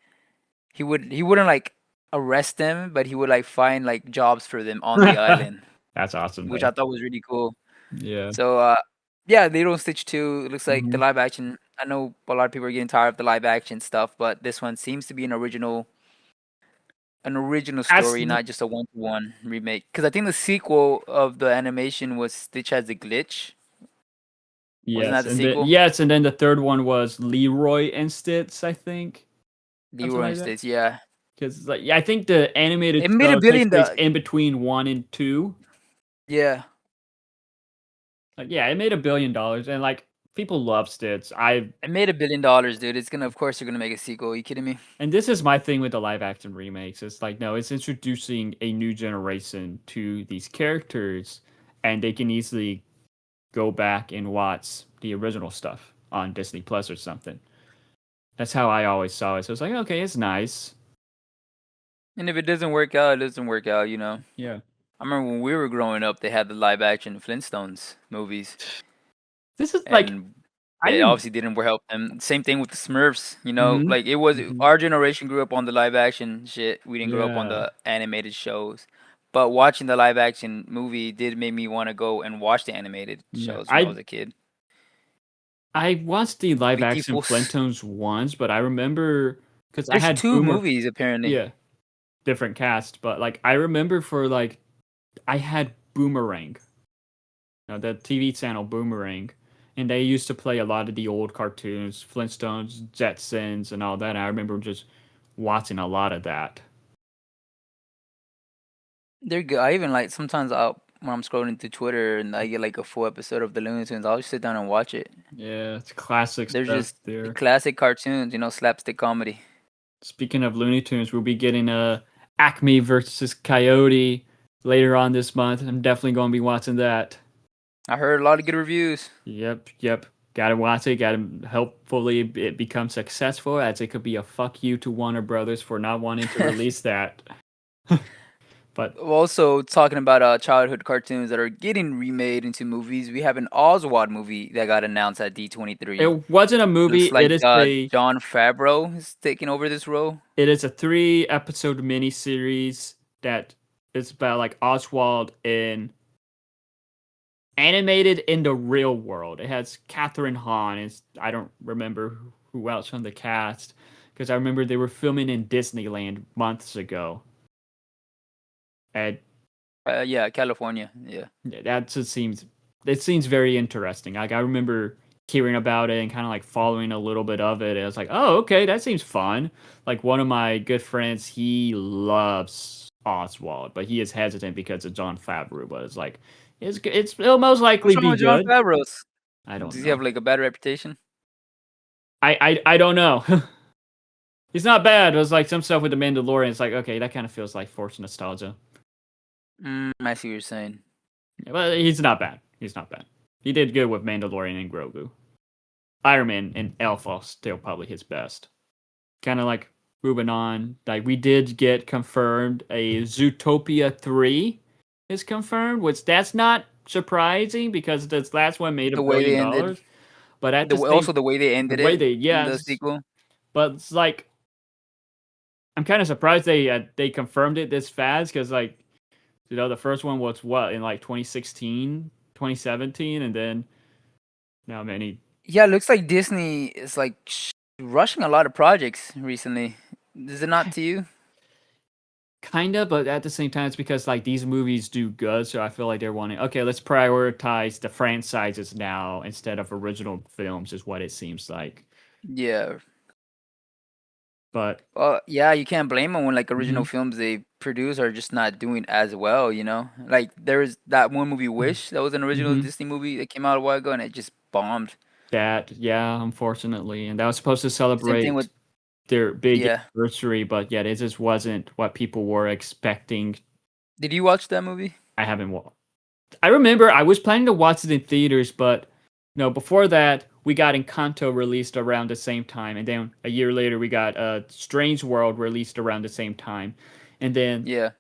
Speaker 2: he wouldn't like arrest them, but he would like find like jobs for them on the island,
Speaker 1: That's awesome
Speaker 2: which
Speaker 1: though.
Speaker 2: I thought was really cool.
Speaker 1: Yeah.
Speaker 2: So yeah, Lilo and Stitch 2, it looks like the
Speaker 1: Hmm.
Speaker 2: live action. I know a lot of people are getting tired of the live action stuff, but this one seems to be an original
Speaker 1: That's
Speaker 2: story, not just a one-to-one remake. Because I think the sequel of the animation was Stitch Has a Glitch. Wasn't that
Speaker 1: yes,
Speaker 2: the
Speaker 1: and then
Speaker 2: sequel?
Speaker 1: yes, and then the third one was Leroy and Stitz, I think, something
Speaker 2: Leroy and
Speaker 1: like that.
Speaker 2: Stitch, yeah.
Speaker 1: Because like yeah, I think the animated
Speaker 2: It made a
Speaker 1: show takes
Speaker 2: billion.
Speaker 1: place in between one and two.
Speaker 2: Yeah,
Speaker 1: Like yeah, it made $1 billion, and like people love Stitz. I
Speaker 2: it made $1 billion, dude. It's gonna, of course, they're gonna make a sequel. Are you kidding me?
Speaker 1: And this is my thing with the live action remakes. It's like, no, it's introducing a new generation to these characters, and they can easily go back and watch the original stuff on Disney Plus or something. That's how I always saw it. So it's like, okay, it's nice.
Speaker 2: And if it doesn't work out, it doesn't work out.
Speaker 1: Yeah.
Speaker 2: I remember when we were growing up, they had the live action Flintstones movies,
Speaker 1: This is like,
Speaker 2: and
Speaker 1: I
Speaker 2: it
Speaker 1: didn't.
Speaker 2: obviously didn't help them. Same thing with the Smurfs.
Speaker 1: Hmm.
Speaker 2: Like it was
Speaker 1: Hmm.
Speaker 2: our generation grew up on the live action shit. We didn't grow up on
Speaker 1: Yeah.
Speaker 2: the animated shows. But watching the live action movie did make me want to go and watch the animated
Speaker 1: Yeah.
Speaker 2: shows when I was a kid.
Speaker 1: I watched the live action
Speaker 2: BT-Fus.
Speaker 1: Flintstones once, but I remember because I
Speaker 2: There's
Speaker 1: had
Speaker 2: two
Speaker 1: Boomer.
Speaker 2: movies apparently.
Speaker 1: Yeah, different cast, but like I remember for like I had Boomerang, the TV channel Boomerang, and they used to play a lot of the old cartoons, Flintstones, Jetsons, and all that. And I remember just watching a lot of that.
Speaker 2: They're good. I even like sometimes when I'm scrolling through Twitter and I get like a full episode of the Looney Tunes, I'll just sit down and watch it.
Speaker 1: Yeah, it's classic
Speaker 2: They're
Speaker 1: stuff
Speaker 2: just
Speaker 1: there.
Speaker 2: classic cartoons, slapstick comedy.
Speaker 1: Speaking of Looney Tunes, we'll be getting Acme versus Coyote later on this month. I'm definitely going to be watching that.
Speaker 2: I heard a lot of good reviews.
Speaker 1: Yep, yep. Gotta watch it. Gotta hopefully it becomes successful, as it could be a fuck you to Warner Brothers for not wanting to release that. But
Speaker 2: Also, talking about childhood cartoons that are getting remade into movies, we have an Oswald movie that got announced at D23.
Speaker 1: it wasn't a movie.
Speaker 2: Looks like John Favreau is taking over this role.
Speaker 1: It is a 3 episode miniseries that is about like Oswald in animated in the real world. It has Catherine Hahn, and I don't remember who else from the cast, because I remember they were filming in Disneyland months ago. And
Speaker 2: Yeah, California. Yeah.
Speaker 1: yeah, that just seems it seems very interesting. Like I remember hearing about it and kind of like following a little bit of it. And I was like, oh, okay, that seems fun. Like one of my good friends, he loves Oswald, but he is hesitant because of John Favreau. But it's like it'll most likely
Speaker 2: What's wrong
Speaker 1: be
Speaker 2: with John
Speaker 1: good.
Speaker 2: Favreau?
Speaker 1: I don't
Speaker 2: Does he have
Speaker 1: know.
Speaker 2: like a bad reputation?
Speaker 1: I don't know. He's not bad. It was like some stuff with the Mandalorian. It's like okay, that kind of feels like forced nostalgia.
Speaker 2: I see what you're saying.
Speaker 1: Yeah, but he's not bad. He's not bad. He did good with Mandalorian and Grogu. Iron Man and Elf are still probably his best. Kind of like moving on. Like we did get confirmed a Zootopia 3 is confirmed, which that's not surprising because this last one made a
Speaker 2: The way
Speaker 1: billion
Speaker 2: they ended,
Speaker 1: dollars. But at the same
Speaker 2: also the way they
Speaker 1: the
Speaker 2: ended
Speaker 1: way
Speaker 2: it
Speaker 1: they
Speaker 2: in the
Speaker 1: yes,
Speaker 2: sequel.
Speaker 1: but it's like I'm kind of surprised they confirmed it this fast because like the first one was what in like 2016, 2017, and then now many.
Speaker 2: Yeah, it looks like Disney is like rushing a lot of projects recently. Is it not to you?
Speaker 1: Kinda, but at the same time, it's because like these movies do good, so I feel like they're wanting. Okay, let's prioritize the franchises now instead of original films, is what it seems like.
Speaker 2: Yeah.
Speaker 1: But
Speaker 2: Yeah, you can't blame them when like original
Speaker 1: mhm,
Speaker 2: films they produce are just not doing as well. Like there's that one movie Wish that was an original
Speaker 1: mhm,
Speaker 2: Disney movie that came out a while ago and it just bombed.
Speaker 1: that yeah, unfortunately, and that was supposed to
Speaker 2: Same thing with
Speaker 1: celebrate their big
Speaker 2: yeah.
Speaker 1: anniversary, but yet it just wasn't what people were expecting.
Speaker 2: Did you watch that movie?
Speaker 1: I haven't watched. I remember I was planning to watch it in theaters, but no, before that we got Encanto released around the same time, and then a year later we got Strange World released around the same time, and then
Speaker 2: Yeah.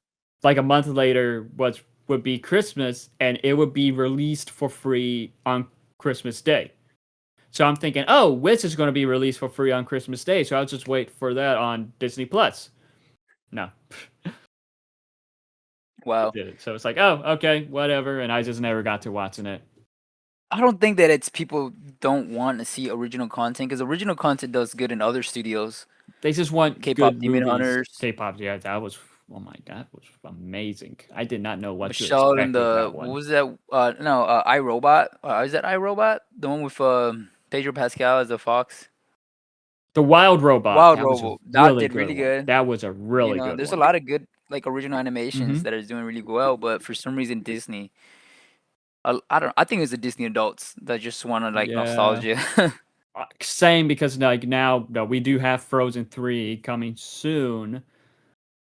Speaker 1: like a month later was would be Christmas, and it would be released for free on Christmas Day. So I'm thinking, oh, Wiz is going to be released for free on Christmas Day, so I'll just wait for that on Disney Plus. No, it
Speaker 2: Wow.
Speaker 1: didn't. So it's like, oh, okay, whatever, and I just never got to watching it.
Speaker 2: I don't think that it's people don't want to see original content because original content does good in other studios.
Speaker 1: They just want
Speaker 2: K-pop
Speaker 1: good
Speaker 2: Demon
Speaker 1: movies.
Speaker 2: Hunters,
Speaker 1: K-pop, yeah, that was, oh my god, was amazing. I did not know what to
Speaker 2: Michelle and
Speaker 1: expect with
Speaker 2: the
Speaker 1: that
Speaker 2: what
Speaker 1: one.
Speaker 2: was that? No, iRobot. Is that iRobot? The one with Pedro Pascal as a fox.
Speaker 1: The Wild Robot,
Speaker 2: Wild
Speaker 1: that was a
Speaker 2: Robot. That
Speaker 1: really
Speaker 2: did
Speaker 1: good
Speaker 2: really
Speaker 1: one.
Speaker 2: good.
Speaker 1: That was a
Speaker 2: You
Speaker 1: really
Speaker 2: know,
Speaker 1: good
Speaker 2: there's a
Speaker 1: one.
Speaker 2: lot of good like original animations
Speaker 1: Hmm.
Speaker 2: that is doing really well, but for some reason Disney, I don't. I think it's the Disney adults that just want to like
Speaker 1: Yeah.
Speaker 2: nostalgia.
Speaker 1: Same because like now no, we do have Frozen 3 coming soon.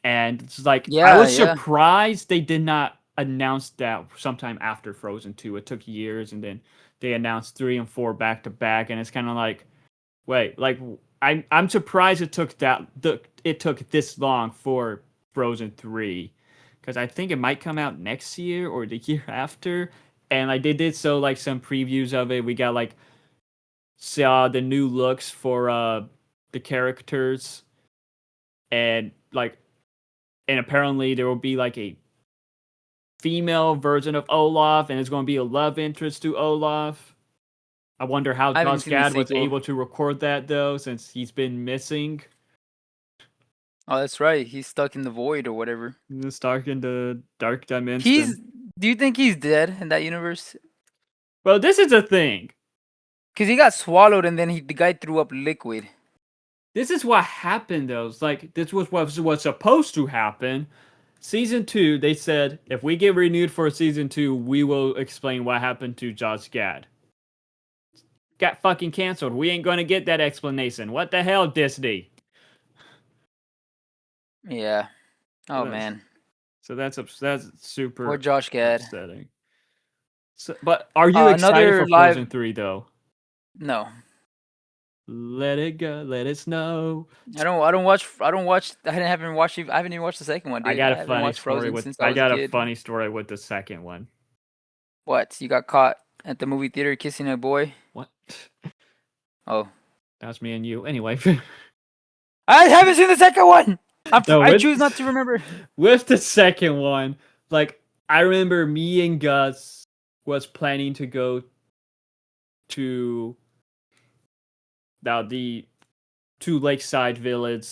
Speaker 1: And it's like I
Speaker 2: Yeah,
Speaker 1: was
Speaker 2: yeah.
Speaker 1: surprised they did not announce that sometime after Frozen 2. It took years and then they announced 3 and 4 back to back and it's kind of like wait, like I'm surprised it took this long for Frozen 3 cuz I think it might come out next year or the year after and like they did so like some previews of it. We got like saw the new looks for the characters and like and apparently there will be like a female version of Olaf, and it's going to be a love interest to Olaf. I wonder how
Speaker 2: I haven't
Speaker 1: Josh
Speaker 2: seen the
Speaker 1: Gad was
Speaker 2: sequel.
Speaker 1: able to record that though, since he's been missing.
Speaker 2: Oh, that's right. He's stuck in the void or whatever.
Speaker 1: Stark in the dark dimension.
Speaker 2: He's. Do you think he's dead in that universe?
Speaker 1: Well, this is the thing.
Speaker 2: Cause he got swallowed and then the guy threw up liquid.
Speaker 1: This is what happened though. It's like this was what was supposed to happen. Season 2, they said if we get renewed for season 2, we will explain what happened to Josh Gad. Got fucking canceled. We ain't gonna get that explanation. What the hell, Disney?
Speaker 2: Yeah.
Speaker 1: So
Speaker 2: Oh
Speaker 1: that's
Speaker 2: man.
Speaker 1: that's
Speaker 2: Poor
Speaker 1: super
Speaker 2: Josh Gad.
Speaker 1: upsetting. So, but are you excited
Speaker 2: Another
Speaker 1: for
Speaker 2: live.
Speaker 1: Frozen 3 though?
Speaker 2: No,
Speaker 1: Let it go, let it snow.
Speaker 2: I don't. I don't watch. I don't watch. I haven't watched. I haven't even watched the second one, dude. I haven't watched Frozen since I
Speaker 1: I
Speaker 2: was a
Speaker 1: got a
Speaker 2: kid.
Speaker 1: funny story with the second one.
Speaker 2: What? You got caught at the movie theater kissing a boy?
Speaker 1: What?
Speaker 2: Oh,
Speaker 1: That's me and you. Anyway,
Speaker 2: I haven't seen the second one.
Speaker 1: no,
Speaker 2: I choose not to remember.
Speaker 1: with the second one, like I remember me and Gus was planning to go to now the to Lakeside Village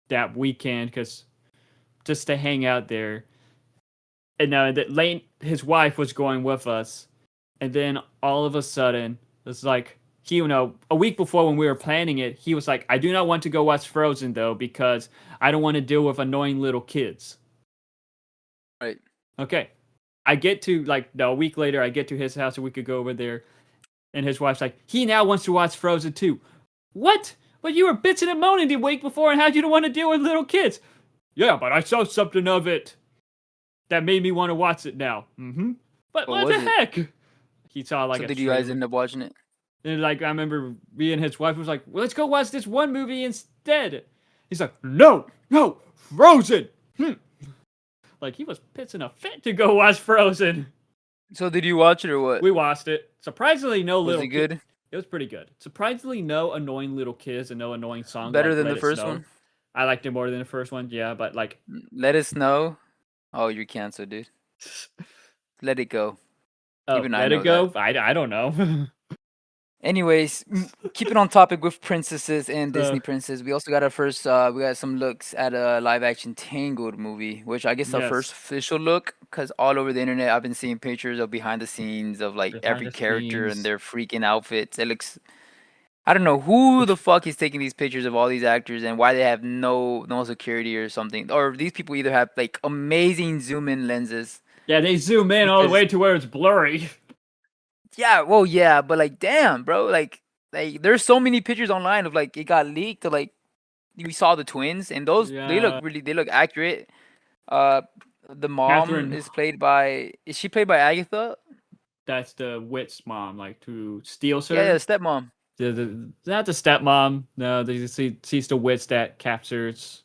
Speaker 1: that weekend because just to hang out there. And that Lane, his wife, was going with us, and then all of a sudden, it's like he, a week before when we were planning it, he was like, "I do not want to go watch Frozen though because I don't want to deal with annoying little kids."
Speaker 2: Right.
Speaker 1: Okay, I get to like no, a week later, I get to his house and we could go over there, and his wife's like, "He now wants to watch Frozen too." What? But you were bitching and moaning the week before and how you don't want to deal with little kids. Yeah, but I saw something of it that made me want to watch it now. Mm-hmm. But
Speaker 2: What
Speaker 1: what the
Speaker 2: was it?
Speaker 1: heck? He saw like
Speaker 2: So
Speaker 1: a
Speaker 2: did you guys
Speaker 1: trailer.
Speaker 2: end up watching it?
Speaker 1: And like I remember me and his wife was like, well, let's go watch this one movie instead. He's like, no, no, Frozen. Like he was pitching a fit to go watch Frozen.
Speaker 2: So did you watch it or what?
Speaker 1: We watched it. Surprisingly, no
Speaker 2: Was
Speaker 1: little
Speaker 2: it
Speaker 1: kid.
Speaker 2: good?
Speaker 1: It was pretty good. Surprisingly, no annoying little kids and no annoying song
Speaker 2: Better
Speaker 1: like
Speaker 2: than
Speaker 1: "Let
Speaker 2: the
Speaker 1: It
Speaker 2: first
Speaker 1: Snow."
Speaker 2: one?
Speaker 1: I liked it more than the first one. Yeah, but like,
Speaker 2: Let us know. Oh, you're canceled, dude. Let it go.
Speaker 1: oh,
Speaker 2: Even I
Speaker 1: Let It
Speaker 2: know that.
Speaker 1: Go. I don't know.
Speaker 2: Anyways, keeping on topic with princesses and
Speaker 1: uh,
Speaker 2: Disney princess, we also got our first. We got some looks at a live action Tangled movie, which I guess our first
Speaker 1: yes,
Speaker 2: official look. Because all over the internet, I've been seeing pictures of behind the scenes of like
Speaker 1: behind
Speaker 2: every
Speaker 1: the
Speaker 2: character and
Speaker 1: scenes.
Speaker 2: their freaking outfits. It looks. I don't know who the fuck is taking these pictures of all these actors and why they have no security or something. Or these people either have like amazing zoom in lenses
Speaker 1: Yeah, they zoom in all the
Speaker 2: because
Speaker 1: way to where it's blurry.
Speaker 2: yeah, well, yeah, but like, damn, bro, like there's so many pictures online of like it got leaked to like we saw the twins and those
Speaker 1: Yeah,
Speaker 2: they look accurate. Uh, the mom
Speaker 1: Catherine,
Speaker 2: is played by. Is she played by Agatha?
Speaker 1: that's the witch's mom, like who steals
Speaker 2: Yeah, yeah,
Speaker 1: her.
Speaker 2: stepmom.
Speaker 1: Not the stepmom. No, she's the witch that captures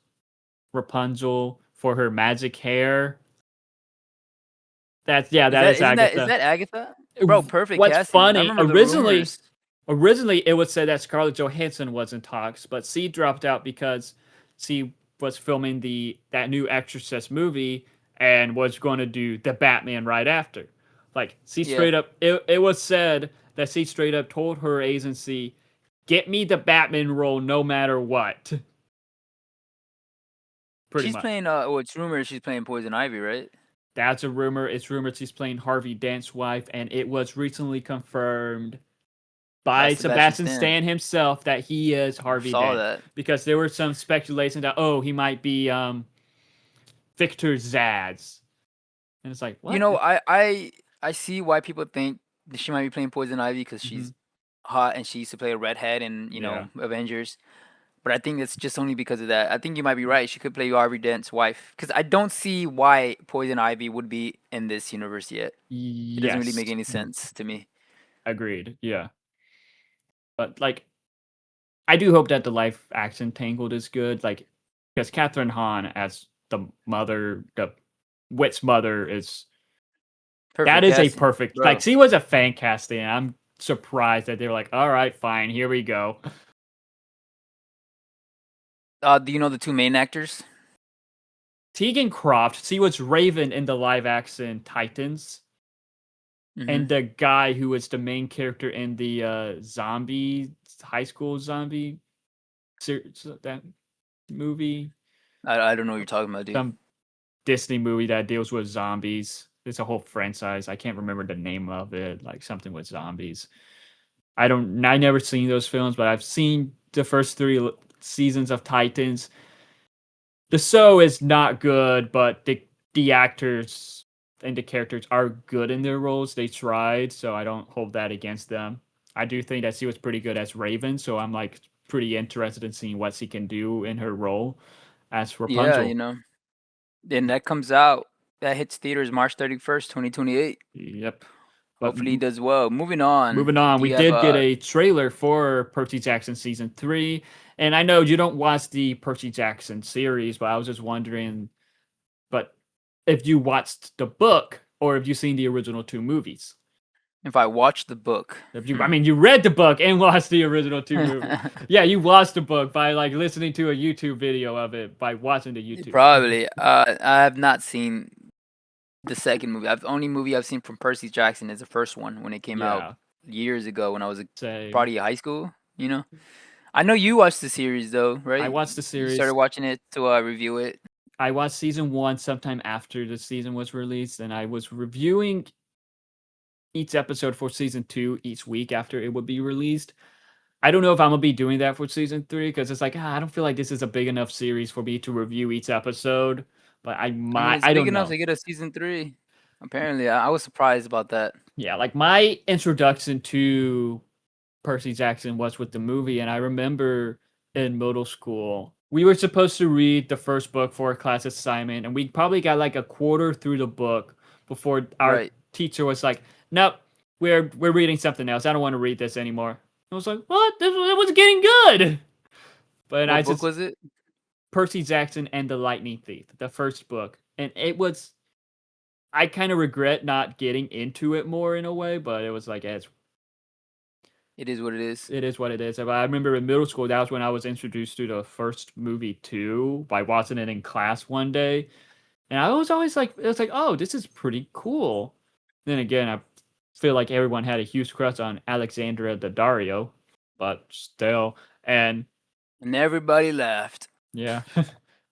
Speaker 1: Rapunzel for her magic hair.
Speaker 2: Is
Speaker 1: That
Speaker 2: that
Speaker 1: is
Speaker 2: isn't that is
Speaker 1: Agatha.
Speaker 2: that Agatha? Bro, perfect
Speaker 1: What's
Speaker 2: casting. I
Speaker 1: funny,
Speaker 2: remember the rumors.
Speaker 1: originally it was said that Scarlett Johansson was in talks, but she dropped out because she was filming that new Exorcist movie and was going to do the Batman right after. Like she
Speaker 2: Yeah.
Speaker 1: straight up, it was said that she straight up told her agency, "Get me the Batman role no matter what." Pretty
Speaker 2: She's
Speaker 1: much.
Speaker 2: playing well, it's rumored she's playing Poison Ivy, right?
Speaker 1: That's a rumor. It's rumored she's playing Harvey Dent's wife, and it was recently confirmed
Speaker 2: By
Speaker 1: by
Speaker 2: Sebastian
Speaker 1: Sebastian
Speaker 2: Stan.
Speaker 1: Stan himself that he is
Speaker 2: I
Speaker 1: Harvey
Speaker 2: saw
Speaker 1: Dent,
Speaker 2: that.
Speaker 1: because there were some speculation that he might be Victor Zsasz, and it's like
Speaker 2: You
Speaker 1: what?
Speaker 2: know, I see why people think that she might be playing Poison Ivy because
Speaker 1: Hmm.
Speaker 2: she's hot and she used to play a redhead in,
Speaker 1: Yeah.
Speaker 2: Avengers. But I think it's just only because of that. I think you might be right. She could play Harvey Dent's wife because I don't see why Poison Ivy would be in this universe yet. It doesn't really
Speaker 1: Yes.
Speaker 2: make any sense to me.
Speaker 1: Agreed. Yeah. But like, I do hope that the live action Tangled is good. Like, because Catherine Hahn as the witch mother is that
Speaker 2: Perfect
Speaker 1: is a
Speaker 2: casting,
Speaker 1: perfect, like,
Speaker 2: bro.
Speaker 1: she was a fan casting. I'm surprised that they were like, all right, fine, here we go.
Speaker 2: Do you know the two main actors?
Speaker 1: Tegan Croft, she was Raven in the live action Titans,
Speaker 2: Hmm.
Speaker 1: and the guy who was the main character in the zombie high school zombie that movie,
Speaker 2: I don't know what you're talking about, dude.
Speaker 1: some Disney movie that deals with zombies. It's a whole franchise. I can't remember the name of it, like something with zombies. I never seen those films, but I've seen the first three seasons of Titans. The show is not good, but the actors and the characters are good in their roles. They tried, so I don't hold that against them. I do think that she was pretty good as Raven, so I'm like pretty interested in seeing what she can do in her role as
Speaker 2: Yeah,
Speaker 1: Rapunzel.
Speaker 2: then that comes out. That hits theaters March 31st, 2028.
Speaker 1: Yep. But
Speaker 2: Hopefully, he does well. Moving on.
Speaker 1: moving on,
Speaker 2: Do
Speaker 1: we
Speaker 2: you have
Speaker 1: did get a trailer for Percy Jackson season 3, and I know you don't watch the Percy Jackson series, but I was just wondering, but if you watched the book or if you seen the original two movies.
Speaker 2: if I watch the book?
Speaker 1: If you, I mean, you read the book and watched the original two movies. Yeah, you watched the book by like listening to a YouTube video of it by watching the YouTube.
Speaker 2: Probably. I have not seen the second movie. I've only movie I've seen from Percy Jackson is the first one when it came out
Speaker 1: Yeah,
Speaker 2: years ago when I was
Speaker 1: same.
Speaker 2: probably high school. You know, I know you watched the series though,
Speaker 1: I
Speaker 2: right?
Speaker 1: watched the
Speaker 2: You started
Speaker 1: series.
Speaker 2: watching it to review it.
Speaker 1: I watched season 1 sometime after the season was released, and I was reviewing each episode for season 2 each week after it would be released. I don't know if I'm gonna be doing that for season 3 because it's like I don't feel like this is a big enough series for me to review each episode. But I
Speaker 2: I mean,
Speaker 1: might.
Speaker 2: it's
Speaker 1: I
Speaker 2: big
Speaker 1: don't
Speaker 2: enough
Speaker 1: know.
Speaker 2: to get a season three. Apparently, I was surprised about that.
Speaker 1: Yeah, like my introduction to Percy Jackson was with the movie, and I remember in middle school we were supposed to read the first book for a class assignment, and we probably got like a quarter through the book before our
Speaker 2: Right.
Speaker 1: teacher was like, "Nope, we're reading something else. I don't want to read this anymore." I was like, "What? It was getting good." But I
Speaker 2: What book
Speaker 1: just
Speaker 2: was it?
Speaker 1: Percy Jackson and the Lightning Thief, the first book, and it was. I kind of regret not getting into it more in a way, but it was like
Speaker 2: It is what it is.
Speaker 1: it is what it is. But I remember in middle school, that was when I was introduced to the first movie too by watching it in class one day, and I was always like, it was like, oh, this is pretty cool. Then again, I feel like everyone had a huge crush on Alexandra Daddario, but still, and
Speaker 2: And everybody laughed.
Speaker 1: yeah,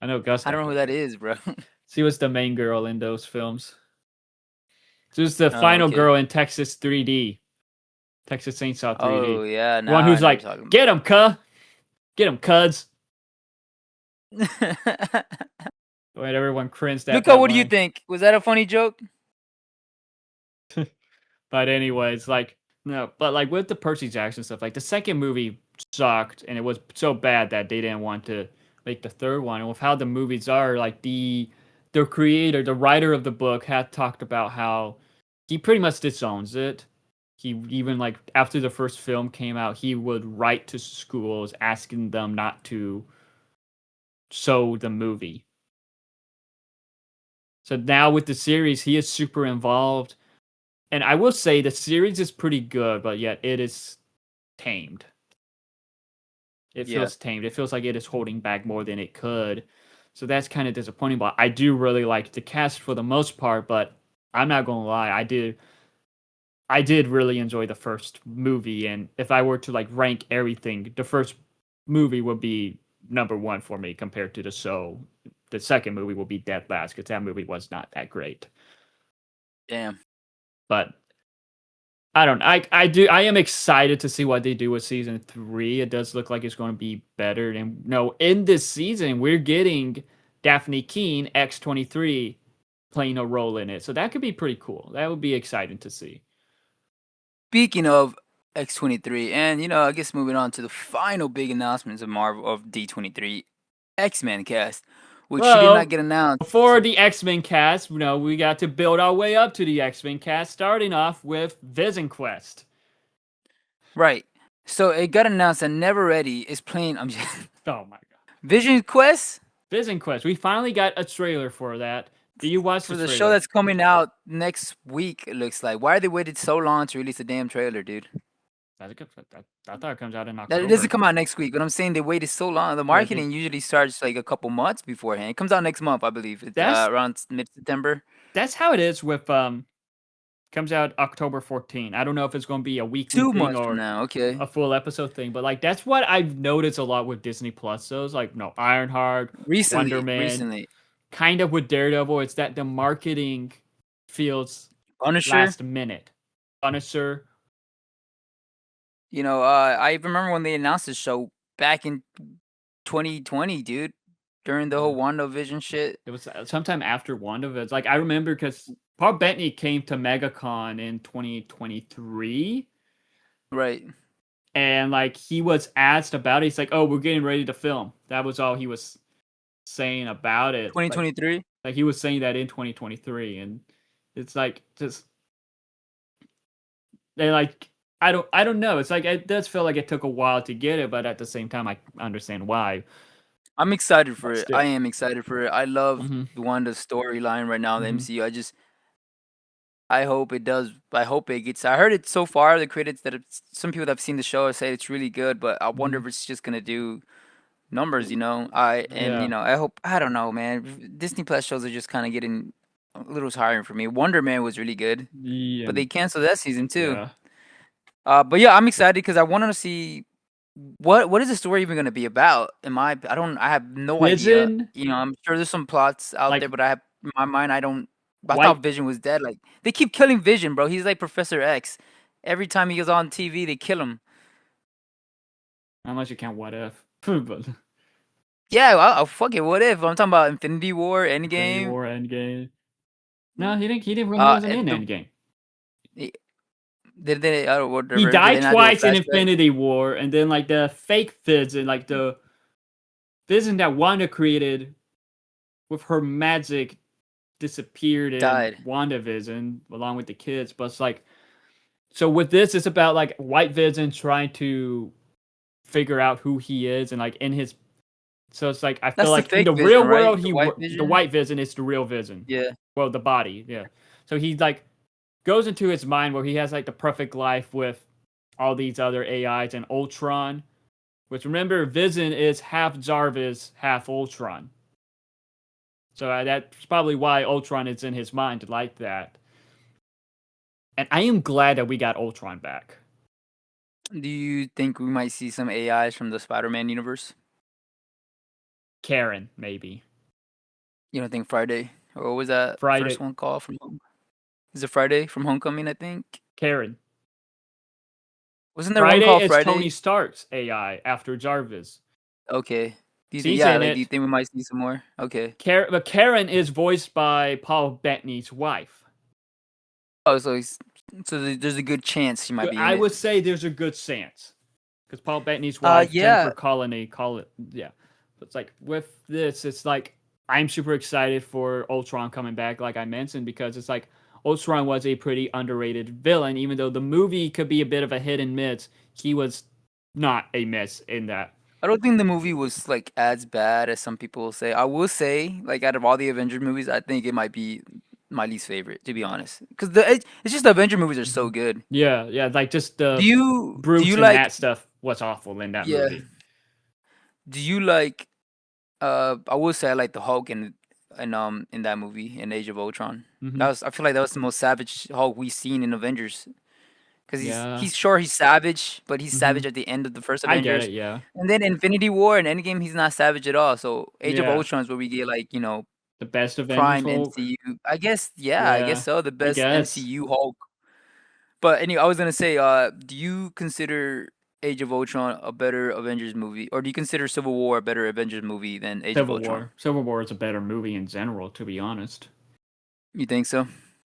Speaker 1: I know Gus
Speaker 2: I don't know
Speaker 1: liked
Speaker 2: who
Speaker 1: it.
Speaker 2: that is, bro.
Speaker 1: She was the main girl in those films. She was the
Speaker 2: Oh,
Speaker 1: final
Speaker 2: okay.
Speaker 1: girl in Texas 3D. Texas Chainsaw
Speaker 2: Oh,
Speaker 1: 3D.
Speaker 2: yeah.
Speaker 1: One
Speaker 2: Now I
Speaker 1: who's
Speaker 2: know what
Speaker 1: like,
Speaker 2: you're talking
Speaker 1: get him, cuh. Get him, cuds.
Speaker 2: about.
Speaker 1: When everyone cringed at
Speaker 2: Luca,
Speaker 1: that
Speaker 2: what do you
Speaker 1: line.
Speaker 2: think? Was that a funny joke?
Speaker 1: But anyways, like, no, but like with the Percy Jackson stuff, like the second movie sucked and it was so bad that they didn't want to make the third one. And with how the movies are, like the creator, the writer of the book, had talked about how he pretty much disowns it. He even like after the first film came out, he would write to schools asking them not to show the movie. So now with the series, he is super involved. And I will say the series is pretty good, but yet it is tamed. It
Speaker 2: Yeah.
Speaker 1: feels tamed. It feels like it is holding back more than it could. So that's kind of disappointing. But I do really like the cast for the most part. But I'm not gonna lie, I did really enjoy the first movie. And if I were to like rank everything, the first movie would be number one for me compared to the show. The second movie will be dead last because that movie was not that great.
Speaker 2: Damn.
Speaker 1: But I don't. I am excited to see what they do with season 3. It does look like it's going to be better. And no, in this season, we're getting Daphne Keene X-23 playing a role in it, so that could be pretty cool. That would be exciting to see.
Speaker 2: Speaking of X23, and I guess moving on to the final big announcements of Marvel of D23, X-Men cast, which she did not
Speaker 1: Well,
Speaker 2: get announced.
Speaker 1: before the X-Men cast, we got to build our way up to the X-Men cast, starting off with Vision Quest.
Speaker 2: Right. So it got announced that Never Ready is playing. I'm just
Speaker 1: Oh my god,
Speaker 2: Vision Quest
Speaker 1: Vision Quest. We finally got a trailer for that. Do you watch
Speaker 2: for
Speaker 1: the
Speaker 2: the show
Speaker 1: trailer?
Speaker 2: that's coming out next week. It looks like. Why are they waited so long to release a damn trailer, dude?
Speaker 1: I thought it comes out in
Speaker 2: That it doesn't
Speaker 1: October.
Speaker 2: come out next week, but I'm saying they waited so long. The
Speaker 1: Yeah,
Speaker 2: marketing usually starts like a couple months beforehand. It comes out next month, I believe. It's
Speaker 1: that's
Speaker 2: around mid-September.
Speaker 1: that's how it is with comes out October 14. I don't know if it's going to be a weekly
Speaker 2: 2
Speaker 1: thing
Speaker 2: months from
Speaker 1: or
Speaker 2: now. Okay.
Speaker 1: a full episode thing, but like that's what I've noticed a lot with Disney Plus shows, like no Ironheart, Wonder Man,
Speaker 2: Recently,
Speaker 1: kind of with Daredevil. It's that the marketing feels
Speaker 2: Punisher.
Speaker 1: last minute. Punisher,
Speaker 2: I remember when they announced the show back in 2020, dude, during the
Speaker 1: yeah,
Speaker 2: whole WandaVision shit.
Speaker 1: it was sometime after WandaVision. Like I remember because Paul Bettany came to MegaCon in 2023.
Speaker 2: Right.
Speaker 1: And like he was asked about it, he's like, "Oh, we're getting ready to film." That was all he was saying about it. Like
Speaker 2: 2023.
Speaker 1: he was saying that in 2023, and it's like just they like I don't know. It's like it does feel like it took a while to get it, but at the same time, I understand why.
Speaker 2: I'm excited for
Speaker 1: But
Speaker 2: it. I
Speaker 1: still,
Speaker 2: am excited for it. I love
Speaker 1: hmm
Speaker 2: the Wanda's storyline right now in the
Speaker 1: hmm
Speaker 2: MCU. I hope it does. I hope it gets. I heard it so far. The critics some people that have seen the show say it's really good, but I wonder
Speaker 1: hmm
Speaker 2: if it's just gonna do numbers.
Speaker 1: yeah,
Speaker 2: I hope. I don't know, man. Disney Plus shows are just kind of getting a little tiring for me. Wonder Man was really good,
Speaker 1: yeah,
Speaker 2: but they canceled that season too.
Speaker 1: yeah.
Speaker 2: But yeah, I'm excited because I want to see what is the story even gonna be about. I have no idea.
Speaker 1: Vision,
Speaker 2: I'm sure there's some plots out there,
Speaker 1: like
Speaker 2: but I have in my mind I don't. I thought
Speaker 1: white,
Speaker 2: Vision was dead. Like they keep killing Vision, bro. He's like Professor X. Every time he goes on TV, they kill him.
Speaker 1: unless you count What If, but
Speaker 2: Yeah, I'll fuck it. What if I'm talking about Infinity War,
Speaker 1: Infinity
Speaker 2: Endgame?
Speaker 1: War, Endgame. No, he wasn't in
Speaker 2: The
Speaker 1: Endgame.
Speaker 2: did they
Speaker 1: He
Speaker 2: whatever? Did they
Speaker 1: died
Speaker 2: not do a
Speaker 1: twice in
Speaker 2: flashback?
Speaker 1: Infinity War, and then like the fake Vision, like the Vision that Wanda created with her magic disappeared in
Speaker 2: Died.
Speaker 1: WandaVision along with the kids. But it's like so with this, it's about like White Vision trying to figure out who he is and like in his. So it's like I feel
Speaker 2: That's the
Speaker 1: like in
Speaker 2: fake
Speaker 1: the
Speaker 2: Vision,
Speaker 1: real
Speaker 2: right?
Speaker 1: world,
Speaker 2: The White
Speaker 1: the
Speaker 2: Vision.
Speaker 1: White Vision is the real Vision.
Speaker 2: Yeah.
Speaker 1: Well, the body, yeah. So he like goes into his mind where he has like the perfect life with all these other AIs and Ultron. Which remember, Vision is half Jarvis, half Ultron. So that's probably why Ultron is in his mind like that. And I am glad that we got Ultron back.
Speaker 2: Do you think we might see some AIs from the Spider-Man universe?
Speaker 1: Karen, maybe.
Speaker 2: You don't think Friday? Or what was that first
Speaker 1: Friday.
Speaker 2: one called from Is it Friday from Homecoming, I think?
Speaker 1: Karen.
Speaker 2: Wasn't there one
Speaker 1: Friday
Speaker 2: called
Speaker 1: is Tony
Speaker 2: Friday?
Speaker 1: Stark's AI after Jarvis.
Speaker 2: Okay.
Speaker 1: She's in
Speaker 2: Do you
Speaker 1: it.
Speaker 2: think we might see some more? Okay.
Speaker 1: But Karen is voiced by Paul Bettany's wife.
Speaker 2: Oh, there's a good chance she might be in
Speaker 1: I
Speaker 2: it.
Speaker 1: would say there's a good chance. Because Paul Bettany's wife, Jennifer
Speaker 2: Yeah.
Speaker 1: Connelly, yeah. But it's like with this, it's like I'm super excited for Ultron coming back, like I mentioned, because it's like Ultron was a pretty underrated villain, even though the movie could be a bit of a hit and miss. He was not a miss in that.
Speaker 2: I don't think the movie was like as bad as some people say. I will say, like out of all the Avengers movies, I think it might be my least favorite, to be honest. Because it's just the Avenger movies are so
Speaker 1: Mhm.
Speaker 2: good.
Speaker 1: Yeah, yeah, like just
Speaker 2: Do
Speaker 1: the
Speaker 2: you
Speaker 1: brutes and
Speaker 2: like
Speaker 1: that stuff was awful in that
Speaker 2: yeah?
Speaker 1: movie.
Speaker 2: Do you like I will say I like the Hulk in that movie in Age of Ultron.
Speaker 1: Hmm.
Speaker 2: That was I feel like that was the most savage Hulk we've seen in Avengers. Because
Speaker 1: Yeah.
Speaker 2: he's sure he's savage, but he's
Speaker 1: Hmm.
Speaker 2: savage at the end of the first
Speaker 1: I get
Speaker 2: Avengers.
Speaker 1: it. Yeah.
Speaker 2: And then Infinity War and Endgame, he's not savage at all. So Age of
Speaker 1: Yeah.
Speaker 2: Ultron is where we get like,
Speaker 1: The best Avengers
Speaker 2: prime
Speaker 1: Hulk.
Speaker 2: MCU. I guess, yeah, I guess
Speaker 1: Yeah.
Speaker 2: so. The
Speaker 1: I
Speaker 2: best
Speaker 1: guess
Speaker 2: MCU Hulk. But anyway, I was gonna say, do you consider Age of Ultron a better Avengers movie, or do you consider Civil War a better Avengers movie than Age of
Speaker 1: Civil
Speaker 2: Ultron?
Speaker 1: War. Civil War is a better movie in general, to be honest.
Speaker 2: You think so?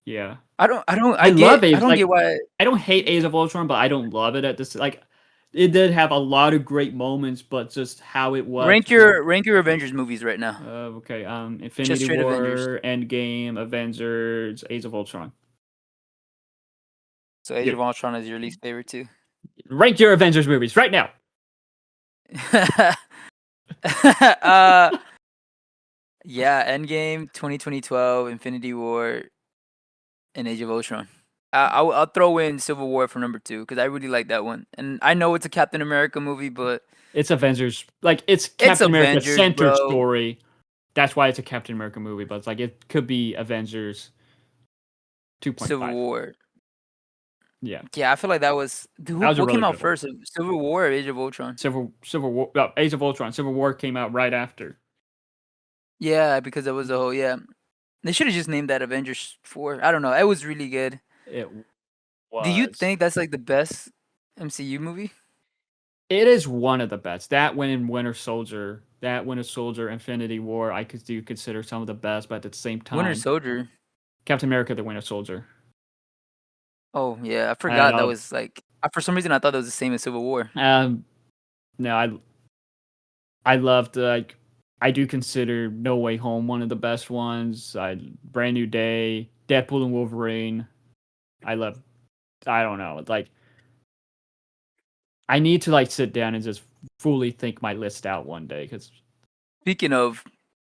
Speaker 1: Yeah.
Speaker 2: I
Speaker 1: I
Speaker 2: don't get
Speaker 1: like
Speaker 2: why.
Speaker 1: I don't hate Age of Ultron, but I don't love it at this like it did have a lot of great moments, but just how it was,
Speaker 2: Rank your Avengers movies right now.
Speaker 1: okay,
Speaker 2: Just
Speaker 1: Infinity
Speaker 2: straight Avengers.
Speaker 1: War, Endgame, Avengers, Age of Ultron.
Speaker 2: So Age
Speaker 1: You
Speaker 2: of Ultron is your least favorite too.
Speaker 1: rank your Avengers movies right now.
Speaker 2: uh, yeah, Endgame, 2012, Infinity War, and Age of Ultron. I'll throw in Civil War for number two because I really like that one. And I know it's a Captain America movie, but
Speaker 1: It's Avengers, like it's
Speaker 2: it's
Speaker 1: Captain America
Speaker 2: Avengers,
Speaker 1: centered
Speaker 2: bro.
Speaker 1: story. That's why it's a Captain America movie, but it's like it could be Avengers
Speaker 2: Civil
Speaker 1: 2.5.
Speaker 2: War.
Speaker 1: Yeah.
Speaker 2: Yeah, I feel like that was
Speaker 1: That was a
Speaker 2: what
Speaker 1: really
Speaker 2: came out
Speaker 1: good one.
Speaker 2: first, Civil War or Age of Ultron?
Speaker 1: Civil War, Age of Ultron. Civil War came out right after.
Speaker 2: Yeah, because it was a whole yeah. They should have just named that Avengers 4. I don't know. It was really good.
Speaker 1: It
Speaker 2: Do you
Speaker 1: was.
Speaker 2: think that's like the best MCU movie?
Speaker 1: It is one of the best. That one in Winter Soldier, Infinity War, I could do consider some of the best, but at the same
Speaker 2: Winter
Speaker 1: time,
Speaker 2: Soldier.
Speaker 1: Captain America: The Winter Soldier.
Speaker 2: Oh yeah, I
Speaker 1: I
Speaker 2: forgot that
Speaker 1: love.
Speaker 2: was like. For some reason, I thought that was the same as Civil War.
Speaker 1: Um, no, I loved like I do consider No Way Home one of the best ones. Brand New Day, Deadpool and Wolverine. I love. I don't know. Like I need to like sit down and just fully think my list out one day because
Speaker 2: Speaking of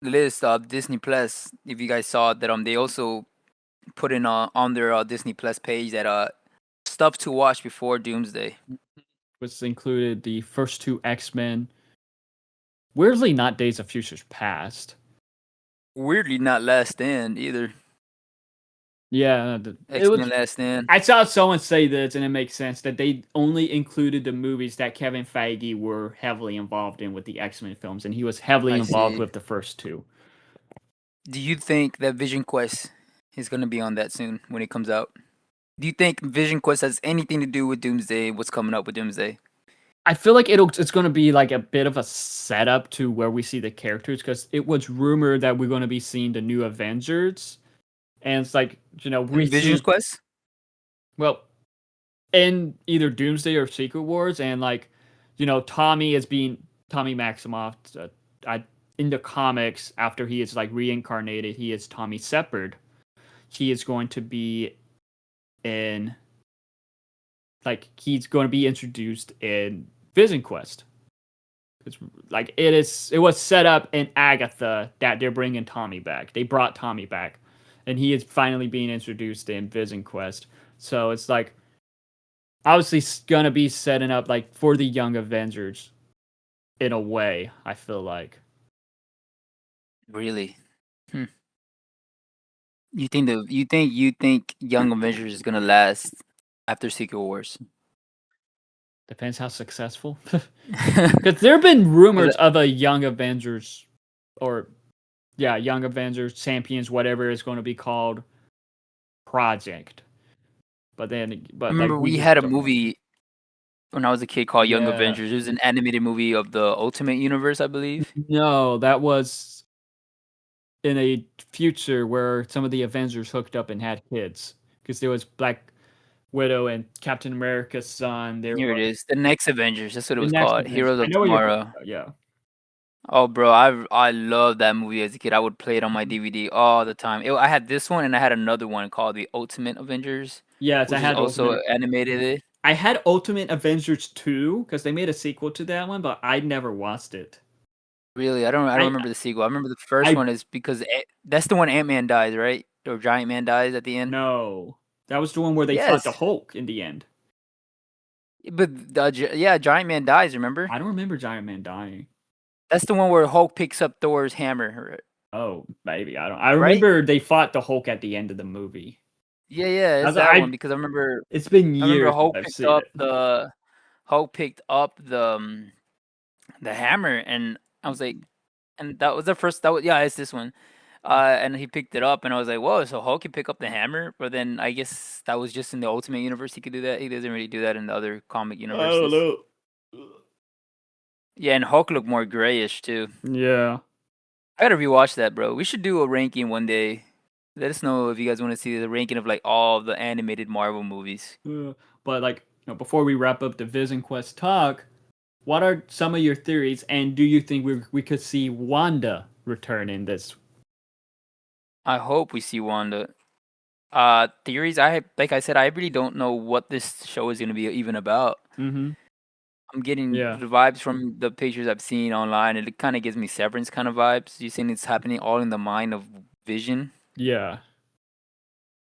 Speaker 2: the list of Disney Plus, if you guys saw that, they also put in on their Disney Plus page that stuff to watch before Doomsday.
Speaker 1: was included the first two X-Men. Weirdly, not Days of Futures Past.
Speaker 2: Weirdly, not Last Stand either.
Speaker 1: Yeah, it
Speaker 2: X Men
Speaker 1: was.
Speaker 2: Last Stand.
Speaker 1: I saw someone say this, and it makes sense that they only included the movies that Kevin Feige were heavily involved in with the X-Men films, and he was heavily
Speaker 2: I
Speaker 1: involved
Speaker 2: see.
Speaker 1: with the first two.
Speaker 2: Do you think that Vision Quest is gonna be on that soon when it comes out? Do you think Vision Quest has anything to do with Doomsday? What's coming up with Doomsday?
Speaker 1: I feel like it's going to be like a bit of a setup to where we see the characters because it was rumored that we're going to be seeing the new Avengers, and it's like we
Speaker 2: In Vision
Speaker 1: see
Speaker 2: Quest?
Speaker 1: well in either Doomsday or Secret Wars, and like Tommy is being Tommy Maximoff. I, in the comics, after he is like reincarnated, he is Tommy Shepard. He is going to be in he's going to be introduced in Vision Quest. It's like it was set up in Agatha that they're bringing Tommy back. They brought Tommy back, and he is finally being introduced in Vision Quest. So it's like obviously gonna be setting up like for the Young Avengers in a way. I feel like
Speaker 2: Really? Hmm. You think Young Avengers is gonna last after Secret Wars?
Speaker 1: depends how successful. Because there have been rumors
Speaker 2: 'Cause
Speaker 1: of a Young Avengers or yeah, Young Avengers Champions, whatever it's going to be called, project.
Speaker 2: I
Speaker 1: But like
Speaker 2: remember
Speaker 1: we
Speaker 2: we
Speaker 1: just
Speaker 2: had a
Speaker 1: don't know.
Speaker 2: movie when I was a kid called Young
Speaker 1: Yeah.
Speaker 2: Avengers. It was an animated movie of the Ultimate Universe, I believe.
Speaker 1: No, that was in a future where some of the Avengers hooked up and had kids. Because there was Black Widow and Captain America's son. There
Speaker 2: Here it
Speaker 1: was
Speaker 2: is, the next Avengers. That's what it
Speaker 1: the
Speaker 2: was
Speaker 1: next
Speaker 2: called,
Speaker 1: Avengers.
Speaker 2: Heroes
Speaker 1: I
Speaker 2: of
Speaker 1: know what you're talking
Speaker 2: Tomorrow.
Speaker 1: about. Yeah.
Speaker 2: Oh, bro, I love that movie as a kid. I would play it on my
Speaker 1: Mhm.
Speaker 2: DVD all the time. I had this one and I had another one called the Ultimate Avengers,
Speaker 1: Yes, I
Speaker 2: which is
Speaker 1: had
Speaker 2: also
Speaker 1: Ultimate.
Speaker 2: animated.
Speaker 1: I had Ultimate Avengers 2 because they made a sequel to that one, but I never watched it.
Speaker 2: Really, I don't
Speaker 1: I
Speaker 2: remember the sequel. I remember the first
Speaker 1: I
Speaker 2: one is because that's the one Ant-Man dies, right? Or Giant Man dies at the end.
Speaker 1: no. That was the one where they fought the
Speaker 2: Yes,
Speaker 1: Hulk in the end.
Speaker 2: but yeah, Giant Man dies. Remember?
Speaker 1: I don't remember Giant Man dying.
Speaker 2: That's the one where Hulk picks up Thor's hammer,
Speaker 1: Oh, maybe I don't. I
Speaker 2: right?
Speaker 1: remember they fought the Hulk at the end of the movie.
Speaker 2: Yeah, yeah,
Speaker 1: I,
Speaker 2: it's
Speaker 1: was-
Speaker 2: that one
Speaker 1: I
Speaker 2: because I remember
Speaker 1: It's been
Speaker 2: I remember
Speaker 1: years since
Speaker 2: Hulk
Speaker 1: I've
Speaker 2: picked
Speaker 1: seen
Speaker 2: up
Speaker 1: it.
Speaker 2: the hammer, and I was like, and that was the first. That was yeah, it's this one. And he picked it up, and I was like, "Whoa!" So Hulk can pick up the hammer, but then I guess that was just in the Ultimate Universe. He could do that. He doesn't really do that in the other comic
Speaker 1: I don't
Speaker 2: universes.
Speaker 1: know.
Speaker 2: Yeah, and Hulk looked more grayish too.
Speaker 1: Yeah.
Speaker 2: I gotta rewatch that, bro. We should do a ranking one day. Let us know if you guys want to see the ranking of like all the animated Marvel movies.
Speaker 1: But like, before we wrap up the Vision Quest talk, what are some of your theories, and do you think we could see Wanda return in this?
Speaker 2: I hope we see Wanda. Theories. Like I said, I really don't know what this show is gonna be even about.
Speaker 1: Mm-hmm.
Speaker 2: I'm getting
Speaker 1: Yeah.
Speaker 2: the vibes from the pictures I've seen online, and it kind of gives me Severance kind of vibes. You saying it's happening all in the mind of Vision.
Speaker 1: Yeah.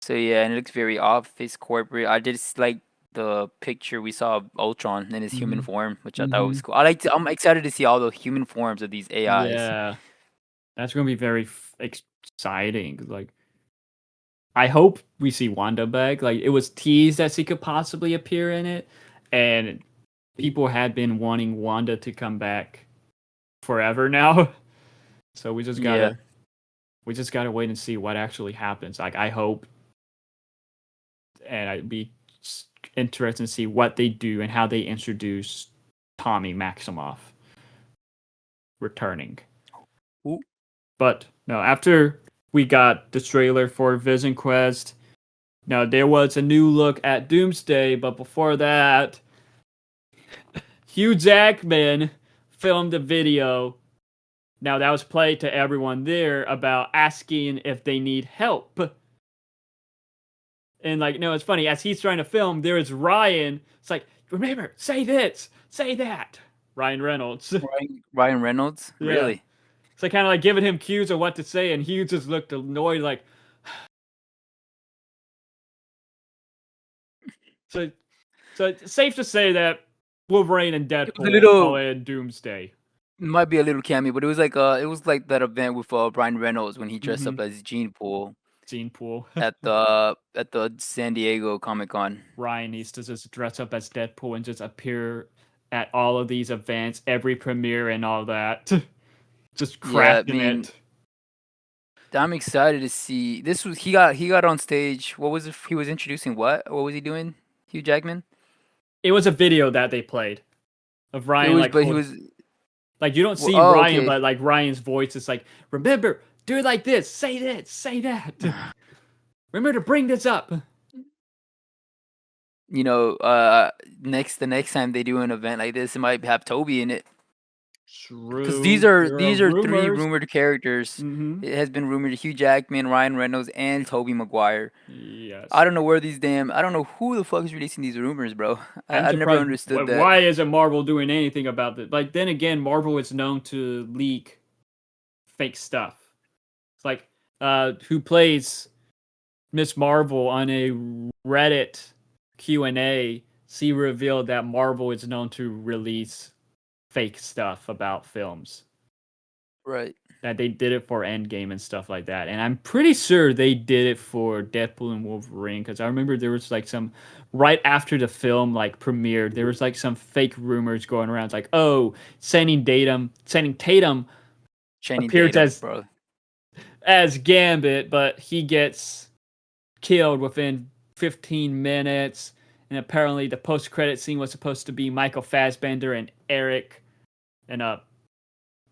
Speaker 2: So yeah, and it looks very office corporate. I just like the picture we saw of Ultron in his human
Speaker 1: Mm-hmm.
Speaker 2: form, which I thought
Speaker 1: Mm-hmm.
Speaker 2: was cool. I'm excited to see all the human forms of these AIs.
Speaker 1: Yeah. That's gonna be very exciting. Like, I hope we see Wanda back. Like, it was teased that she could possibly appear in it, and people had been wanting Wanda to come back forever now. So
Speaker 2: Yeah.
Speaker 1: we just gotta wait and see what actually happens. Like, I hope, and I'd be interested to see what they do and how they introduce Tommy Maximoff returning.
Speaker 2: Ooh.
Speaker 1: But no, after we got the trailer for Vision Quest, now there was a new look at Doomsday, but before that, Hugh Jackman filmed a video. Now that was played to everyone there about asking if they need help. And like, no, it's funny. As he's trying to film, there is Ryan. It's like, remember, say this, say that. Ryan Reynolds.
Speaker 2: Ryan Reynolds,
Speaker 1: Yeah.
Speaker 2: really?
Speaker 1: So kind of like giving him cues of what to say, and Hugh just looked annoyed, like. So, so it's safe to say that Wolverine and
Speaker 2: It was a
Speaker 1: Deadpool
Speaker 2: little.
Speaker 1: probably in Doomsday.
Speaker 2: Might be a little cameo, but it was like that event with Ryan Reynolds when he dressed
Speaker 1: Mm-hmm.
Speaker 2: up as Gene Pool
Speaker 1: Gene Pool.
Speaker 2: at the San Diego Comic Con.
Speaker 1: Ryan needs to just dress up as Deadpool and just appear at all of these events, every premiere and all that. Just
Speaker 2: Yeah, I
Speaker 1: crafting
Speaker 2: mean,
Speaker 1: it.
Speaker 2: I'm excited to see. This was he got on stage. What was it? He was introducing what? What was he doing? Hugh Jackman.
Speaker 1: It was a video that they played of
Speaker 2: It
Speaker 1: Ryan
Speaker 2: was,
Speaker 1: like
Speaker 2: but he
Speaker 1: hold,
Speaker 2: was.
Speaker 1: like you don't
Speaker 2: Well,
Speaker 1: see
Speaker 2: oh,
Speaker 1: Ryan,
Speaker 2: okay.
Speaker 1: but like Ryan's voice is like, remember, do it like this, say that. Remember to bring this up.
Speaker 2: You know, the next time they do an event like this, it might have Toby in it. Because
Speaker 1: True. There are
Speaker 2: these are three
Speaker 1: rumors.
Speaker 2: rumored characters.
Speaker 1: Mm-hmm.
Speaker 2: It has been rumored Hugh Jackman, Ryan Reynolds, and Toby Maguire.
Speaker 1: Yes.
Speaker 2: I don't know who the fuck is releasing these rumors, bro.
Speaker 1: I'm
Speaker 2: I never
Speaker 1: surprised.
Speaker 2: understood that.
Speaker 1: Why isn't Marvel doing anything about it? Like, then again, Marvel is known to leak fake stuff. It's like, who plays Miss Marvel on a Reddit Q&A? She revealed that Marvel is known to release fake stuff about films.
Speaker 2: Right.
Speaker 1: That they did it for Endgame and stuff like that. And I'm pretty sure they did it for Deadpool and Wolverine because I remember there was like some right after the film like premiered, there was like some fake rumors going around. It's like, oh, Channing Tatum
Speaker 2: Channing
Speaker 1: appears
Speaker 2: Tatum, bro.
Speaker 1: as Gambit, but he gets killed within 15 minutes. And apparently the post-credit scene was supposed to be Michael Fassbender and Eric and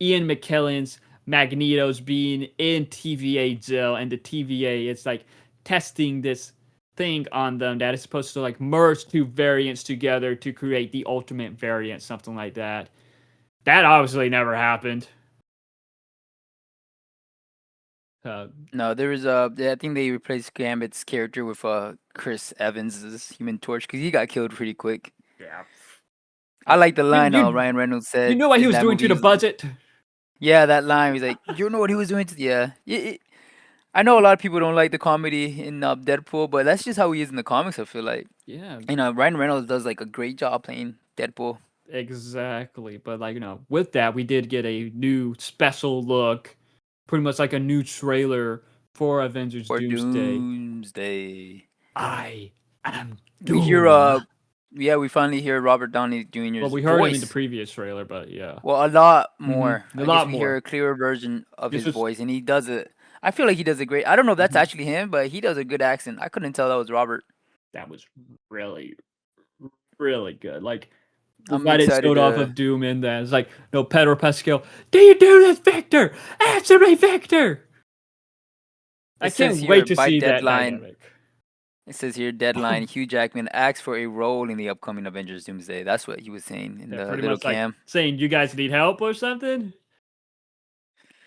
Speaker 1: Ian McKellen's Magneto's being in TVA jail, and the TVA is like testing this thing on them that is supposed to like merge two variants together to create the ultimate variant, something like that. That obviously never happened. Uh,
Speaker 2: No, there was I think they replaced Gambit's character with Chris Evans' Human Torch because he got killed pretty quick.
Speaker 1: yeah.
Speaker 2: I like the
Speaker 1: You
Speaker 2: line
Speaker 1: you
Speaker 2: Ryan Reynolds
Speaker 1: you
Speaker 2: said
Speaker 1: know what he
Speaker 2: in
Speaker 1: was
Speaker 2: that
Speaker 1: doing
Speaker 2: movie.
Speaker 1: to the budget?
Speaker 2: Yeah, that line. He's like, "You know what he was doing?" Yeah. I know a lot of people don't like the comedy in Deadpool, but that's just how he is in the comics. I feel like,
Speaker 1: Yeah,
Speaker 2: Ryan Reynolds does like a great job playing Deadpool.
Speaker 1: exactly. But like with that, we did get a new special look, pretty much like a new trailer for Avengers
Speaker 2: For
Speaker 1: Doomsday.
Speaker 2: Doomsday,
Speaker 1: I am
Speaker 2: we hear
Speaker 1: Doom.
Speaker 2: yeah, we finally hear Robert Downey
Speaker 1: Well,
Speaker 2: Jr.'s
Speaker 1: we heard him in the
Speaker 2: voice.
Speaker 1: previous trailer, but yeah.
Speaker 2: Well, a lot more.
Speaker 1: A
Speaker 2: I guess
Speaker 1: lot
Speaker 2: we hear
Speaker 1: more.
Speaker 2: a clearer version of
Speaker 1: This
Speaker 2: his
Speaker 1: was
Speaker 2: voice, and he does it. I feel like he does a great. I don't know if that's
Speaker 1: mhm,
Speaker 2: actually him, but he does a good accent. I couldn't tell that was Robert.
Speaker 1: that was really, really good. Like
Speaker 2: I'm
Speaker 1: right it
Speaker 2: excited
Speaker 1: showed off
Speaker 2: to.
Speaker 1: of Doom in there. It's like, no, Pedro Pascal, do you do this, Victor? Answer me, Victor. I
Speaker 2: It says
Speaker 1: can't
Speaker 2: here
Speaker 1: wait to
Speaker 2: by
Speaker 1: see that
Speaker 2: deadline.
Speaker 1: dynamic.
Speaker 2: It says here deadline. Hugh Jackman asks for a role in the upcoming Avengers Doomsday. That's what he was saying in
Speaker 1: They're
Speaker 2: the
Speaker 1: pretty
Speaker 2: little
Speaker 1: much like
Speaker 2: cam.
Speaker 1: saying, you guys need help or something?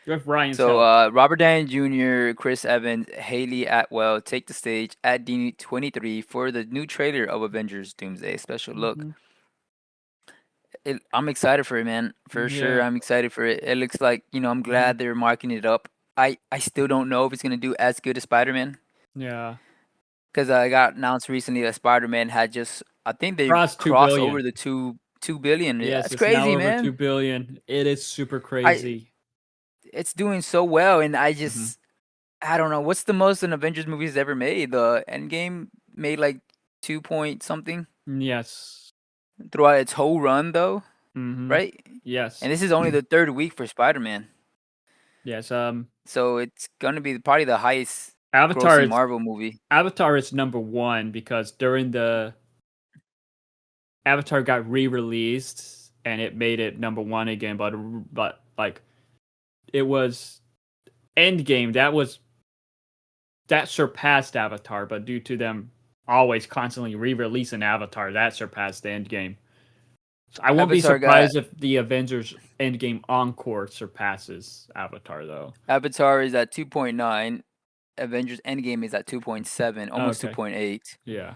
Speaker 1: With Ryan's
Speaker 2: So
Speaker 1: help.
Speaker 2: Robert Downey Jr., Chris Evans, Haley Atwell take the stage at D23 for the new trailer of Avengers Doomsday special look.
Speaker 1: Hmm.
Speaker 2: I'm excited for it, man. For sure,
Speaker 1: Yeah,
Speaker 2: I'm excited for it. It looks like I'm glad they're marking it up. I still don't know if it's gonna do as good as Spider Man
Speaker 1: yeah.
Speaker 2: because I got announced recently that Spider Man had just I think they
Speaker 1: Cross 2
Speaker 2: crossed
Speaker 1: billion.
Speaker 2: over the two billion. Yeah,
Speaker 1: Yes,
Speaker 2: that's
Speaker 1: it's now
Speaker 2: crazy,
Speaker 1: over two
Speaker 2: man.
Speaker 1: billion. It is super
Speaker 2: I
Speaker 1: crazy.
Speaker 2: It's doing so well, and
Speaker 1: Hmm.
Speaker 2: I don't know what's the most an Avengers movie's ever made. The Endgame made like 2 point something
Speaker 1: Yes.
Speaker 2: throughout its whole run, though,
Speaker 1: Hmm.
Speaker 2: right?
Speaker 1: Yes.
Speaker 2: And this is only the third week for Spider Man.
Speaker 1: Yes.
Speaker 2: So it's gonna be probably the highest
Speaker 1: Avatar
Speaker 2: grossing
Speaker 1: is
Speaker 2: Marvel movie.
Speaker 1: Avatar is number one because during the Avatar got re-released and it made it number one again, but like it was Endgame that surpassed Avatar, but due to them always constantly re-releasing Avatar, that surpassed the Endgame. So I won't be
Speaker 2: Avatar got
Speaker 1: surprised if the Avengers Endgame Encore surpasses Avatar though.
Speaker 2: Avatar is at 2.9. Avengers Endgame is at 2.7, almost
Speaker 1: Okay.
Speaker 2: 2.8.
Speaker 1: Yeah.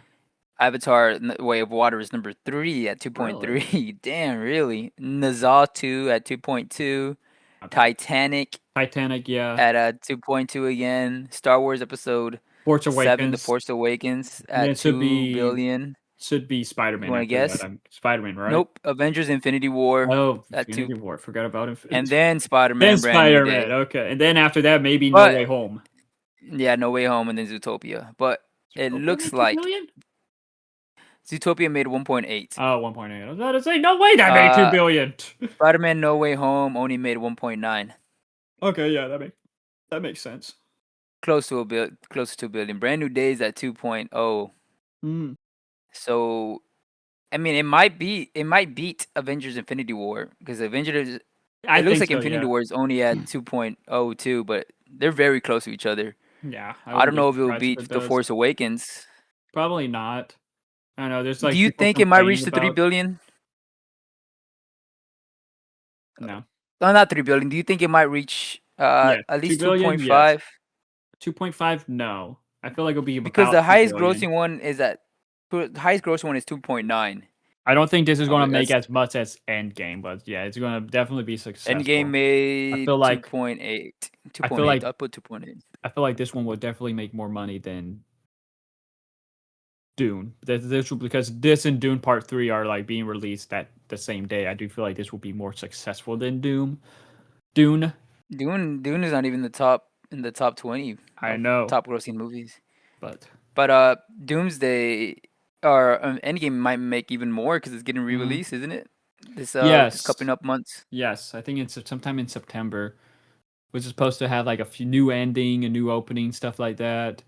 Speaker 2: Avatar Way of Water is number 3 at
Speaker 1: Really?
Speaker 2: 2.3. Damn, really? Nazatu at 2.2.
Speaker 1: Okay.
Speaker 2: Titanic
Speaker 1: Titanic, yeah.
Speaker 2: at 2.2 again. Star Wars Episode
Speaker 1: Force
Speaker 2: 7, The
Speaker 1: Awakens.
Speaker 2: Force Awakens
Speaker 1: And then
Speaker 2: at 2 billion.
Speaker 1: should be
Speaker 2: You
Speaker 1: Spider-Man
Speaker 2: want to
Speaker 1: after that.
Speaker 2: guess?
Speaker 1: I'm Spider-Man, right?
Speaker 2: Nope. Avengers Infinity War
Speaker 1: Oh,
Speaker 2: at 2.
Speaker 1: Infinity War. Forgot about
Speaker 2: And
Speaker 1: Infinity.
Speaker 2: then
Speaker 1: Then
Speaker 2: Spider-Man Brand New
Speaker 1: Spider-Man.
Speaker 2: Day.
Speaker 1: Okay. And then after that, maybe No
Speaker 2: But
Speaker 1: Way Home.
Speaker 2: yeah, No Way Home and then Zootopia. But it
Speaker 1: Zootopia
Speaker 2: looks
Speaker 1: made 2
Speaker 2: like
Speaker 1: billion?
Speaker 2: Zootopia made 1.8.
Speaker 1: Oh, 1.8. I was about to say, no way that made 2
Speaker 2: Uh,
Speaker 1: billion.
Speaker 2: Spider-Man No Way Home only made 1.9.
Speaker 1: Okay, yeah, that makes sense.
Speaker 2: Close to 2 billion. Brand New Days at 2.0.
Speaker 1: Mm.
Speaker 2: So I mean, it might beat Avengers Infinity War because Avengers
Speaker 1: I
Speaker 2: it looks
Speaker 1: think
Speaker 2: like
Speaker 1: so,
Speaker 2: Infinity
Speaker 1: yeah.
Speaker 2: War is only at 2.02, but they're very close to each other.
Speaker 1: Yeah, I
Speaker 2: I
Speaker 1: wouldn't
Speaker 2: don't
Speaker 1: be
Speaker 2: know if it'll
Speaker 1: surprised if
Speaker 2: beat
Speaker 1: it
Speaker 2: The
Speaker 1: does.
Speaker 2: Force Awakens.
Speaker 1: Probably not. I don't know. There's
Speaker 2: Do
Speaker 1: like
Speaker 2: you
Speaker 1: people
Speaker 2: think it might reach
Speaker 1: complaining
Speaker 2: the 3
Speaker 1: about
Speaker 2: billion?
Speaker 1: no.
Speaker 2: No, not 3 billion. Do you think it might reach
Speaker 1: Yeah,
Speaker 2: at
Speaker 1: 2
Speaker 2: least
Speaker 1: billion. Yes.
Speaker 2: 2.5?
Speaker 1: 2.5. No. I feel like it'll be
Speaker 2: Because
Speaker 1: about
Speaker 2: the
Speaker 1: 2
Speaker 2: highest
Speaker 1: billion.
Speaker 2: grossing one is the highest grossing one is 2.9.
Speaker 1: I don't think this is going to make
Speaker 2: That's
Speaker 1: as much as Endgame, but yeah, it's going to definitely be
Speaker 2: Endgame
Speaker 1: successful. I
Speaker 2: made
Speaker 1: feel like
Speaker 2: 2.8.
Speaker 1: I feel
Speaker 2: 2.8.
Speaker 1: like
Speaker 2: I'll put 2.8.
Speaker 1: I feel like this one will definitely make more money than Dune. Because this and Dune Part 3 are like being released at the same day. I do feel like this will be more successful than Dune.
Speaker 2: Dune is not even in the top 20
Speaker 1: I
Speaker 2: of
Speaker 1: know,
Speaker 2: top grossing movies.
Speaker 1: but
Speaker 2: But Doomsday or Endgame might make even more because it's getting
Speaker 1: mhm.
Speaker 2: re-released, isn't it? This
Speaker 1: Yes.
Speaker 2: coming up months.
Speaker 1: Yes, I think it's sometime in September, which is supposed to have like a few new ending, a new opening, stuff like that.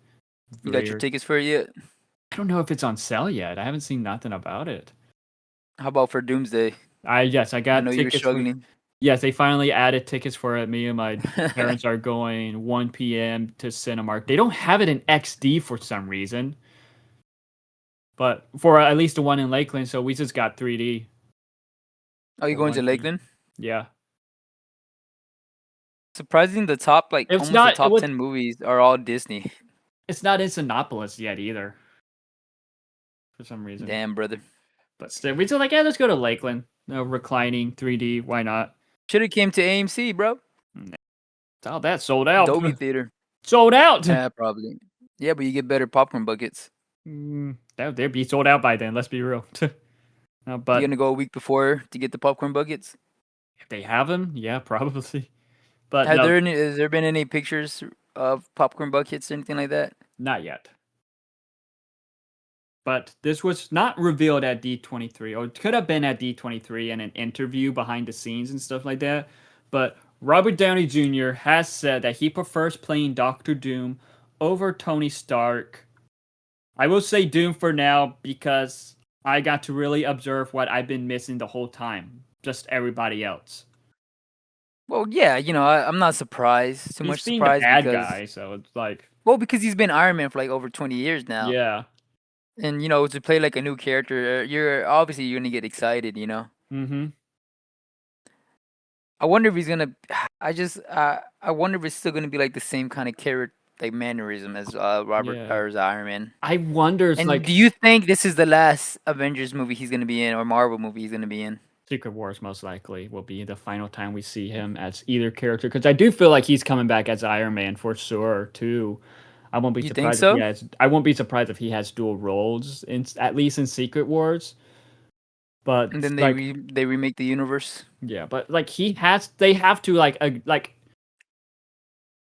Speaker 2: You got your
Speaker 1: Weird.
Speaker 2: tickets for it yet?
Speaker 1: I don't know if it's on sale yet. I haven't seen nothing about it.
Speaker 2: How about for Doomsday?
Speaker 1: I
Speaker 2: I
Speaker 1: got
Speaker 2: know you were
Speaker 1: tickets for.
Speaker 2: struggling.
Speaker 1: Yes, they finally added tickets for it. Me and my parents are going 1 p.m. to Cinemark. They don't have it in XD for some reason, but for at least the one in Lakeland, so we just got 3D
Speaker 2: Are you
Speaker 1: for
Speaker 2: going to
Speaker 1: 1 p.m.
Speaker 2: Lakeland?
Speaker 1: Yeah,
Speaker 2: Surprising, the top like
Speaker 1: It's
Speaker 2: almost the
Speaker 1: not. It
Speaker 2: top
Speaker 1: was.
Speaker 2: 10 movies are all Disney.
Speaker 1: It's not in Sinopolis yet either, for some reason.
Speaker 2: Damn, brother.
Speaker 1: But still, we still like, yeah, let's go to Lakeland. No reclining 3D. Why not?
Speaker 2: Should have came to AMC, bro.
Speaker 1: Oh, that sold out.
Speaker 2: Dolby Theater.
Speaker 1: Sold out.
Speaker 2: Yeah, probably. Yeah, but you get better popcorn buckets.
Speaker 1: They'd be sold out by then. Let's be real.
Speaker 2: You
Speaker 1: But
Speaker 2: gonna go a week before to get the popcorn buckets?
Speaker 1: if they have them, yeah, probably. But
Speaker 2: Have
Speaker 1: no,
Speaker 2: there any, has there been any pictures of popcorn buckets or anything like that?
Speaker 1: not yet. But this was not revealed at D23, or it could have been at D23 in an interview behind the scenes and stuff like that. But Robert Downey Jr. has said that he prefers playing Doctor Doom over Tony Stark. I will say Doom for now because I got to really observe what I've been missing the whole time. Just everybody else.
Speaker 2: Well, yeah, I'm not surprised. Too
Speaker 1: He's
Speaker 2: much
Speaker 1: being the
Speaker 2: surprised
Speaker 1: bad
Speaker 2: because
Speaker 1: guy, so it's like,
Speaker 2: because he's been Iron Man for like over 20 years now.
Speaker 1: yeah.
Speaker 2: And to play like a new character, you're gonna get excited.
Speaker 1: Mm-hmm.
Speaker 2: I wonder if he's gonna. I wonder if it's still gonna be like the same kind of character, like mannerism as Robert
Speaker 1: Yeah.
Speaker 2: or as Iron Man.
Speaker 1: I wonder, it's
Speaker 2: And
Speaker 1: like
Speaker 2: do you think this is the last Avengers movie he's gonna be in, or Marvel movie he's gonna be in?
Speaker 1: Secret Wars most likely will be the final time we see him as either character, because I do feel like he's coming back as Iron Man for sure too. I won't be
Speaker 2: You think
Speaker 1: surprised if he
Speaker 2: so?
Speaker 1: has. I won't be surprised if he has dual roles in at least in Secret Wars.
Speaker 2: And
Speaker 1: But
Speaker 2: then
Speaker 1: like,
Speaker 2: they remake the universe.
Speaker 1: yeah, but like he has. They have to like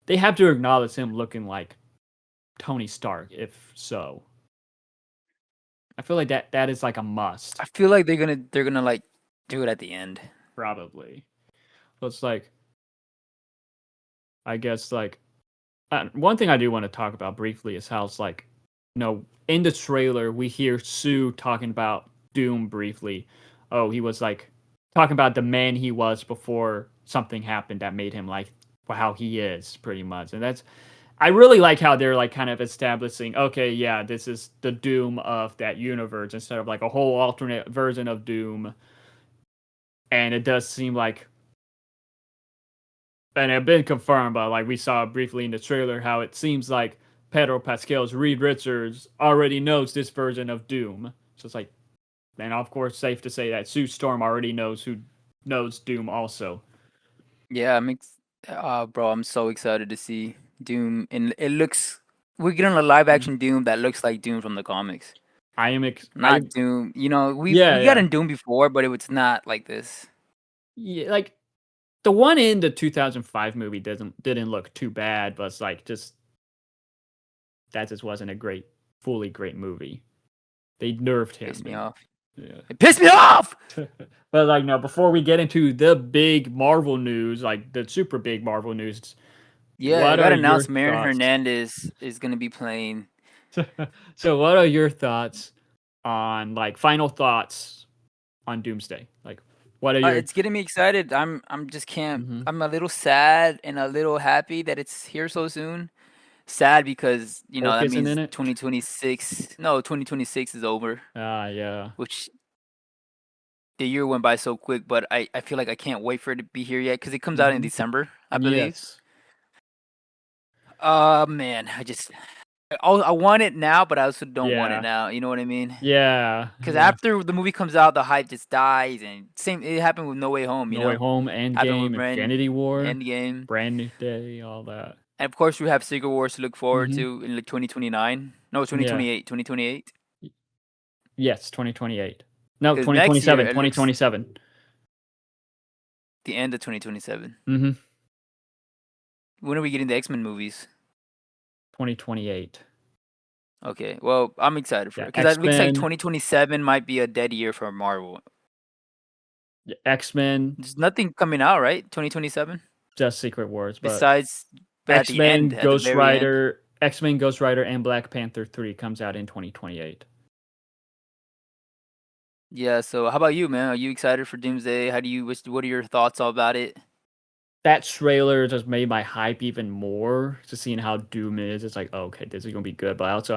Speaker 1: they have to acknowledge him looking like Tony Stark. If so, I feel like that is like a must.
Speaker 2: I feel like they're gonna like do it at the end.
Speaker 1: Probably. So it's like, I guess like one thing I do want to talk about briefly is how it's like, in the trailer we hear Sue talking about Doom briefly. Oh, he was like talking about the man he was before something happened that made him like how he is, pretty much. And that's, I really like how they're like kind of establishing, okay, yeah, this is the Doom of that universe instead of like a whole alternate version of Doom. And it does seem like, and it's been confirmed, but like we saw briefly in the trailer, how it seems like Pedro Pascal's Reed Richards already knows this version of Doom. So it's like, and of course, safe to say that Sue Storm already knows Doom also.
Speaker 2: Yeah, bro, I'm so excited to see Doom, and it looks we're getting a live
Speaker 1: Mm.
Speaker 2: action Doom that looks like Doom from the comics.
Speaker 1: I am
Speaker 2: Not Doom.
Speaker 1: Yeah,
Speaker 2: We got
Speaker 1: yeah,
Speaker 2: in Doom before, but it was not like this.
Speaker 1: yeah. Like the one in the 2005 movie didn't look too bad, but it's like just that just wasn't a fully great movie. They nerfed
Speaker 2: Pissed
Speaker 1: him.
Speaker 2: me off.
Speaker 1: Yeah.
Speaker 2: It pissed me off.
Speaker 1: But like, no, before we get into the big Marvel news, like the super big Marvel news,
Speaker 2: Yeah, I
Speaker 1: what
Speaker 2: got
Speaker 1: are your
Speaker 2: announced Marion
Speaker 1: thoughts?
Speaker 2: Hernandez is gonna be playing.
Speaker 1: So what are your thoughts on, like, final thoughts on Doomsday? Like, what are your
Speaker 2: It's getting me excited. I'm just can't.
Speaker 1: Mhm.
Speaker 2: I'm a little sad and a little happy that it's here so soon. Sad because
Speaker 1: Hulk
Speaker 2: that
Speaker 1: isn't
Speaker 2: means
Speaker 1: in it?
Speaker 2: 2026. No, 2026 is over,
Speaker 1: Ah, yeah.
Speaker 2: which the year went by so quick. But I feel like I can't wait for it to be here yet because it comes out in
Speaker 1: Mhm.
Speaker 2: December, I believe.
Speaker 1: Yes.
Speaker 2: Man, I want it now, but I also don't want it
Speaker 1: Yeah.
Speaker 2: now. You know what I mean?
Speaker 1: Yeah.
Speaker 2: Because
Speaker 1: Yeah.
Speaker 2: after the movie comes out, the hype just dies, and same. It happened with No Way Home.
Speaker 1: No Way Home,
Speaker 2: Happened with
Speaker 1: Endgame, Infinity War,
Speaker 2: Endgame.
Speaker 1: Brand New Day, all that.
Speaker 2: And of course, we have Secret Wars to look forward
Speaker 1: Mhm.
Speaker 2: to in like 2029. No,
Speaker 1: Yeah.
Speaker 2: 2028. 2028.
Speaker 1: Yes, 2028. No,
Speaker 2: Because next year
Speaker 1: 2027,
Speaker 2: it looks
Speaker 1: 2027.
Speaker 2: the end of 2027.
Speaker 1: Mhm.
Speaker 2: When are we getting the X-Men movies?
Speaker 1: 2028.
Speaker 2: Okay, well, I'm excited for it
Speaker 1: Yeah,
Speaker 2: because it looks like
Speaker 1: X-Men,
Speaker 2: 2027 might be a dead year for Marvel.
Speaker 1: X-Men,
Speaker 2: There's nothing coming out, right? 2027
Speaker 1: just Secret Wars, but
Speaker 2: besides at the end,
Speaker 1: X-Men,
Speaker 2: at the
Speaker 1: Ghost
Speaker 2: very end.
Speaker 1: Rider, X-Men, Ghost Rider, and Black Panther 3 comes out in 2028.
Speaker 2: Yeah. So, how about you, man? Are you excited for Doomsday? What are your thoughts all about it?
Speaker 1: That trailer just made my hype even more, just seeing how Doom is. It's like, oh, okay, this is gonna be good. But also,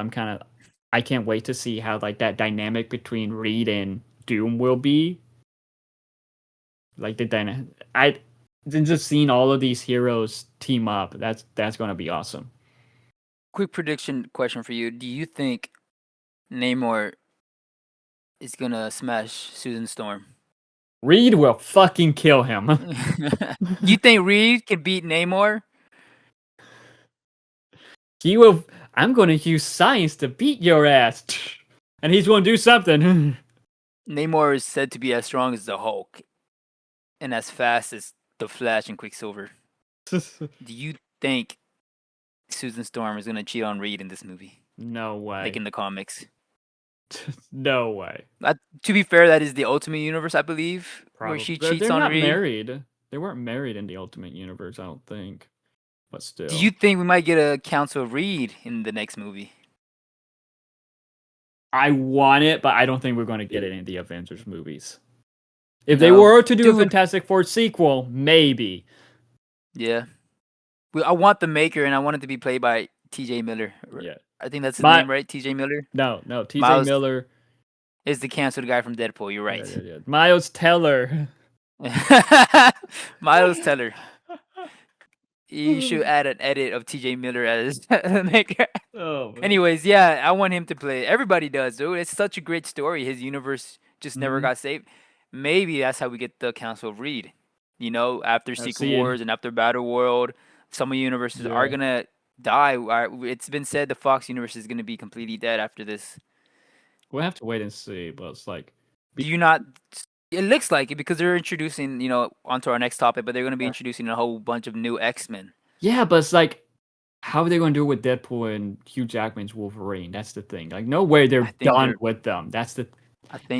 Speaker 1: I can't wait to see how like that dynamic between Reed and Doom will be. Like the dynamic, then just seeing all of these heroes team up, that's gonna be awesome.
Speaker 2: Quick prediction question for you: do you think Namor is gonna smash Susan Storm?
Speaker 1: Reed will fucking kill him.
Speaker 2: You think Reed can beat Namor?
Speaker 1: He will. I'm gonna use science to beat your ass, and he's gonna do something.
Speaker 2: Namor is said to be as strong as the Hulk and as fast as the Flash and Quicksilver. Do you think Susan Storm is gonna cheat on Reed in this movie,
Speaker 1: No
Speaker 2: like
Speaker 1: way.
Speaker 2: in the comics?
Speaker 1: No way.
Speaker 2: To be fair, that is the Ultimate Universe, I believe, where
Speaker 1: Probably
Speaker 2: she
Speaker 1: they're
Speaker 2: cheats on
Speaker 1: not
Speaker 2: Reed.
Speaker 1: married. They weren't married in the Ultimate Universe, I don't think. But
Speaker 2: Do
Speaker 1: still,
Speaker 2: you think we might get a Council of Reed in the next movie?
Speaker 1: I want it, but I don't think we're gonna get it in the Avengers movies. If they
Speaker 2: No,
Speaker 1: were to do a
Speaker 2: dude.
Speaker 1: Fantastic Four sequel, maybe.
Speaker 2: Yeah, I want the Maker, and I want it to be played by T.J. Miller.
Speaker 1: Yeah.
Speaker 2: I think that's his
Speaker 1: My
Speaker 2: name, right? T.J. Miller.
Speaker 1: no, T.J.
Speaker 2: Miles
Speaker 1: Miller.
Speaker 2: is the canceled guy from Deadpool. You're
Speaker 1: Yeah,
Speaker 2: right.
Speaker 1: yeah, yeah. Miles Teller.
Speaker 2: Miles Teller. You should add an edit of T.J. Miller as the Maker.
Speaker 1: Oh.
Speaker 2: Anyways, yeah, I want him to play. Everybody does, dude. It's such a great story. His universe just never
Speaker 1: Mm-hmm.
Speaker 2: got saved. Maybe that's how we get the Council of Reed. After
Speaker 1: I
Speaker 2: Secret
Speaker 1: see it.
Speaker 2: Wars and after Battle World, some of the universes are
Speaker 1: Yeah.
Speaker 2: gonna die. It's been said the Fox universe is gonna be completely dead after this.
Speaker 1: We'll have to wait and see, but it's like
Speaker 2: Do you not? It looks like it because they're introducing, onto our next topic, but they're gonna be introducing a whole bunch of new X-Men.
Speaker 1: yeah, but it's like how are they going to do it with Deadpool and Hugh Jackman's Wolverine? That's the thing. Like, no way they're
Speaker 2: I think
Speaker 1: done
Speaker 2: they're.
Speaker 1: with them.
Speaker 2: I think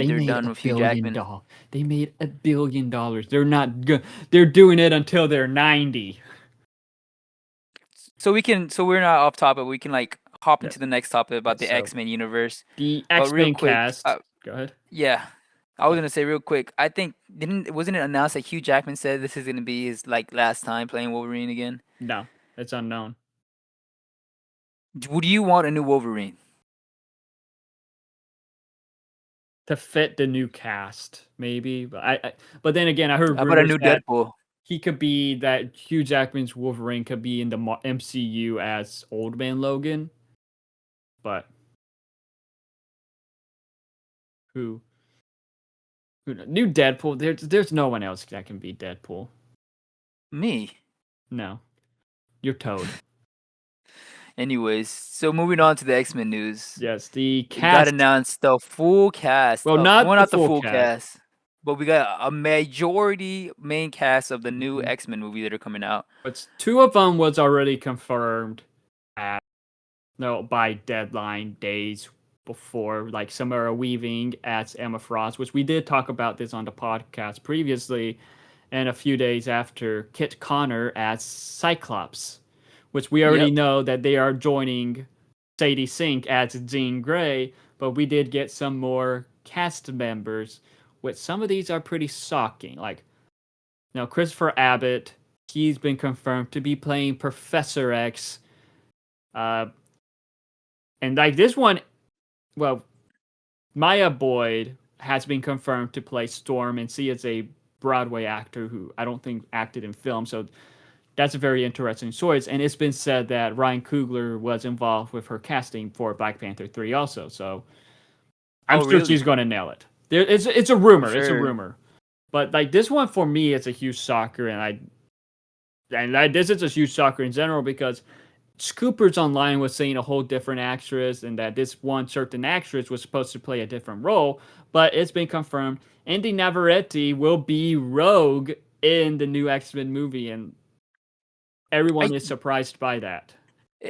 Speaker 1: They
Speaker 2: they're
Speaker 1: made
Speaker 2: done
Speaker 1: a
Speaker 2: with Hugh
Speaker 1: billion
Speaker 2: Jackman.
Speaker 1: dollars. They made $1 billion. They're not good. They're doing it until they're 90.
Speaker 2: So we're not off topic. We can like hop
Speaker 1: Yeah.
Speaker 2: into the next topic
Speaker 1: Yeah.
Speaker 2: about the
Speaker 1: So
Speaker 2: X Men universe.
Speaker 1: the
Speaker 2: But
Speaker 1: X
Speaker 2: real
Speaker 1: Men
Speaker 2: quick,
Speaker 1: cast. Go ahead.
Speaker 2: yeah, I was
Speaker 1: Yeah.
Speaker 2: gonna say real quick. I think didn't wasn't it announced that Hugh Jackman said this is gonna be his like last time playing Wolverine again?
Speaker 1: No, it's unknown.
Speaker 2: Would you want a new Wolverine?
Speaker 1: To fit the new cast, maybe. But then again, I heard
Speaker 2: How about a
Speaker 1: rumors
Speaker 2: new
Speaker 1: that
Speaker 2: Deadpool?
Speaker 1: he could be that Hugh Jackman's Wolverine could be in the MCU as Old Man Logan. But who new Deadpool? There's no one else that can be Deadpool.
Speaker 2: Me.
Speaker 1: No, you're Toad.
Speaker 2: Anyways, so moving on to the X Men news.
Speaker 1: Yes, the
Speaker 2: It got
Speaker 1: cast.
Speaker 2: announced the full cast
Speaker 1: Well,
Speaker 2: of well,
Speaker 1: not the
Speaker 2: not the
Speaker 1: full
Speaker 2: full
Speaker 1: cast.
Speaker 2: cast, but we got a majority main cast of the new
Speaker 1: Mhm.
Speaker 2: X Men movie that are coming out.
Speaker 1: But two of them was already confirmed at no by deadline days before, like Samara Weaving as Emma Frost, which we did talk about this on the podcast previously, and a few days after Kit Connor as Cyclops, which we already
Speaker 2: Yep.
Speaker 1: know that they are joining Sadie Sink as Jean Grey, but we did get some more cast members, which some of these are pretty shocking. Like, now Christopher Abbott, he's been confirmed to be playing Professor X. Uh, and like this one, well, Maya Boyd has been confirmed to play Storm, and she is a Broadway actor who I don't think acted in film, so that's a very interesting choice. And it's been said that Ryan Coogler was involved with her casting for Black Panther 3 also, so I'm
Speaker 2: Oh,
Speaker 1: sure she's
Speaker 2: really?
Speaker 1: going to nail it. It's a
Speaker 2: For
Speaker 1: rumor, it's a
Speaker 2: sure.
Speaker 1: rumor. But like this one for me, it's a huge shocker, this is a huge shocker in general because Scoopers Online was saying a whole different actress and that this one certain actress was supposed to play a different role, but it's been confirmed Andy Navarrete will be Rogue in the new X-Men movie, and everyone
Speaker 2: I
Speaker 1: is surprised by that.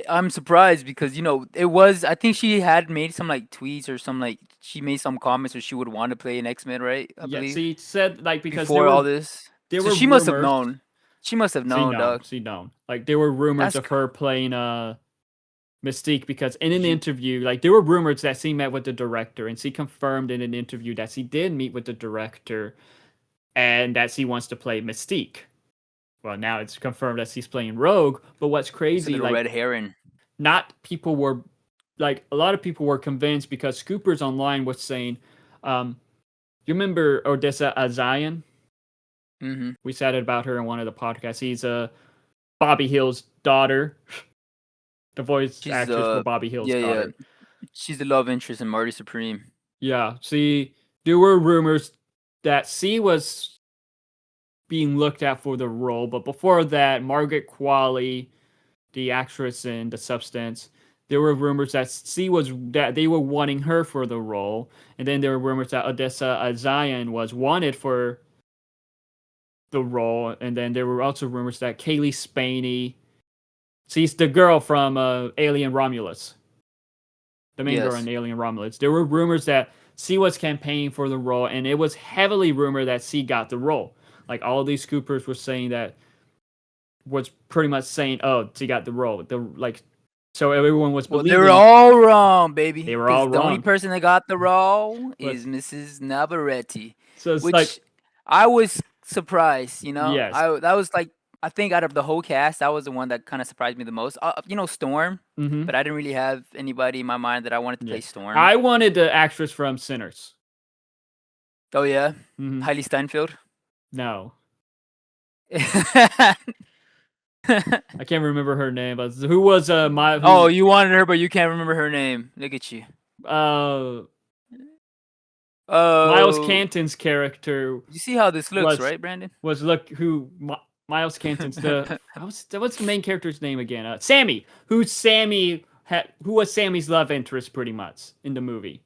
Speaker 2: I'm surprised because it was. I think she had made some like tweets or some like she made some comments where she would want to play an X Men, right? I
Speaker 1: Yeah,
Speaker 2: believe
Speaker 1: she said like because
Speaker 2: before all this.
Speaker 1: there
Speaker 2: So
Speaker 1: were
Speaker 2: she must have
Speaker 1: rumors.
Speaker 2: known. She must have
Speaker 1: She
Speaker 2: known,
Speaker 1: known,
Speaker 2: dog.
Speaker 1: she known. Like there were rumors
Speaker 2: That's
Speaker 1: of her playing Mystique because in an
Speaker 2: you.
Speaker 1: interview, like there were rumors that she met with the director, and she confirmed in an interview that she did meet with the director and that she wants to play Mystique. Well, now it's confirmed that she's playing Rogue. But what's
Speaker 2: It's a
Speaker 1: crazy,
Speaker 2: little
Speaker 1: like
Speaker 2: red herring.
Speaker 1: not people were like a lot of people were convinced because Scoopers Online was saying, you remember Odessa Azayan?
Speaker 2: Mm-hmm.
Speaker 1: We said it about her in one of the podcasts. He's Bobby Hill's daughter, the voice
Speaker 2: She's
Speaker 1: actress for Bobby Hill's
Speaker 2: yeah, yeah.
Speaker 1: daughter.
Speaker 2: She's the love interest in Marty Supreme.
Speaker 1: Yeah, see, there were rumors that C was being looked at for the role, but before that, Margaret Qualley, the actress in The Substance, there were rumors that that they were wanting her for the role, and then there were rumors that Odessa Azayan was wanted for the role, and then there were also rumors that Kaylee Spaney, she's the girl from Alien Romulus, the main girl in
Speaker 2: Yes.
Speaker 1: Alien Romulus. There were rumors that C was campaigning for the role, and it was heavily rumored that C got the role. Like all these scoopers were saying that was pretty much saying, "Oh, she got the role." So everyone was
Speaker 2: Well, they were
Speaker 1: believing
Speaker 2: all wrong, baby.
Speaker 1: they were all
Speaker 2: Because the only
Speaker 1: wrong.
Speaker 2: person that got the role
Speaker 1: But
Speaker 2: is Mrs. Navarrete,
Speaker 1: so it's like,
Speaker 2: which I was surprised. You know,
Speaker 1: yes,
Speaker 2: that was like I think out of the whole cast, that was the one that kind of surprised me the most. You know, Storm,
Speaker 1: mm-hmm,
Speaker 2: but I didn't really have anybody in my mind that I wanted to
Speaker 1: yeah.
Speaker 2: play Storm.
Speaker 1: I wanted the actress from Sinners.
Speaker 2: Oh yeah,
Speaker 1: Mm-hmm.
Speaker 2: Hailey Steinfeld.
Speaker 1: No, I can't remember her name, but who was
Speaker 2: Oh, you wanted her, but you can't remember her name. Look at you.
Speaker 1: uh Miles
Speaker 2: Oh,
Speaker 1: Canton's character
Speaker 2: you see how this looks,
Speaker 1: was
Speaker 2: right, Brandon?
Speaker 1: Miles Canton's what's the main character's name again? Sammy. Who was Sammy's love interest pretty much in the movie.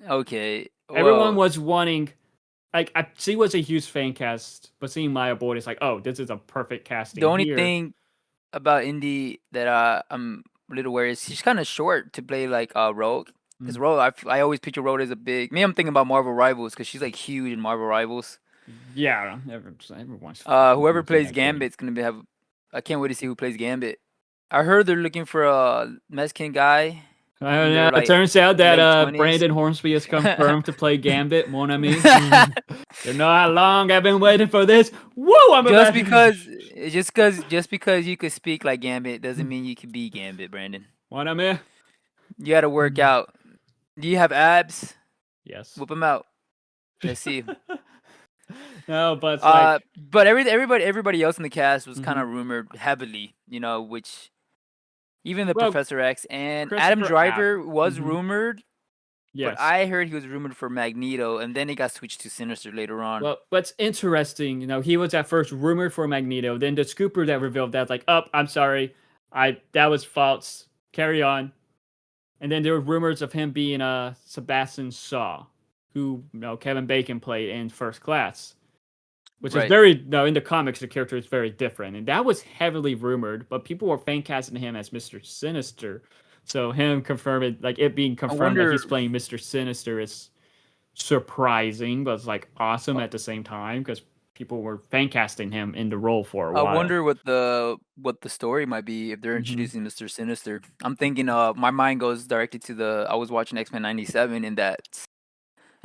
Speaker 2: Okay.
Speaker 1: Everyone
Speaker 2: Well,
Speaker 1: was wanting she was a huge fan cast, but seeing Maya Boyd is like, oh, this is a perfect
Speaker 2: the
Speaker 1: casting
Speaker 2: only
Speaker 1: here.
Speaker 2: thing about Indy that I'm a little worried is she's kind of short to play like Rogue. Because
Speaker 1: Mm.
Speaker 2: Rogue, I always picture Rogue as a big. Me, I'm thinking about Marvel Rivals because she's like huge in Marvel Rivals.
Speaker 1: Yeah, everyone's fucking
Speaker 2: Whoever
Speaker 1: huge in
Speaker 2: plays
Speaker 1: that game.
Speaker 2: Gambit's gonna be have. I can't wait to see who plays Gambit. I heard they're looking for a Mexican guy
Speaker 1: I don't
Speaker 2: in
Speaker 1: know.
Speaker 2: their
Speaker 1: It
Speaker 2: like
Speaker 1: turns out that
Speaker 2: late 20s.
Speaker 1: Brandon Hornsby is confirmed to play Gambit, mon ami. You know how long I've been waiting for this. Woo! I'm
Speaker 2: just
Speaker 1: about
Speaker 2: because, just because you could speak like Gambit doesn't mean you could be Gambit, Brandon.
Speaker 1: mon ami.
Speaker 2: You got to work out. Do you have abs?
Speaker 1: Yes.
Speaker 2: Whip them out. Let's see.
Speaker 1: No, but it's like,
Speaker 2: But everybody else in the cast was kind
Speaker 1: mhm.
Speaker 2: of rumored heavily, you know, which even the
Speaker 1: Well,
Speaker 2: Professor X and Adam
Speaker 1: Christopher App.
Speaker 2: Driver was
Speaker 1: Mhm.
Speaker 2: rumored, but
Speaker 1: Yes.
Speaker 2: I heard he was rumored for Magneto, and then he got switched to Sinister later on.
Speaker 1: Well, what's interesting, he was at first rumored for Magneto. Then the scooper that revealed that, like, oh, I'm sorry, that was false. Carry on. And then there were rumors of him being Sebastian Shaw, who Kevin Bacon played in First Class, which is
Speaker 2: Right.
Speaker 1: in the comics the character is very different, and that was heavily rumored. But people were fan casting him as Mister Sinister, so him confirming it being
Speaker 2: I
Speaker 1: confirmed that
Speaker 2: wonder.
Speaker 1: he's playing Mister Sinister is surprising, but it's like awesome at the same time because people were fan casting him in the role for a
Speaker 2: I
Speaker 1: while.
Speaker 2: wonder what the story might be if they're
Speaker 1: Hmm.
Speaker 2: introducing Mr. Sinister. I'm thinking my mind goes directly to I was watching X-Men 97 in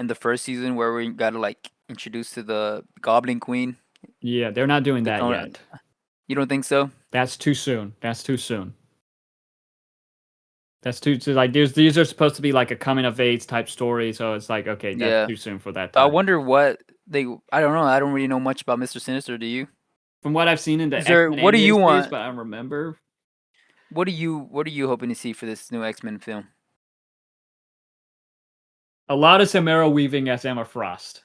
Speaker 2: the first season where we got to like introduced to the Goblin Queen.
Speaker 1: Yeah, they're not doing
Speaker 2: The
Speaker 1: that
Speaker 2: con-
Speaker 1: yet.
Speaker 2: you don't think so?
Speaker 1: That's too soon. That's too soon. That's too like these are supposed to be like a coming of age type story, so it's like okay, that's
Speaker 2: Yeah.
Speaker 1: too soon for that
Speaker 2: So I
Speaker 1: time.
Speaker 2: wonder what they I don't know. I don't really know much about Mr. Sinister, do you?
Speaker 1: From what I've seen in the
Speaker 2: Is there
Speaker 1: X-Men
Speaker 2: what do you
Speaker 1: animated series,
Speaker 2: want?
Speaker 1: but I don't remember.
Speaker 2: What are you hoping to see for this new X-Men film?
Speaker 1: A lot of Samara weaving as Emma Frost.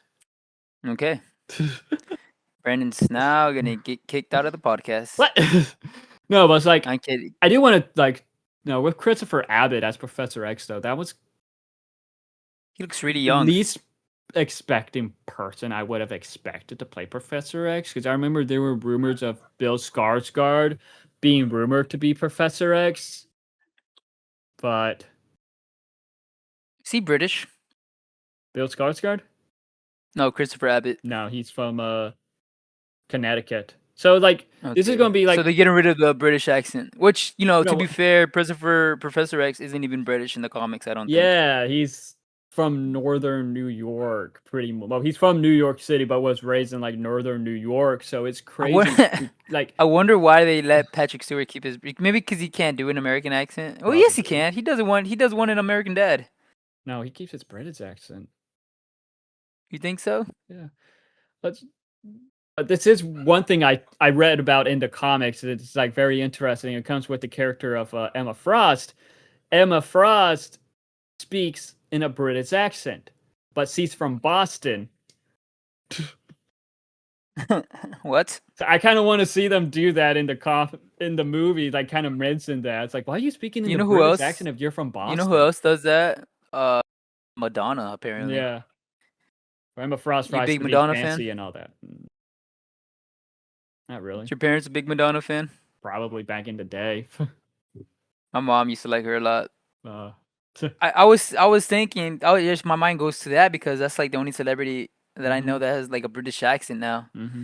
Speaker 2: Okay. Brandon's now gonna get kicked out of the podcast.
Speaker 1: What? No, but it's like
Speaker 2: I'm kidding.
Speaker 1: I do want to with Christopher Abbott as Professor X though. That was
Speaker 2: He looks really
Speaker 1: the
Speaker 2: young.
Speaker 1: least expecting person I would have expected to play Professor X because I remember there were rumors of Bill Skarsgård being rumored to be Professor X, but
Speaker 2: Is he British?
Speaker 1: Bill Skarsgård?
Speaker 2: No, Christopher Abbott.
Speaker 1: No, he's from Connecticut. So this is
Speaker 2: Okay.
Speaker 1: gonna be
Speaker 2: So
Speaker 1: like
Speaker 2: they're getting rid of the British accent, which, you know, to
Speaker 1: no,
Speaker 2: be fair, Professor X isn't even British in the comics, I don't think.
Speaker 1: yeah, he's from northern New York, pretty much. Well, he's from New York City, but was raised in northern New York. So it's
Speaker 2: I, wo-
Speaker 1: crazy. Like,
Speaker 2: I wonder why they let Patrick Stewart keep his maybe because he can't do an American accent. Oh, yes, he
Speaker 1: probably
Speaker 2: can. He does one in American Dad.
Speaker 1: no, he keeps his British accent.
Speaker 2: You think so?
Speaker 1: Yeah, let's. This is one thing I read about in the comics. It's like very interesting. It comes with the character of Emma Frost. Emma Frost speaks in a British accent, but she's from Boston.
Speaker 2: What?
Speaker 1: So I kind of want to see them do that in the movie. Like, kind of mention that. It's like, why are you speaking in
Speaker 2: You
Speaker 1: a
Speaker 2: know who
Speaker 1: British
Speaker 2: else?
Speaker 1: accent if you're from
Speaker 2: You know who
Speaker 1: Boston?
Speaker 2: else does that? Madonna apparently.
Speaker 1: Yeah, Emma Frost
Speaker 2: You
Speaker 1: tries
Speaker 2: big
Speaker 1: to be
Speaker 2: Madonna fan?
Speaker 1: fancy and all that. Not
Speaker 2: Is
Speaker 1: really.
Speaker 2: your parents a big Madonna fan?
Speaker 1: Probably back in the day.
Speaker 2: My mom used to like her a lot.
Speaker 1: uh,
Speaker 2: I was thinking, oh, just my mind goes to that because that's like the only celebrity that I know
Speaker 1: hmm
Speaker 2: that has like a British accent now.
Speaker 1: hmm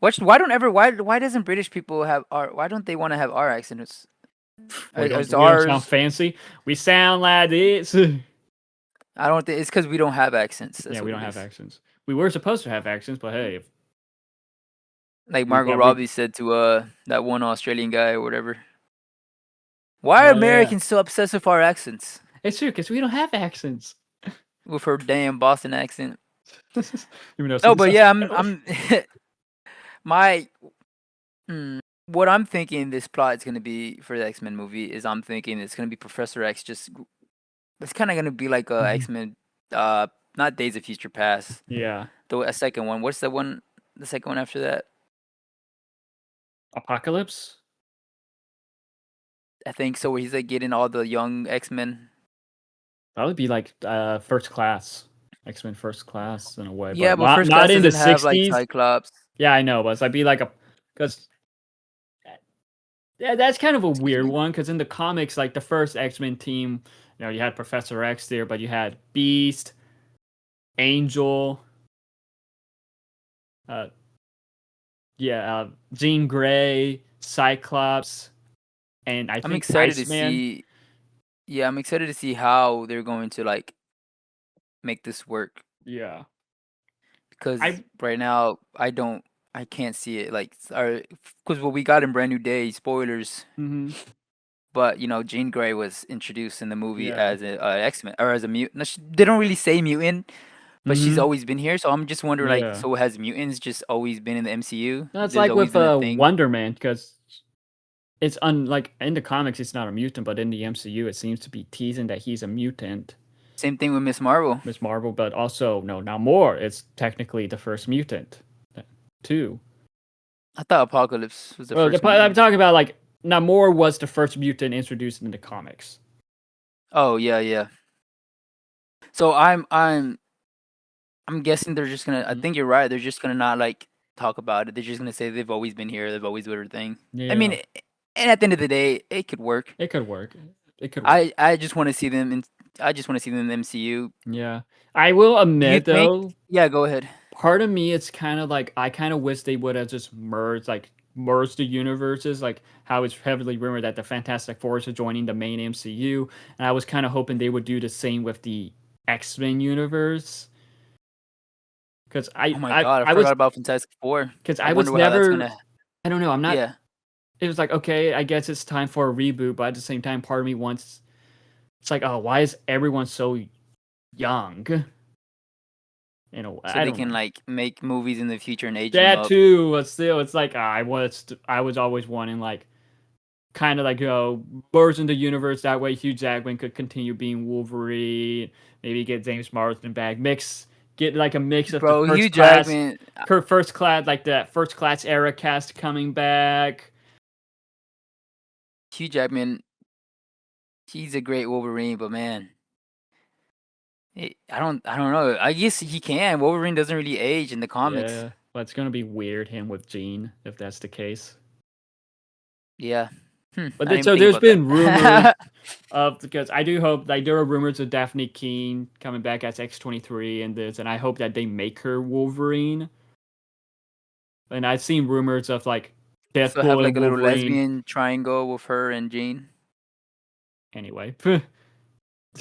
Speaker 2: Why doesn't British people have our why don't they want to have our accents? Is
Speaker 1: we don't sound
Speaker 2: ours?
Speaker 1: fancy. We sound like this.
Speaker 2: I don't think it's because we don't have accents.
Speaker 1: Yeah,
Speaker 2: That's
Speaker 1: we
Speaker 2: what
Speaker 1: don't
Speaker 2: it
Speaker 1: have
Speaker 2: is.
Speaker 1: accents. We were supposed to have accents, but hey, if
Speaker 2: Like
Speaker 1: we
Speaker 2: Margot
Speaker 1: what we
Speaker 2: Robbie said to that one Australian guy or whatever. Why are
Speaker 1: oh yeah,
Speaker 2: Americans so obsessed with our accents?
Speaker 1: it's true because we don't have accents.
Speaker 2: With her damn Boston accent.
Speaker 1: Even though
Speaker 2: No,
Speaker 1: she
Speaker 2: but
Speaker 1: sounds
Speaker 2: yeah,
Speaker 1: terrible.
Speaker 2: I'm my what I'm thinking this plot is gonna be for the X-Men movie is I'm thinking it's gonna be Professor X just it's kind of gonna be like a
Speaker 1: Mhm.
Speaker 2: X-Men not Days of Future Past.
Speaker 1: Yeah,
Speaker 2: A second one. What's the one? The second one after that?
Speaker 1: Apocalypse.
Speaker 2: I think so. Where he's like getting all the young X-Men.
Speaker 1: That would be like first class, X-Men First Class in a way,
Speaker 2: Yeah,
Speaker 1: but
Speaker 2: but
Speaker 1: not
Speaker 2: First Class
Speaker 1: in the
Speaker 2: doesn't have like
Speaker 1: '60s.
Speaker 2: Cyclops.
Speaker 1: Yeah, I know, but it's like be like a because yeah, that's kind of a
Speaker 2: Excuse
Speaker 1: weird
Speaker 2: me.
Speaker 1: one because in the comics, like the first X-Men team, you had Professor X there, but you had Beast, Angel, uh, yeah, Jean Grey, Cyclops, and I
Speaker 2: I'm
Speaker 1: think
Speaker 2: excited to
Speaker 1: Iceman.
Speaker 2: see. Yeah, I'm excited to see how they're going to like make this work
Speaker 1: Yeah,
Speaker 2: because
Speaker 1: I.
Speaker 2: right now I can't see it like because what we got in Brand New Day spoilers.
Speaker 1: hmm
Speaker 2: But Jean Grey was introduced in the movie
Speaker 1: Yeah.
Speaker 2: as a X-Men or as a mutant. No, they don't really say mutant, but she's
Speaker 1: hmm
Speaker 2: always been here. So I'm just wondering, like,
Speaker 1: Yeah.
Speaker 2: so has mutants just always been in the MCU?
Speaker 1: That's
Speaker 2: There's
Speaker 1: like
Speaker 2: always
Speaker 1: with
Speaker 2: been a thing.
Speaker 1: Wonder Man because like in the comics it's not a mutant, but in the MCU it seems to be teasing that he's a mutant.
Speaker 2: Same thing with Miss Marvel.
Speaker 1: Miss Marvel, but also no, now more. It's technically the first mutant, too.
Speaker 2: I thought Apocalypse was the
Speaker 1: Well,
Speaker 2: first
Speaker 1: I'm
Speaker 2: mutant.
Speaker 1: talking about like Namor was the first mutant introduced in the comics.
Speaker 2: Oh yeah, yeah. So I'm guessing they're just gonna. I
Speaker 1: Mhm.
Speaker 2: think you're right. They're just gonna not like talk about it. They're just gonna say they've always been here. They've always done their thing. I mean,
Speaker 1: Yeah,
Speaker 2: and at the end of the day, it could work.
Speaker 1: it could work. It could work.
Speaker 2: I just want to see them in. I just want to see them in the MCU.
Speaker 1: Yeah, I will
Speaker 2: Do you
Speaker 1: admit
Speaker 2: think?
Speaker 1: though,
Speaker 2: Yeah, go ahead.
Speaker 1: part of me it's kind of like I kind of wish they would have just merged the universes, like how it's heavily rumored that the Fantastic Four is joining the main MCU, and I was kind of hoping they would do the same with the X-Men universe. Because
Speaker 2: Oh my god, I forgot about Fantastic Four. I
Speaker 1: I was
Speaker 2: wonder how that's
Speaker 1: never,
Speaker 2: gonna.
Speaker 1: I don't know, I'm not.
Speaker 2: Yeah.
Speaker 1: It was like, okay, I guess it's time for a reboot, but at the same time, part of me wants. It's like, oh, why is everyone so young?
Speaker 2: So
Speaker 1: I
Speaker 2: they
Speaker 1: don't
Speaker 2: can
Speaker 1: know.
Speaker 2: like make movies in the future and age them
Speaker 1: That
Speaker 2: up.
Speaker 1: too, but still, it's like I was always wanting like kind of like merge in the universe. That way, Hugh Jackman could continue being Wolverine. Maybe get James Marsden back. Get like a mix of the
Speaker 2: Bro, Hugh
Speaker 1: first class,
Speaker 2: Jackman.
Speaker 1: like that first class era cast coming back.
Speaker 2: Hugh Jackman. He's a great Wolverine, but man, I don't know. I guess he can. Wolverine doesn't really age in the comics.
Speaker 1: Yeah, but it's gonna be weird him with Jean if that's the case.
Speaker 2: Yeah.
Speaker 1: But
Speaker 2: I didn't even
Speaker 1: so
Speaker 2: think
Speaker 1: there's
Speaker 2: about
Speaker 1: been rumors
Speaker 2: that.
Speaker 1: of because I do hope like there are rumors of Daphne Keene coming back as X-23 and this, and I hope that they make her Wolverine. And I've seen rumors of like
Speaker 2: So have
Speaker 1: Deadpool and
Speaker 2: like a little
Speaker 1: Wolverine.
Speaker 2: lesbian triangle with her and Jean.
Speaker 1: Anyway,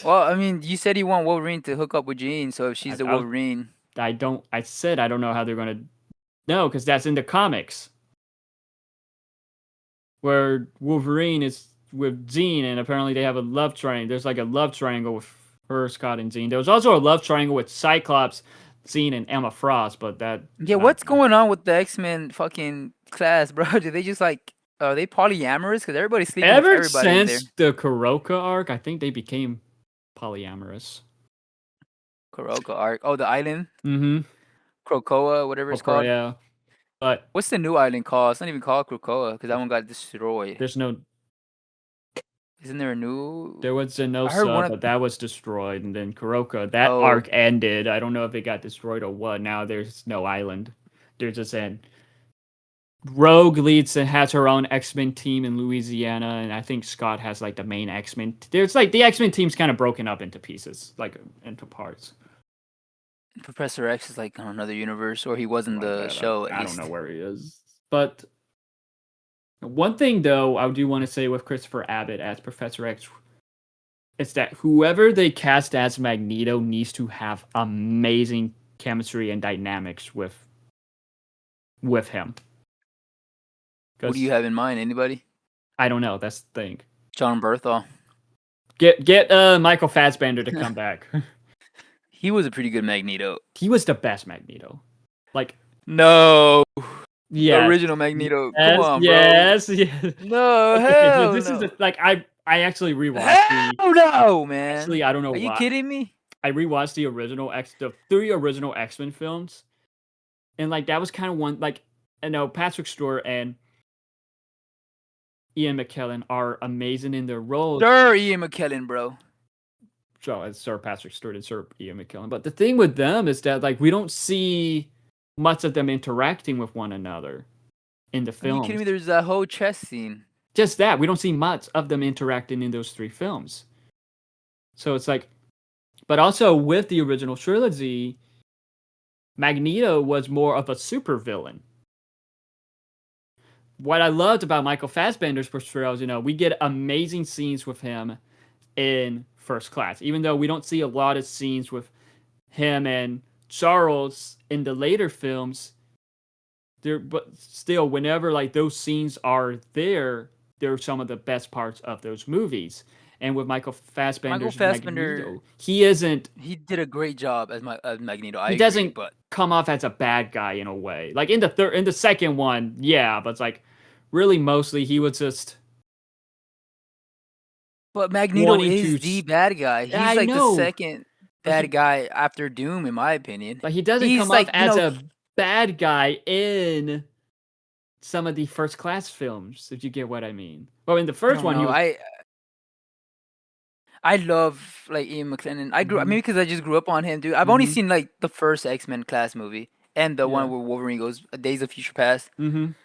Speaker 2: Well, I mean, you said you want Wolverine to hook up with Jean, so if she's the
Speaker 1: I
Speaker 2: Wolverine,
Speaker 1: I don't. I said I don't know how they're gonna. No, because that's in the comics where Wolverine is with Jean, and apparently they have a love triangle. There's like a love triangle with her, Scott, and Jean. There was also a love triangle with Cyclops scene in Emma Frost, but that's
Speaker 2: Yeah,
Speaker 1: not
Speaker 2: what's going on with the X-Men fucking class, bro? Do they just like are they polyamorous? Because everybody's sleeping with
Speaker 1: ever
Speaker 2: everybody in there.
Speaker 1: since the Kuroka arc. I think they became polyamorous.
Speaker 2: Kuroka arc. Oh, the island,
Speaker 1: Mm-hmm.
Speaker 2: Krakoa, whatever it's called.
Speaker 1: Yeah, but
Speaker 2: What's the new island called? It's not even called Krakoa because that one got destroyed.
Speaker 1: there's no.
Speaker 2: Isn't there a
Speaker 1: There
Speaker 2: new?
Speaker 1: was
Speaker 2: I heard
Speaker 1: Zenosa,
Speaker 2: one of.
Speaker 1: but that was destroyed, and then Kuroka. That
Speaker 2: Oh,
Speaker 1: arc ended. I don't know if it got destroyed or what. Now there's no island. There's just an Rogue leads and has her own X-Men team in Louisiana, and I think Scott has like the main X-Men. There's like the X-Men team's kind of broken up into pieces, like into parts.
Speaker 2: Professor X is like on another universe, or he was in
Speaker 1: Like
Speaker 2: the
Speaker 1: that.
Speaker 2: show at
Speaker 1: I don't know
Speaker 2: least.
Speaker 1: where he is. But one thing though, I do want to say with Christopher Abbott as Professor X, is that whoever they cast as Magneto needs to have amazing chemistry and dynamics with him.
Speaker 2: What do you
Speaker 1: Because
Speaker 2: have in mind? Anybody?
Speaker 1: I don't know. That's the thing.
Speaker 2: John Berthal.
Speaker 1: Get Michael Fassbender to come back.
Speaker 2: He was a pretty good Magneto.
Speaker 1: He was the best Magneto. Like,
Speaker 2: No, the
Speaker 1: yes,
Speaker 2: original Magneto. Come
Speaker 1: yes,
Speaker 2: on, bro.
Speaker 1: yes, yes.
Speaker 2: No,
Speaker 1: Okay, so
Speaker 2: hell
Speaker 1: this is
Speaker 2: no.
Speaker 1: like I actually rewatched
Speaker 2: Hell
Speaker 1: the.
Speaker 2: no, man.
Speaker 1: Actually, I don't know
Speaker 2: Are you
Speaker 1: why.
Speaker 2: kidding me?
Speaker 1: I rewatched the 3 original X-Men films, and like that was kind of one like I know Patrick Stewart and Ian McKellen are amazing in their roles.
Speaker 2: Sir Ian McKellen, bro.
Speaker 1: So it's Sir Patrick Stewart and Sir Ian McKellen. But the thing with them is that like we don't see much of them interacting with one another in the
Speaker 2: Are you kidding
Speaker 1: films.
Speaker 2: me? There's that whole chess scene.
Speaker 1: Just that we don't see much of them interacting in those 3 films. So it's like, but also with the original trilogy, Magneto was more of a supervillain. What I loved about Michael Fassbender's portrayal is, we get amazing scenes with him in First Class, even though we don't see a lot of scenes with him and Charles in the later films. But still, whenever like those scenes are there, they're some of the best parts of those movies. And with Michael
Speaker 2: Michael
Speaker 1: Fassbender's
Speaker 2: Fassbender,
Speaker 1: Magneto, he isn't.
Speaker 2: he did a great job as Magneto. I
Speaker 1: He
Speaker 2: agree,
Speaker 1: doesn't
Speaker 2: but
Speaker 1: come off as a bad guy in a way. Like in the second one, yeah, but it's like really mostly he was just
Speaker 2: Magneto
Speaker 1: wanting
Speaker 2: is
Speaker 1: to.
Speaker 2: the bad guy. He's
Speaker 1: I
Speaker 2: like the
Speaker 1: know,
Speaker 2: second
Speaker 1: but
Speaker 2: bad guy after Doom, in my opinion.
Speaker 1: he doesn't
Speaker 2: He's
Speaker 1: come off
Speaker 2: like,
Speaker 1: as a bad guy in some of the First Class films, if you get what I mean. Well, in the
Speaker 2: I
Speaker 1: first
Speaker 2: don't
Speaker 1: one, he
Speaker 2: know.
Speaker 1: was.
Speaker 2: I love like Ian McKellen. I grew
Speaker 1: Mhm,
Speaker 2: maybe because I just grew up on him, dude. I've only
Speaker 1: mhm,
Speaker 2: seen like the first X-Men Class movie and the
Speaker 1: yeah,
Speaker 2: one where Wolverine goes Days of Future Past.
Speaker 1: mhm.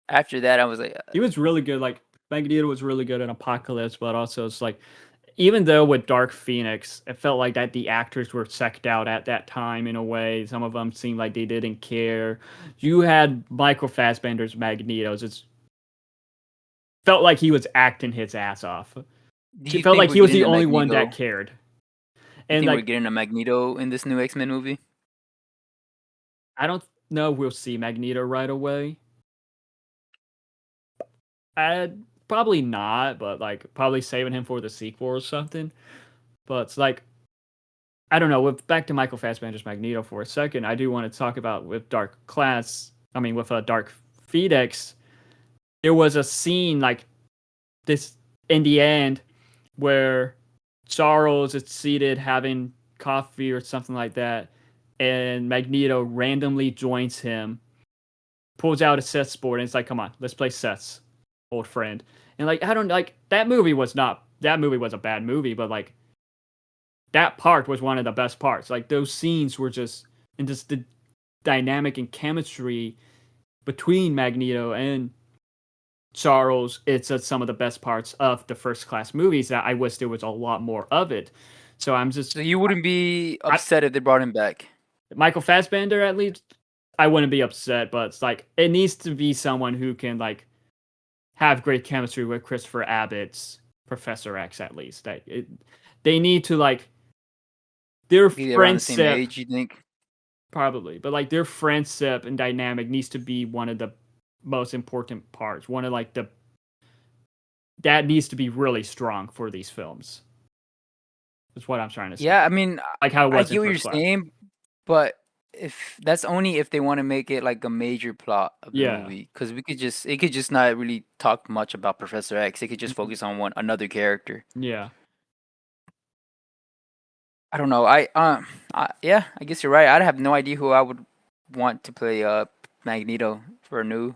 Speaker 2: After that, I was like,
Speaker 1: He was really good. Like Magneto was really good in Apocalypse, but also it's like even though with Dark Phoenix, it felt like that the actors were checked out at that time in a way. Some of them seemed like they didn't care. You had Michael Fassbender's Magnetos. It felt like he was acting his ass off.
Speaker 2: do
Speaker 1: It
Speaker 2: you
Speaker 1: felt
Speaker 2: think
Speaker 1: like
Speaker 2: we're
Speaker 1: he was
Speaker 2: getting
Speaker 1: the
Speaker 2: a
Speaker 1: only one
Speaker 2: Magneto?
Speaker 1: that cared.
Speaker 2: You
Speaker 1: And
Speaker 2: think we're
Speaker 1: like
Speaker 2: getting a Magneto in this new X-Men movie?
Speaker 1: I don't know we'll see Magneto right away. Probably not, but like probably saving him for the sequel or something. But it's like I don't know. With back to Michael Fassbender's Magneto for a second, I do want to talk about with Dark Class. I mean, with a Dark Phoenix, there was a scene like this in the end where Charles is seated having coffee or something like that, and Magneto randomly joins him, pulls out a chess board, and it's like, "Come on, let's play chess, old friend." And like, I don't like that movie was not that movie was a bad movie, but like that part was one of the best parts. Like those scenes were just the dynamic and chemistry between Magneto and Charles. It's some of the best parts of the First Class movies that I wish there was a lot more of it. So I'm just
Speaker 2: So you wouldn't be
Speaker 1: I,
Speaker 2: upset if they brought him back?
Speaker 1: Michael Fassbender at least. I wouldn't be upset, but it's like it needs to be someone who can like have great chemistry with Christopher Abbott's Professor X at least. They need to like their
Speaker 2: Be around the same
Speaker 1: friendship
Speaker 2: age, you think?
Speaker 1: probably, but like their friendship and dynamic needs to be one of the most important parts. One of like the that needs to be really strong for these films. That's what I'm trying to say.
Speaker 2: Yeah, I mean,
Speaker 1: Like how it
Speaker 2: I
Speaker 1: was
Speaker 2: get
Speaker 1: in
Speaker 2: what you're
Speaker 1: First Class.
Speaker 2: saying, but if that's only if they want to make it like a major plot of the
Speaker 1: Yeah.
Speaker 2: movie, because it could just not really talk much about Professor X. It could just
Speaker 1: Mhm.
Speaker 2: focus on one another character.
Speaker 1: Yeah.
Speaker 2: I don't know. Yeah, I guess you're right. I'd have no idea who I would want to play Magneto for a new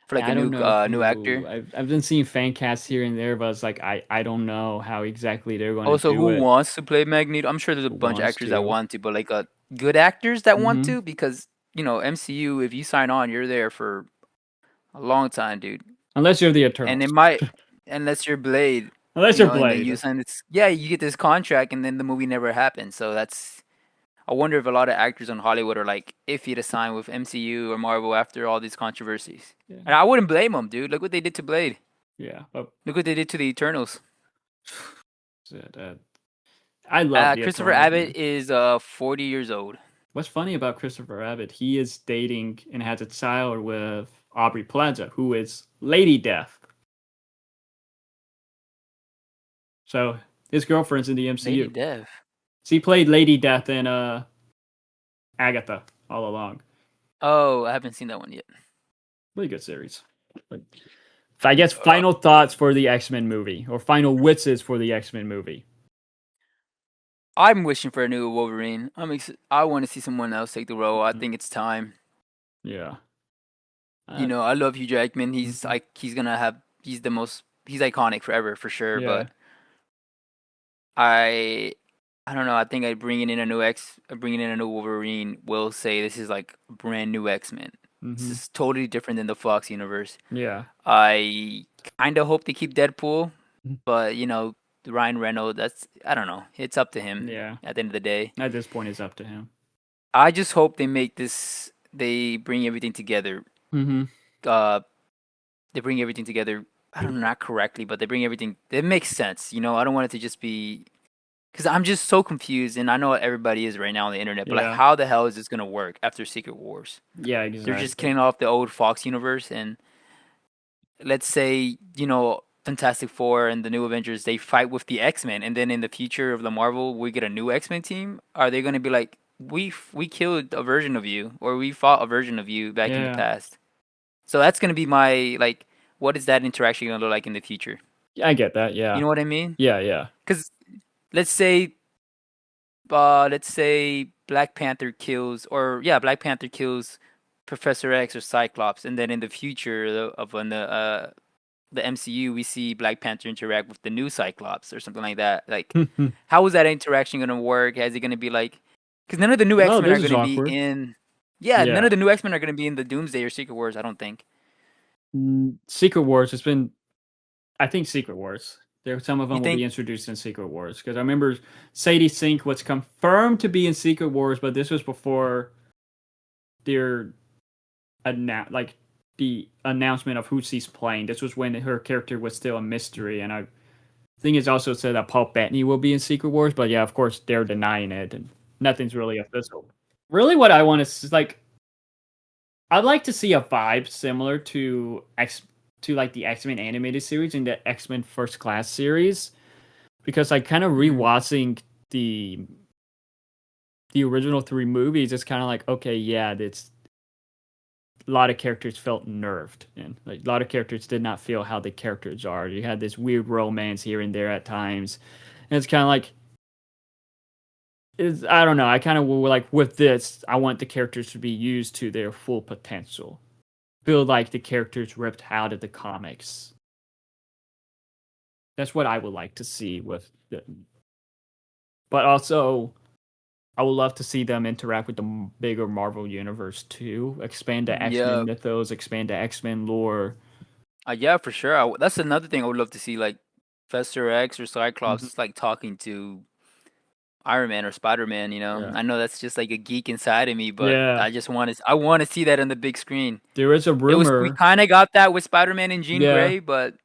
Speaker 2: for like
Speaker 1: Yeah,
Speaker 2: a
Speaker 1: I don't know
Speaker 2: new
Speaker 1: who.
Speaker 2: actor.
Speaker 1: I've been seeing fan casts here and there, but it's like I don't know how exactly they're going to
Speaker 2: Also,
Speaker 1: do
Speaker 2: who
Speaker 1: it.
Speaker 2: wants to play Magneto? I'm sure there's a
Speaker 1: Who
Speaker 2: bunch of
Speaker 1: wants
Speaker 2: actors that
Speaker 1: to?
Speaker 2: want to, but like good actors that want
Speaker 1: Hmm.
Speaker 2: to because MCU. If you sign on, you're there for a long time, dude.
Speaker 1: Unless you're the
Speaker 2: And it
Speaker 1: Eternals.
Speaker 2: might unless you're Blade,
Speaker 1: Unless you're
Speaker 2: and then you
Speaker 1: Blade.
Speaker 2: sign this. Yeah, you get this contract, and then the movie never happens. So that's. I wonder if a lot of actors in Hollywood are like iffy to sign with MCU or Marvel after all these controversies.
Speaker 1: Yeah.
Speaker 2: And I wouldn't blame them, dude. Look what they did to Blade.
Speaker 1: Yeah. Oh,
Speaker 2: Look what they did to the Eternals.
Speaker 1: shit, I love the
Speaker 2: Christopher
Speaker 1: Eternals,
Speaker 2: Abbott
Speaker 1: man.
Speaker 2: is 40 years old.
Speaker 1: What's funny about Christopher Abbott? He is dating and has a child with Aubrey Plaza, who is Lady Death. So his girlfriend's in the
Speaker 2: Lady
Speaker 1: MCU.
Speaker 2: Dev.
Speaker 1: She played Lady Death in Agatha all along.
Speaker 2: Oh, I haven't seen that one yet.
Speaker 1: Really good series. But I guess
Speaker 2: Uh,
Speaker 1: final thoughts for the X-Men movie, or final wishes for the X-Men movie.
Speaker 2: I'm wishing for a new Wolverine. I want to see someone else take the role. I
Speaker 1: Mhm.
Speaker 2: think it's time.
Speaker 1: Yeah. Uh,
Speaker 2: I love Hugh Jackman.
Speaker 1: mhm.
Speaker 2: He's iconic forever for sure.
Speaker 1: Yeah.
Speaker 2: But I I don't know. I think bringing in a new Wolverine will say this is like a brand new X-Men. This
Speaker 1: Hmm.
Speaker 2: is totally different than the Fox universe.
Speaker 1: Yeah.
Speaker 2: I kind of hope they keep Deadpool,
Speaker 1: Mhm.
Speaker 2: but Ryan Reynolds. I don't know. It's up to him
Speaker 1: Yeah.
Speaker 2: at the end of the day.
Speaker 1: At this point, it's up to him.
Speaker 2: I just hope they bring everything together.
Speaker 1: Hmm.
Speaker 2: Uh, they bring everything together. I don't know, not correctly, but they bring everything. It makes sense. I don't want it to just be because I'm just so confused, and I know everybody is right now on the internet. But like,
Speaker 1: Yeah.
Speaker 2: how the hell is this gonna work after Secret Wars?
Speaker 1: Yeah.
Speaker 2: They're just
Speaker 1: Exactly.
Speaker 2: killing off the old Fox universe, and let's say Fantastic Four and the New Avengers they fight with the X-Men, and then in the future of the Marvel we get a new X-Men team. Are they gonna be like, we killed a version of you, or we fought a version of you back in the
Speaker 1: Yeah.
Speaker 2: past? So that's gonna be my like, what is that interaction gonna look like in the future?
Speaker 1: Yeah, I get that.
Speaker 2: You
Speaker 1: Yeah.
Speaker 2: know what I mean?
Speaker 1: Yeah. Yeah.
Speaker 2: Because let's say Black Panther kills, or yeah, Black Panther kills Professor X or Cyclops, and then in the future of when the MCU, we see Black Panther interact with the new Cyclops or something like that. Like, how is that interaction gonna work? Is it gonna be like, because none of the new
Speaker 1: Oh,
Speaker 2: X Men are
Speaker 1: this is
Speaker 2: gonna be
Speaker 1: awkward.
Speaker 2: in, yeah, none
Speaker 1: Yeah.
Speaker 2: of the new X Men are gonna be in the Doomsday or Secret Wars. I don't think.
Speaker 1: Secret Wars. It's been. I think Secret Wars. There, some of
Speaker 2: You
Speaker 1: them will be
Speaker 2: think
Speaker 1: introduced in Secret Wars because I remember Sadie Sink was confirmed to be in Secret Wars, but this was before their like the announcement of who she's playing. This was when her character was still a mystery, and I think it's also said that Paul Bettany will be in Secret Wars. But yeah, of course they're denying it, and nothing's really official. Really, what I want is like I'd like to see a vibe similar to like the X-Men animated series and the X-Men First Class series because like kind of
Speaker 2: mm,
Speaker 1: rewatching the the original three movies, it's kind of like okay, yeah, it's a lot of characters felt nerfed, and like a lot of characters did not feel how the characters are. You had this weird romance here and there at times, and it's kind of like I don't know. I kind of like with this, I want the characters to be used to their full potential. Feel like the characters ripped out of the comics. That's what I would like to see with the, but also I would love to see them interact with the bigger Marvel universe too. Expand the X Men
Speaker 2: yeah,
Speaker 1: mythos, expand the X Men lore.
Speaker 2: yeah, for sure. That's another thing I would love to see, like Professor X or
Speaker 1: Mhm.
Speaker 2: Cyclops, like talking to Iron Man or Spider Man.
Speaker 1: Yeah,
Speaker 2: I know that's just like a geek inside of me, but
Speaker 1: yeah.
Speaker 2: I want to see that on the big screen.
Speaker 1: There is a
Speaker 2: We
Speaker 1: rumor.
Speaker 2: kind of got that with Spider Man and Jean
Speaker 1: Yeah,
Speaker 2: Grey, but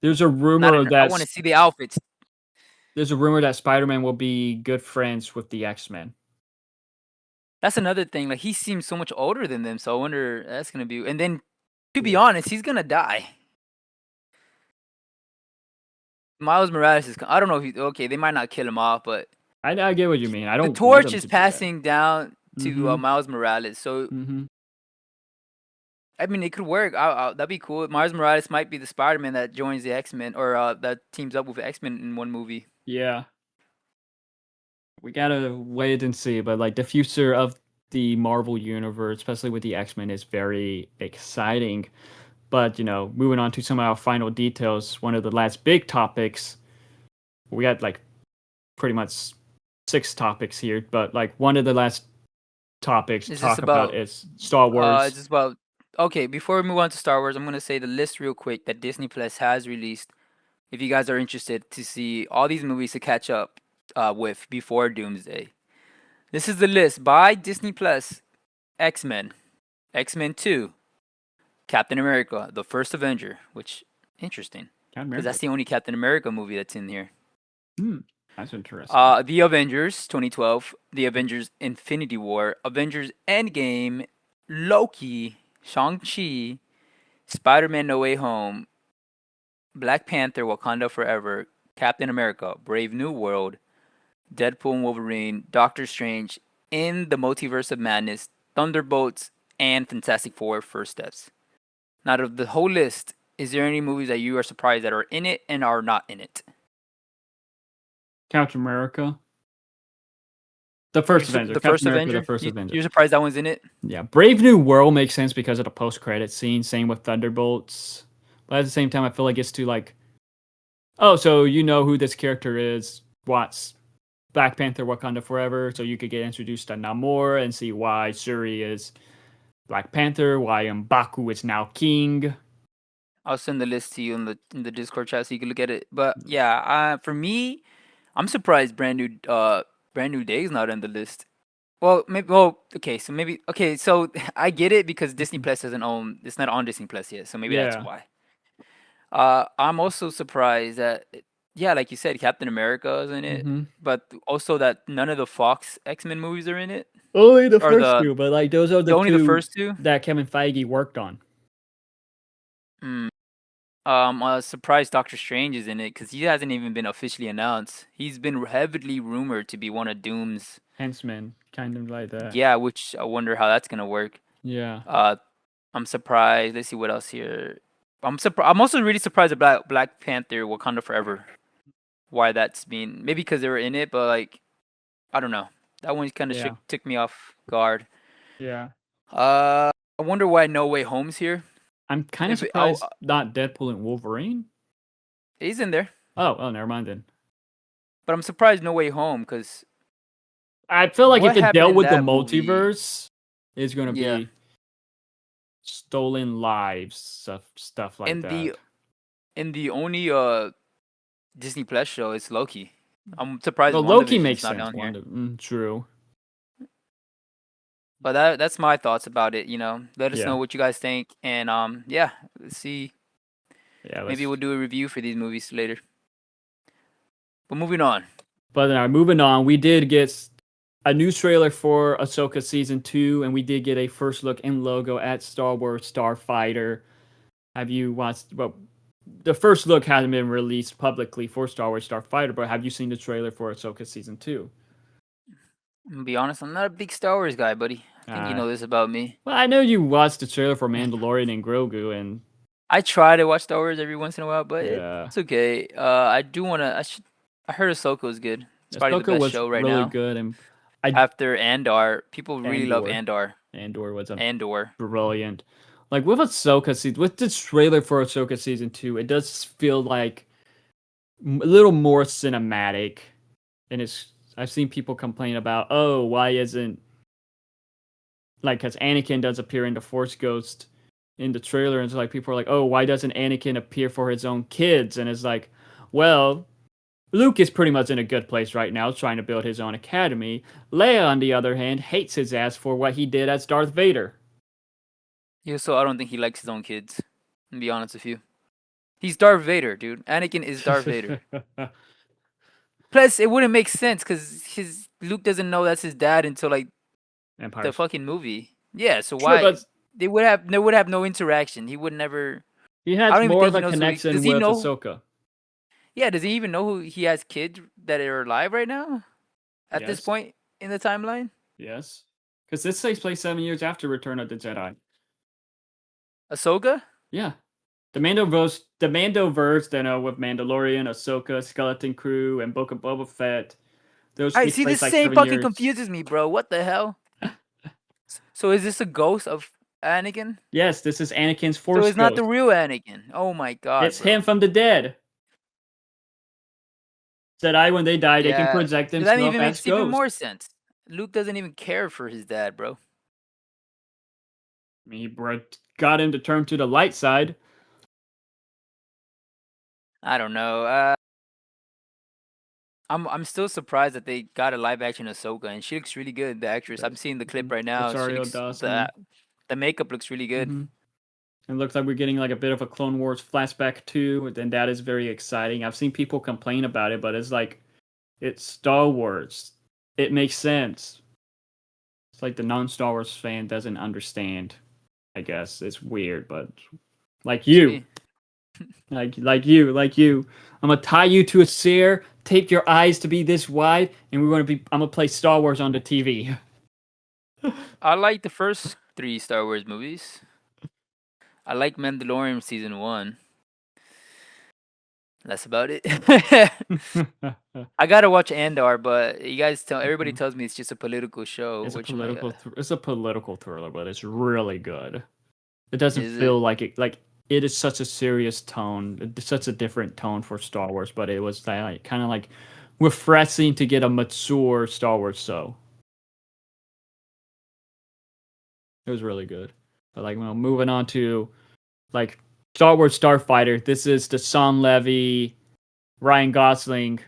Speaker 1: there's a
Speaker 2: not
Speaker 1: rumor
Speaker 2: in. I want to see the outfits.
Speaker 1: that Spider Man will be good friends with the X Men.
Speaker 2: That's another thing. Like he seems so much older than them, so I wonder that's gonna be. And then, to be
Speaker 1: Yeah,
Speaker 2: honest, he's gonna die. Miles Morales is. I don't know if he. Okay, they might not kill him off, but
Speaker 1: I get what you mean. I
Speaker 2: the
Speaker 1: don't want
Speaker 2: torch
Speaker 1: them
Speaker 2: is
Speaker 1: to do that.
Speaker 2: passing down. to
Speaker 1: Mm-hmm.
Speaker 2: Miles Morales. So
Speaker 1: Mm-hmm.
Speaker 2: I mean, it could work. That'd be cool. Miles Morales might be the Spider-Man that joins the X-Men or that teams up with the X-Men in one movie.
Speaker 1: Yeah. We gotta wait and see, but like the future of the Marvel universe, especially with the X-Men, is very exciting. But moving on to some of our final details, one of the last big topics, we got like pretty much six topics here, but like one of the last topics to
Speaker 2: Is this
Speaker 1: talk about
Speaker 2: about?
Speaker 1: is Star
Speaker 2: Is
Speaker 1: Wars.
Speaker 2: this about? Okay, before we move on to Star Wars, I'm gonna say the list real quick that Disney Plus has released. If you guys are interested to see all these movies to catch up with before Doomsday, this is the list by Disney Plus: X-Men, X-Men 2, Captain America, The First Avenger, which interesting
Speaker 1: Can't
Speaker 2: because
Speaker 1: remember.
Speaker 2: that's the only Captain America movie that's in here.
Speaker 1: Hmm, that's interesting.
Speaker 2: The Avengers 2012, The Avengers Infinity War, Avengers Endgame, Loki, Shang-Chi, Spider-Man No Way Home, Black Panther Wakanda Forever, Captain America Brave New World, Deadpool and Wolverine, Doctor Strange, In the Multiverse of Madness, Thunderbolts, and Fantastic Four First Steps. Now, out of the whole list, is there any movies that you are surprised that are in it and are not in it?
Speaker 1: Captain America, the first Avenger.
Speaker 2: The
Speaker 1: Captain
Speaker 2: first
Speaker 1: America, the
Speaker 2: Avenger?
Speaker 1: first Avenger.
Speaker 2: You're surprised that one's in it?
Speaker 1: Yeah, Brave New World makes sense because of the post-credit scene. Same with Thunderbolts, but at the same time, I feel like it's too like, oh, so you know who this character is? Watch Black Panther: Wakanda Forever, so you could get introduced to Namor and see why Shuri is Black Panther, why M'Baku is now king.
Speaker 2: I'll send the list to you in the Discord chat so you can look at it. But yeah, for me, I'm surprised Brand New Day is not on the list. Well, maybe. Well, okay. So maybe. Okay. So I get it because Disney Plus doesn't own. It's not on Disney Plus yet. So maybe that's
Speaker 1: Yeah.
Speaker 2: why. I'm also surprised that, yeah, like you said, Captain America is in it,
Speaker 1: Mm-hmm.
Speaker 2: but also that none of the Fox X-Men movies are in it,
Speaker 1: Only the
Speaker 2: or
Speaker 1: first two, but like those are the
Speaker 2: only the
Speaker 1: two
Speaker 2: first two.
Speaker 1: that Kevin Feige worked on.
Speaker 2: Hmm. I was surprised Doctor Strange is in it because he hasn't even been officially announced. He's been heavily rumored to be one of Doom's.
Speaker 1: Henchman, kind of like that.
Speaker 2: Yeah, which I wonder how that's gonna work.
Speaker 1: Yeah.
Speaker 2: Uh, I'm surprised. Let's see what else here. I'm also really surprised about Black Panther: Wakanda Forever. Why that's been maybe because they were in it, but like I don't know. That one kind of
Speaker 1: Yeah.
Speaker 2: took me off guard.
Speaker 1: Yeah.
Speaker 2: I wonder why No Way Home's here.
Speaker 1: I'm kind of
Speaker 2: If it, oh,
Speaker 1: surprised not Deadpool and Wolverine.
Speaker 2: he's in there,
Speaker 1: Oh, never mind then.
Speaker 2: but I'm surprised No Way Home because
Speaker 1: I feel like if
Speaker 2: what
Speaker 1: it
Speaker 2: happened
Speaker 1: dealt
Speaker 2: in
Speaker 1: with the
Speaker 2: that movie?
Speaker 1: multiverse, it's gonna
Speaker 2: Yeah,
Speaker 1: be stolen lives, stuff like
Speaker 2: in
Speaker 1: that.
Speaker 2: the only Disney Plus show, it's Loki. I'm surprised
Speaker 1: Well, Loki
Speaker 2: WandaVision's
Speaker 1: makes
Speaker 2: not
Speaker 1: sense.
Speaker 2: down here.
Speaker 1: Wanda, true.
Speaker 2: But that's my thoughts about it. Let us
Speaker 1: Yeah,
Speaker 2: know what you guys think, and yeah, let's see.
Speaker 1: yeah.
Speaker 2: Maybe
Speaker 1: Let's.
Speaker 2: we'll do a review for these movies later. But moving on.
Speaker 1: But moving on, we did get a new trailer for Ahsoka season 2, and we did get a first look and logo at Star Wars Starfighter. Have you watched? Well, the first look hasn't been released publicly for Star Wars Starfighter, but have you seen the trailer for Ahsoka season 2?
Speaker 2: I'm gonna be honest, I'm not a big Star Wars guy, buddy. I think you
Speaker 1: Uh,
Speaker 2: know this about me.
Speaker 1: well, I know you watched the trailer for Mandalorian and Grogu, and
Speaker 2: I try to watch Star Wars every once in a while, but
Speaker 1: yeah,
Speaker 2: it's okay. I do wanna. I heard Ahsoka was good. It's probably the
Speaker 1: Ahsoka
Speaker 2: best
Speaker 1: was
Speaker 2: show right
Speaker 1: really
Speaker 2: now.
Speaker 1: good, and I
Speaker 2: After Andor, people really love
Speaker 1: Andor
Speaker 2: Andor.
Speaker 1: Andor was a
Speaker 2: Andor.
Speaker 1: brilliant. Like with Ahsoka season, with this trailer for Ahsoka season 2, it does feel like a little more cinematic, and it's. I've seen people complain about, oh, why isn't like because Anakin does appear in the Force Ghost in the trailer, and it's like people are like, oh, why doesn't Anakin appear for his own kids? And it's like, well, Luke is pretty much in a good place right now, trying to build his own academy. Leia, on the other hand, hates his ass for what he did as Darth Vader.
Speaker 2: Yeah, so I don't think he likes his own kids. To be honest with you, he's Darth Vader, dude. Anakin is Darth Vader. Plus, it wouldn't make sense because his Luke doesn't know that's his dad until like the
Speaker 1: Empires.
Speaker 2: fucking movie. Yeah, so
Speaker 1: True,
Speaker 2: why
Speaker 1: but
Speaker 2: they would have no interaction. He would never.
Speaker 1: he
Speaker 2: I
Speaker 1: has
Speaker 2: don't even
Speaker 1: more
Speaker 2: think
Speaker 1: of
Speaker 2: he
Speaker 1: a
Speaker 2: knows who. Does
Speaker 1: connection
Speaker 2: he
Speaker 1: with
Speaker 2: know?
Speaker 1: Ahsoka.
Speaker 2: Yeah, does he even know who he has kids that are alive right now? At this
Speaker 1: Yes.
Speaker 2: point in the timeline,
Speaker 1: Yes. Because this takes place 7 years after Return of the Jedi.
Speaker 2: Ahsoka?
Speaker 1: Yeah. The Mandoverse, with Mandalorian, Ahsoka, Skeleton Crew, and Book of Boba Fett. Those
Speaker 2: I
Speaker 1: takes
Speaker 2: see.
Speaker 1: place
Speaker 2: This
Speaker 1: like
Speaker 2: same
Speaker 1: 7
Speaker 2: fucking
Speaker 1: years.
Speaker 2: confuses me, bro. What the hell? So is this a ghost of Anakin?
Speaker 1: Yes, this is Anakin's
Speaker 2: So
Speaker 1: Force
Speaker 2: it's not the
Speaker 1: Ghost.
Speaker 2: real Anakin. Oh my god,
Speaker 1: It's him
Speaker 2: bro.
Speaker 1: from the dead. Jedi, when they die, they can
Speaker 2: Yeah,
Speaker 1: project
Speaker 2: so that
Speaker 1: themselves
Speaker 2: even
Speaker 1: as
Speaker 2: makes even
Speaker 1: ghosts.
Speaker 2: more sense. Luke doesn't even care for his dad, bro.
Speaker 1: He got him to turn to the light side.
Speaker 2: I don't know. I'm still surprised that they got a live action Ahsoka, and she looks really good. The actress. I'm seeing the clip right now. She
Speaker 1: Rosario
Speaker 2: looks
Speaker 1: Dawson.
Speaker 2: the makeup looks really good.
Speaker 1: It looks like we're getting like a bit of a Clone Wars flashback too, and that is very exciting. I've seen people complain about it, but it's like it's Star Wars. It makes sense. It's like the non-Star Wars fan doesn't understand. I guess it's weird, but like
Speaker 2: It's
Speaker 1: you,
Speaker 2: me.
Speaker 1: like you, I'm gonna tie you to a chair, tape your eyes to be this wide, and I'm gonna play Star Wars on the TV.
Speaker 2: I like the first three Star Wars movies. I like Mandalorian season 1. That's about it. I gotta watch Andor, but you guys tell everybody tells me it's just a political show,
Speaker 1: It's a
Speaker 2: which I'm like,
Speaker 1: it's a political thriller, but it's really good. It doesn't
Speaker 2: is it?
Speaker 1: feel like it is such a serious tone. It's such a different tone for Star Wars, but it was like kind of like refreshing to get a mature Star Wars show. It was really good. But like, moving on to like Star Wars Starfighter. This is the Sean Levy, Ryan Gosling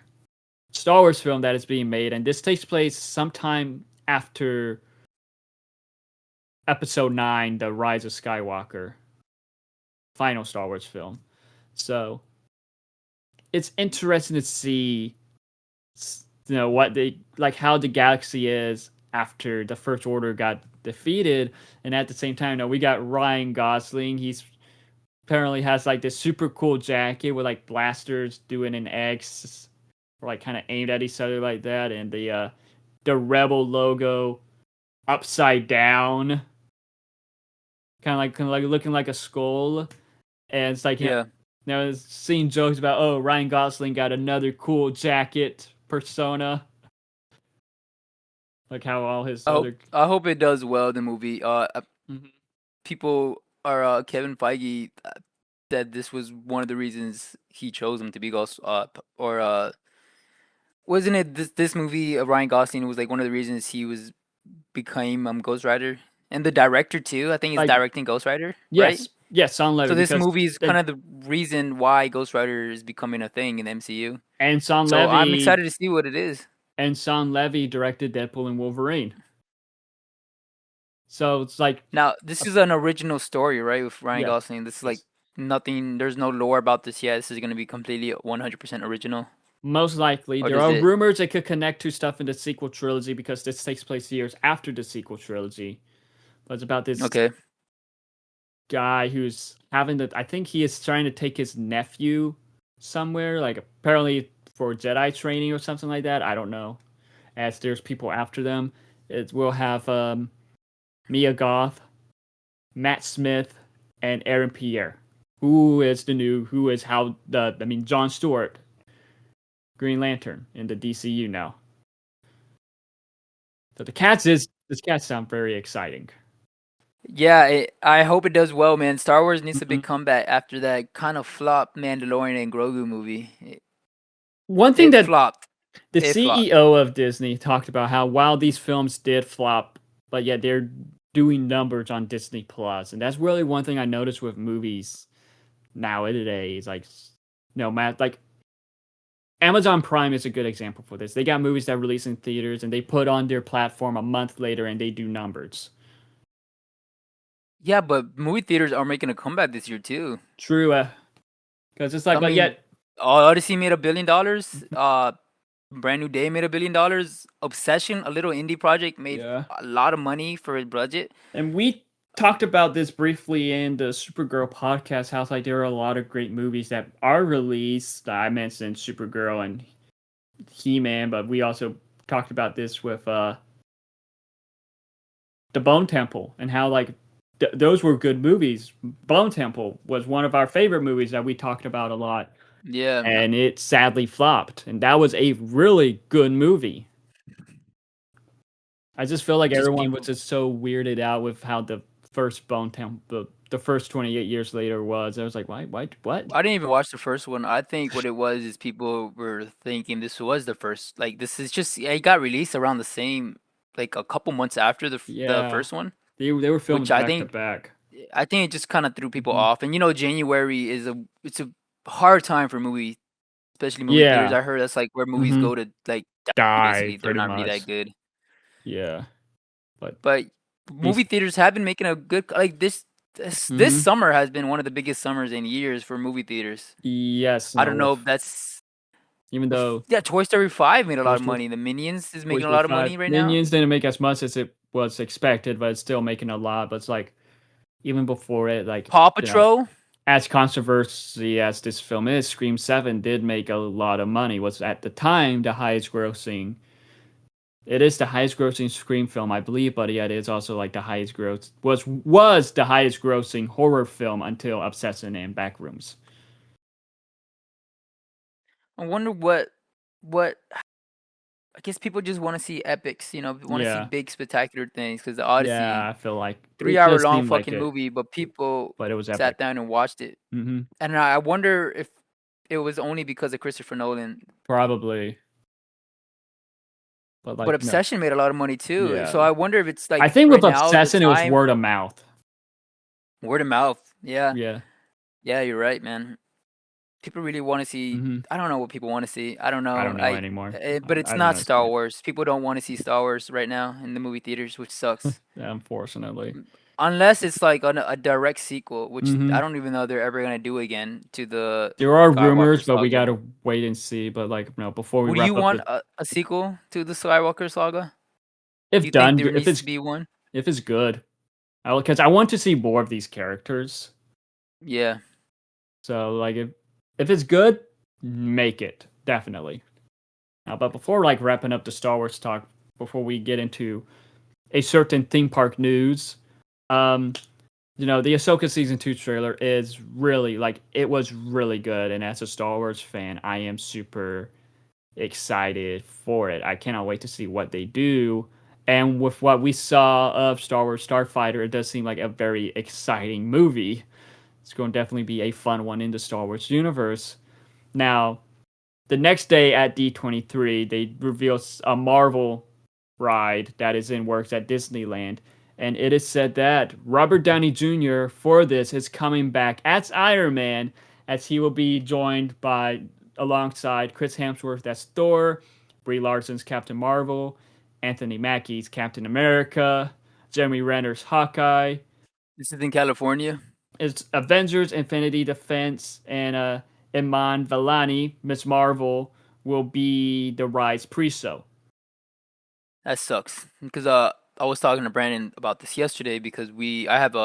Speaker 1: Star Wars film that is being made, and this takes place sometime after Episode 9, The Rise of Skywalker, final Star Wars film. So it's interesting to see, what they like, how the galaxy is after the First Order got defeated, and at the same time, we got Ryan Gosling. He's apparently has like this super cool jacket with like blasters doing an X, or like kind of aimed at each other like that, and the Rebel logo upside down, kind of like looking like a skull, and it's like,
Speaker 2: Yeah.
Speaker 1: seeing jokes about, oh, Ryan Gosling got another cool jacket persona, like how all his other.
Speaker 2: I hope it does well. The movie.
Speaker 1: Mhm.
Speaker 2: People are Kevin Feige said this was one of the reasons he chose him to be Ghost. Or wasn't it this movie? Ryan Gosling was like one of the reasons he was became Ghost Rider, and the director too. I think he's
Speaker 1: Like,
Speaker 2: directing Ghost Rider, right?
Speaker 1: yes, Son
Speaker 2: So
Speaker 1: Levy,
Speaker 2: this
Speaker 1: because
Speaker 2: movie is
Speaker 1: the
Speaker 2: kind of the reason why Ghost Rider is becoming a thing in the MCU.
Speaker 1: and Son
Speaker 2: So I'm
Speaker 1: Levy
Speaker 2: excited to see what it is.
Speaker 1: and Son Levy directed Deadpool and Wolverine. So it's like,
Speaker 2: Now, this
Speaker 1: a,
Speaker 2: is an original story, right, with Ryan
Speaker 1: yeah,
Speaker 2: Gosling. This is like
Speaker 1: yes.
Speaker 2: nothing. There's no lore about this yet. This is gonna be completely 100% original,
Speaker 1: Most likely,
Speaker 2: or
Speaker 1: there
Speaker 2: does
Speaker 1: are
Speaker 2: it?
Speaker 1: rumors it could connect to stuff in the sequel trilogy because this takes place years after the sequel trilogy. But it's about this
Speaker 2: Okay.
Speaker 1: guy who's having the. I think he is trying to take his nephew somewhere, like apparently for Jedi training or something like that. I don't know. As there's people after them, it will have Mia Goth, Matt Smith, and Aaron Pierre. Who is how the, I mean, Jon Stewart, Green Lantern in the DCU now. So this cast sound very exciting.
Speaker 2: Yeah, I hope it does well, man. Star Wars needs a big
Speaker 1: Mhm.
Speaker 2: comeback after that kind of flop Mandalorian and Grogu movie.
Speaker 1: One thing
Speaker 2: It
Speaker 1: that
Speaker 2: flopped.
Speaker 1: the
Speaker 2: It flopped.
Speaker 1: CEO of Disney talked about, how while these films did flop, but yet they're doing numbers on Disney Plus, and that's really one thing I noticed with movies nowadays. Like, Matt, like Amazon Prime is a good example for this. They got movies that release in theaters and they put on their platform a month later and they do numbers.
Speaker 2: Yeah, but movie theaters are making a comeback this year too.
Speaker 1: True, because it's like,
Speaker 2: I
Speaker 1: but
Speaker 2: mean,
Speaker 1: yet,
Speaker 2: Odyssey made $1 billion. Brand New Day made $1 billion. Obsession, a little indie project, made
Speaker 1: yeah.
Speaker 2: a lot of money for its budget.
Speaker 1: And we talked about this briefly in the Supergirl podcast. How it's like there are a lot of great movies that are released. I mentioned Supergirl and He-Man, but we also talked about this with the Bone Temple and how like those were good movies. Bone Temple was one of our favorite movies that we talked about a lot,
Speaker 2: Yeah,
Speaker 1: and it sadly flopped. And that was a really good movie. I just feel like
Speaker 2: just
Speaker 1: everyone was
Speaker 2: people.
Speaker 1: just so weirded out with how the first Bone Temple, the first 28 years later was. I was like, why, what?
Speaker 2: I didn't even watch the first one. I think what it was is people were thinking this was the first. Like this is just it got released around the same, like a couple months after the
Speaker 1: Yeah,
Speaker 2: first one,
Speaker 1: they were
Speaker 2: which
Speaker 1: filmed back to back.
Speaker 2: I think it just kind of threw people
Speaker 1: Hmm.
Speaker 2: off. And January is it's a hard time for movie, especially movie theaters.
Speaker 1: Yeah.
Speaker 2: I heard that's like where movies
Speaker 1: Hmm.
Speaker 2: go to like die,
Speaker 1: Die
Speaker 2: basically. They're
Speaker 1: pretty
Speaker 2: not really
Speaker 1: much.
Speaker 2: that good.
Speaker 1: Yeah, but
Speaker 2: But movie
Speaker 1: these.
Speaker 2: theaters have been making a good like this
Speaker 1: Hmm.
Speaker 2: summer has been one of the biggest summers in years for movie theaters.
Speaker 1: Yes,
Speaker 2: I don't know if that's
Speaker 1: even though
Speaker 2: yeah, Toy Story 5 made a
Speaker 1: Toy
Speaker 2: lot of
Speaker 1: Story,
Speaker 2: money. The Minions is
Speaker 1: Toy
Speaker 2: making a
Speaker 1: Story
Speaker 2: lot of
Speaker 1: 5
Speaker 2: money right now.
Speaker 1: Minions didn't make as much as it was expected, but it's still making a lot. But it's like even before it, like
Speaker 2: Paw
Speaker 1: you know,
Speaker 2: Patrol.
Speaker 1: as controversy as this film is, Scream 7 did make a lot of money. Was at the time the highest grossing. It is the highest grossing Scream film, I believe, but yet it's also like the highest gross was the highest grossing horror film until Obsession and Backrooms.
Speaker 2: I wonder what I guess people just want to see epics, want to see
Speaker 1: Yeah,
Speaker 2: big spectacular things because the
Speaker 1: yeah,
Speaker 2: Odyssey
Speaker 1: I feel like
Speaker 2: three
Speaker 1: it
Speaker 2: hour
Speaker 1: just
Speaker 2: long
Speaker 1: seemed like
Speaker 2: fucking
Speaker 1: it,
Speaker 2: movie, but people
Speaker 1: but it was
Speaker 2: sat
Speaker 1: epic.
Speaker 2: down and watched it.
Speaker 1: Hmm.
Speaker 2: And I wonder if it was only because of Christopher Nolan.
Speaker 1: Probably, but
Speaker 2: But
Speaker 1: like no,
Speaker 2: Obsession made a lot of money too. So
Speaker 1: yeah.
Speaker 2: I wonder if it's
Speaker 1: I
Speaker 2: like
Speaker 1: think with
Speaker 2: right now the
Speaker 1: Obsession, it was
Speaker 2: time
Speaker 1: word of mouth.
Speaker 2: word of mouth. Yeah.
Speaker 1: Yeah.
Speaker 2: Yeah, you're right, man. People really want to see.
Speaker 1: Hmm.
Speaker 2: I don't know what people want to see. I don't
Speaker 1: I
Speaker 2: know.
Speaker 1: don't know anymore.
Speaker 2: But it's
Speaker 1: I don't
Speaker 2: not Star
Speaker 1: understand.
Speaker 2: Wars. People don't want to see Star Wars right now in the movie theaters, which sucks.
Speaker 1: Unfortunately.
Speaker 2: Unless it's like a direct sequel, which I
Speaker 1: Hmm.
Speaker 2: don't even know they're ever gonna do again to the
Speaker 1: There are
Speaker 2: Skywalker
Speaker 1: rumors, but we
Speaker 2: saga.
Speaker 1: gotta wait and see. But like, before we
Speaker 2: Would you
Speaker 1: wrap up
Speaker 2: want
Speaker 1: the,
Speaker 2: a sequel to the Skywalker saga? Do
Speaker 1: if
Speaker 2: you think
Speaker 1: done,
Speaker 2: there needs to be one?
Speaker 1: if it's good, because I want to see more of these characters.
Speaker 2: Yeah.
Speaker 1: So like, if it's good, make it definitely. But before like wrapping up the Star Wars talk, before we get into a certain theme park news, um, the Ahsoka season 2 trailer is really like it was really good, and as a Star Wars fan, I am super excited for it. I cannot wait to see what they do. And with what we saw of Star Wars Starfighter, it does seem like a very exciting movie. It's going to definitely be a fun one in the Star Wars universe. Now, the next day at D23, they reveal a Marvel ride that is in works at Disneyland. And it is said that Robert Downey Jr. for this is coming back as Iron Man, as he will be joined by alongside Chris Hemsworth as Thor, Brie Larson's Captain Marvel, Anthony Mackie's Captain America, Jeremy Renner's Hawkeye.
Speaker 2: This is in California.
Speaker 1: It's Avengers Infinity Defense, and Iman Vellani, Miss Marvel, will be the ride's pre-show.
Speaker 2: That sucks. Because I was talking to Brandon about this yesterday because I have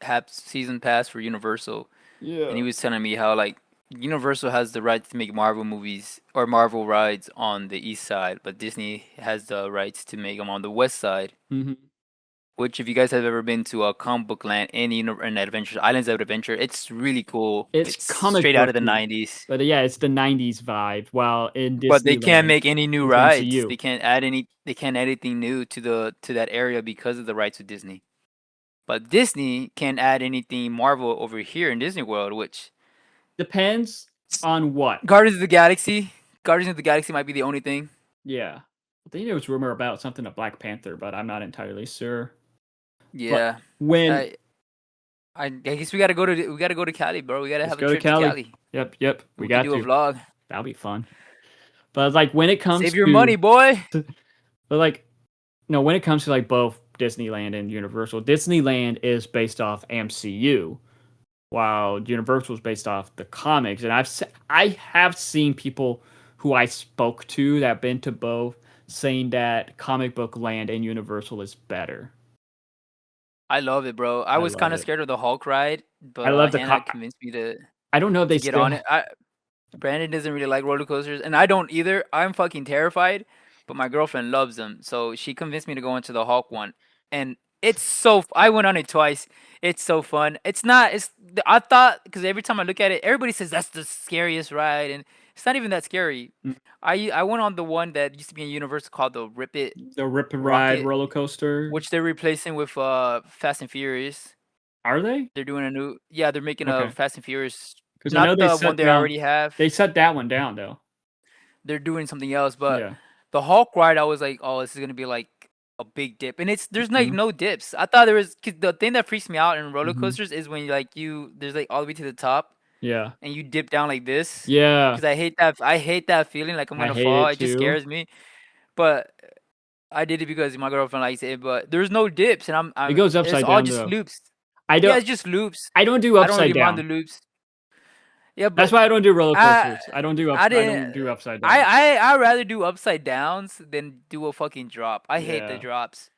Speaker 2: have season pass for Universal, and he
Speaker 1: Yeah.
Speaker 2: was telling me how like Universal has the right to make Marvel movies or Marvel rides on the east side, but Disney has the rights to make them on the west side.
Speaker 1: Hmm.
Speaker 2: Which, if you guys have ever been to a comic book land in Adventure Islands of Adventure, it's really cool.
Speaker 1: It's
Speaker 2: It's
Speaker 1: comic
Speaker 2: straight out of the
Speaker 1: booky,
Speaker 2: '90s.
Speaker 1: but yeah, it's the '90s vibe. While in
Speaker 2: But they can't
Speaker 1: Disneyland,
Speaker 2: make any new
Speaker 1: it's
Speaker 2: rides.
Speaker 1: MCU.
Speaker 2: They can't add anything new to the to that area because of the rights with Disney. But Disney can't add anything Marvel over here in Disney World, which
Speaker 1: Depends on what.
Speaker 2: Guardians of the Galaxy, Guardians of the Galaxy might be the only thing.
Speaker 1: Yeah, I think there was rumor about something of Black Panther, but I'm not entirely sure. But
Speaker 2: Yeah.
Speaker 1: when
Speaker 2: I I guess we gotta go to Cali, bro. We gotta
Speaker 1: let's
Speaker 2: have a
Speaker 1: go to
Speaker 2: trip to
Speaker 1: Cali.
Speaker 2: Cali.
Speaker 1: Yep, we
Speaker 2: We could
Speaker 1: got
Speaker 2: do a
Speaker 1: to.
Speaker 2: vlog.
Speaker 1: That'll be fun. But like when it comes
Speaker 2: Save your
Speaker 1: to,
Speaker 2: money, boy.
Speaker 1: but like no, when it comes to like both Disneyland and Universal, Disneyland is based off MCU, while Universal is based off the comics. And I have seen people who I spoke to that have been to both saying that comic book land and Universal is better.
Speaker 2: I love it, bro. I
Speaker 1: I
Speaker 2: was kind
Speaker 1: love
Speaker 2: of
Speaker 1: it.
Speaker 2: scared of the Hulk ride,
Speaker 1: I
Speaker 2: but
Speaker 1: love the
Speaker 2: Hannah convinced me
Speaker 1: I don't know if they
Speaker 2: to get on
Speaker 1: still.
Speaker 2: it. Brandon doesn't really like roller coasters, and I don't either. I'm fucking terrified, but my girlfriend loves them, so she convinced me to go into the Hulk one. and I went on it twice. It's so fun. It's not. It's I thought because every time I look at it, everybody says that's the scariest ride, and it's not even that scary.
Speaker 1: Mm.
Speaker 2: I went on the one that used to be in Universal called the Rip It
Speaker 1: The Rip and Ride
Speaker 2: Rocket,
Speaker 1: roller coaster.
Speaker 2: which they're replacing with Fast and Furious.
Speaker 1: Are they?
Speaker 2: They're doing a new. Yeah, they're making a
Speaker 1: Okay.
Speaker 2: Fast and Furious,
Speaker 1: Because I know
Speaker 2: not
Speaker 1: they
Speaker 2: the one
Speaker 1: set
Speaker 2: they
Speaker 1: down.
Speaker 2: already have.
Speaker 1: They set that one down though.
Speaker 2: They're doing something else, but
Speaker 1: Yeah.
Speaker 2: the Hulk ride, I was like, oh, this is gonna be like a big dip, and there's like
Speaker 1: Hmm.
Speaker 2: no dips. I thought there was 'cause the thing that freaks me out in roller
Speaker 1: Hmm.
Speaker 2: coasters is when there's like all the way to the top
Speaker 1: Yeah.
Speaker 2: and you dip down like this
Speaker 1: Yeah.
Speaker 2: because I hate that feeling like I'm
Speaker 1: I
Speaker 2: gonna
Speaker 1: hate
Speaker 2: fall.
Speaker 1: it
Speaker 2: It just
Speaker 1: too.
Speaker 2: scares me. But I did it because my girlfriend likes it. But there's no dips, and
Speaker 1: It
Speaker 2: I'm
Speaker 1: goes
Speaker 2: it's
Speaker 1: upside
Speaker 2: all
Speaker 1: down
Speaker 2: just
Speaker 1: though.
Speaker 2: loops.
Speaker 1: I
Speaker 2: Yeah,
Speaker 1: don't.
Speaker 2: it's just loops.
Speaker 1: I don't do
Speaker 2: I don't really
Speaker 1: upside
Speaker 2: mind the
Speaker 1: down.
Speaker 2: loops. Yeah,
Speaker 1: That's
Speaker 2: but
Speaker 1: why I don't do roller
Speaker 2: I
Speaker 1: coasters. I don't do
Speaker 2: I
Speaker 1: I
Speaker 2: didn't.
Speaker 1: don't do upside down.
Speaker 2: I rather do upside downs than do a fucking drop. I hate the
Speaker 1: Yeah.
Speaker 2: drops.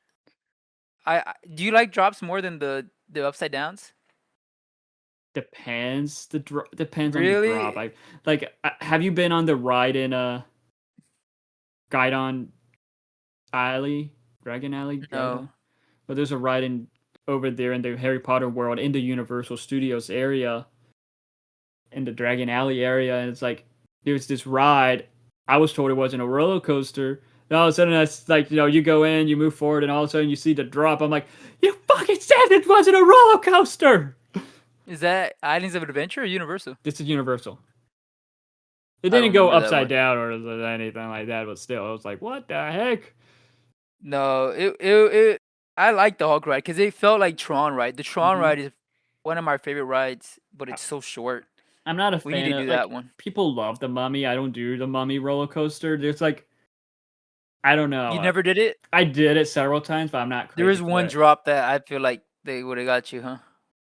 Speaker 2: Do you like drops more than the upside downs?
Speaker 1: Depends on the drop.
Speaker 2: Really?
Speaker 1: I like. Have you been on the ride in Guidon Alley, Dragon Alley,
Speaker 2: No.
Speaker 1: Guidon? But there's a ride in over there in the Harry Potter world in the Universal Studios area, in the Dragon Alley area, and it's like there's this ride. I was told it wasn't a roller coaster. And all of a sudden, it's like you go in, you move forward, and all of a sudden you see the drop. I'm like, you fucking said it wasn't a roller coaster.
Speaker 2: Is that Islands of Adventure or Universal?
Speaker 1: This is Universal. It
Speaker 2: I don't
Speaker 1: didn't go
Speaker 2: remember that
Speaker 1: upside
Speaker 2: one.
Speaker 1: down or anything like that, but still, I was like, what the heck?
Speaker 2: No, it I like the Hulk ride because it felt like Tron ride. The Tron
Speaker 1: Hmm.
Speaker 2: ride is one of my favorite rides, but it's so short.
Speaker 1: I'm not a
Speaker 2: We need
Speaker 1: fan
Speaker 2: to
Speaker 1: of
Speaker 2: do that
Speaker 1: like
Speaker 2: one.
Speaker 1: people love the Mummy. I don't do the Mummy roller coaster. There's like I don't know.
Speaker 2: You never did it?
Speaker 1: I did it several times, but I'm not
Speaker 2: There
Speaker 1: crazy
Speaker 2: is
Speaker 1: for
Speaker 2: one
Speaker 1: it.
Speaker 2: drop that I feel like they would have got you, huh?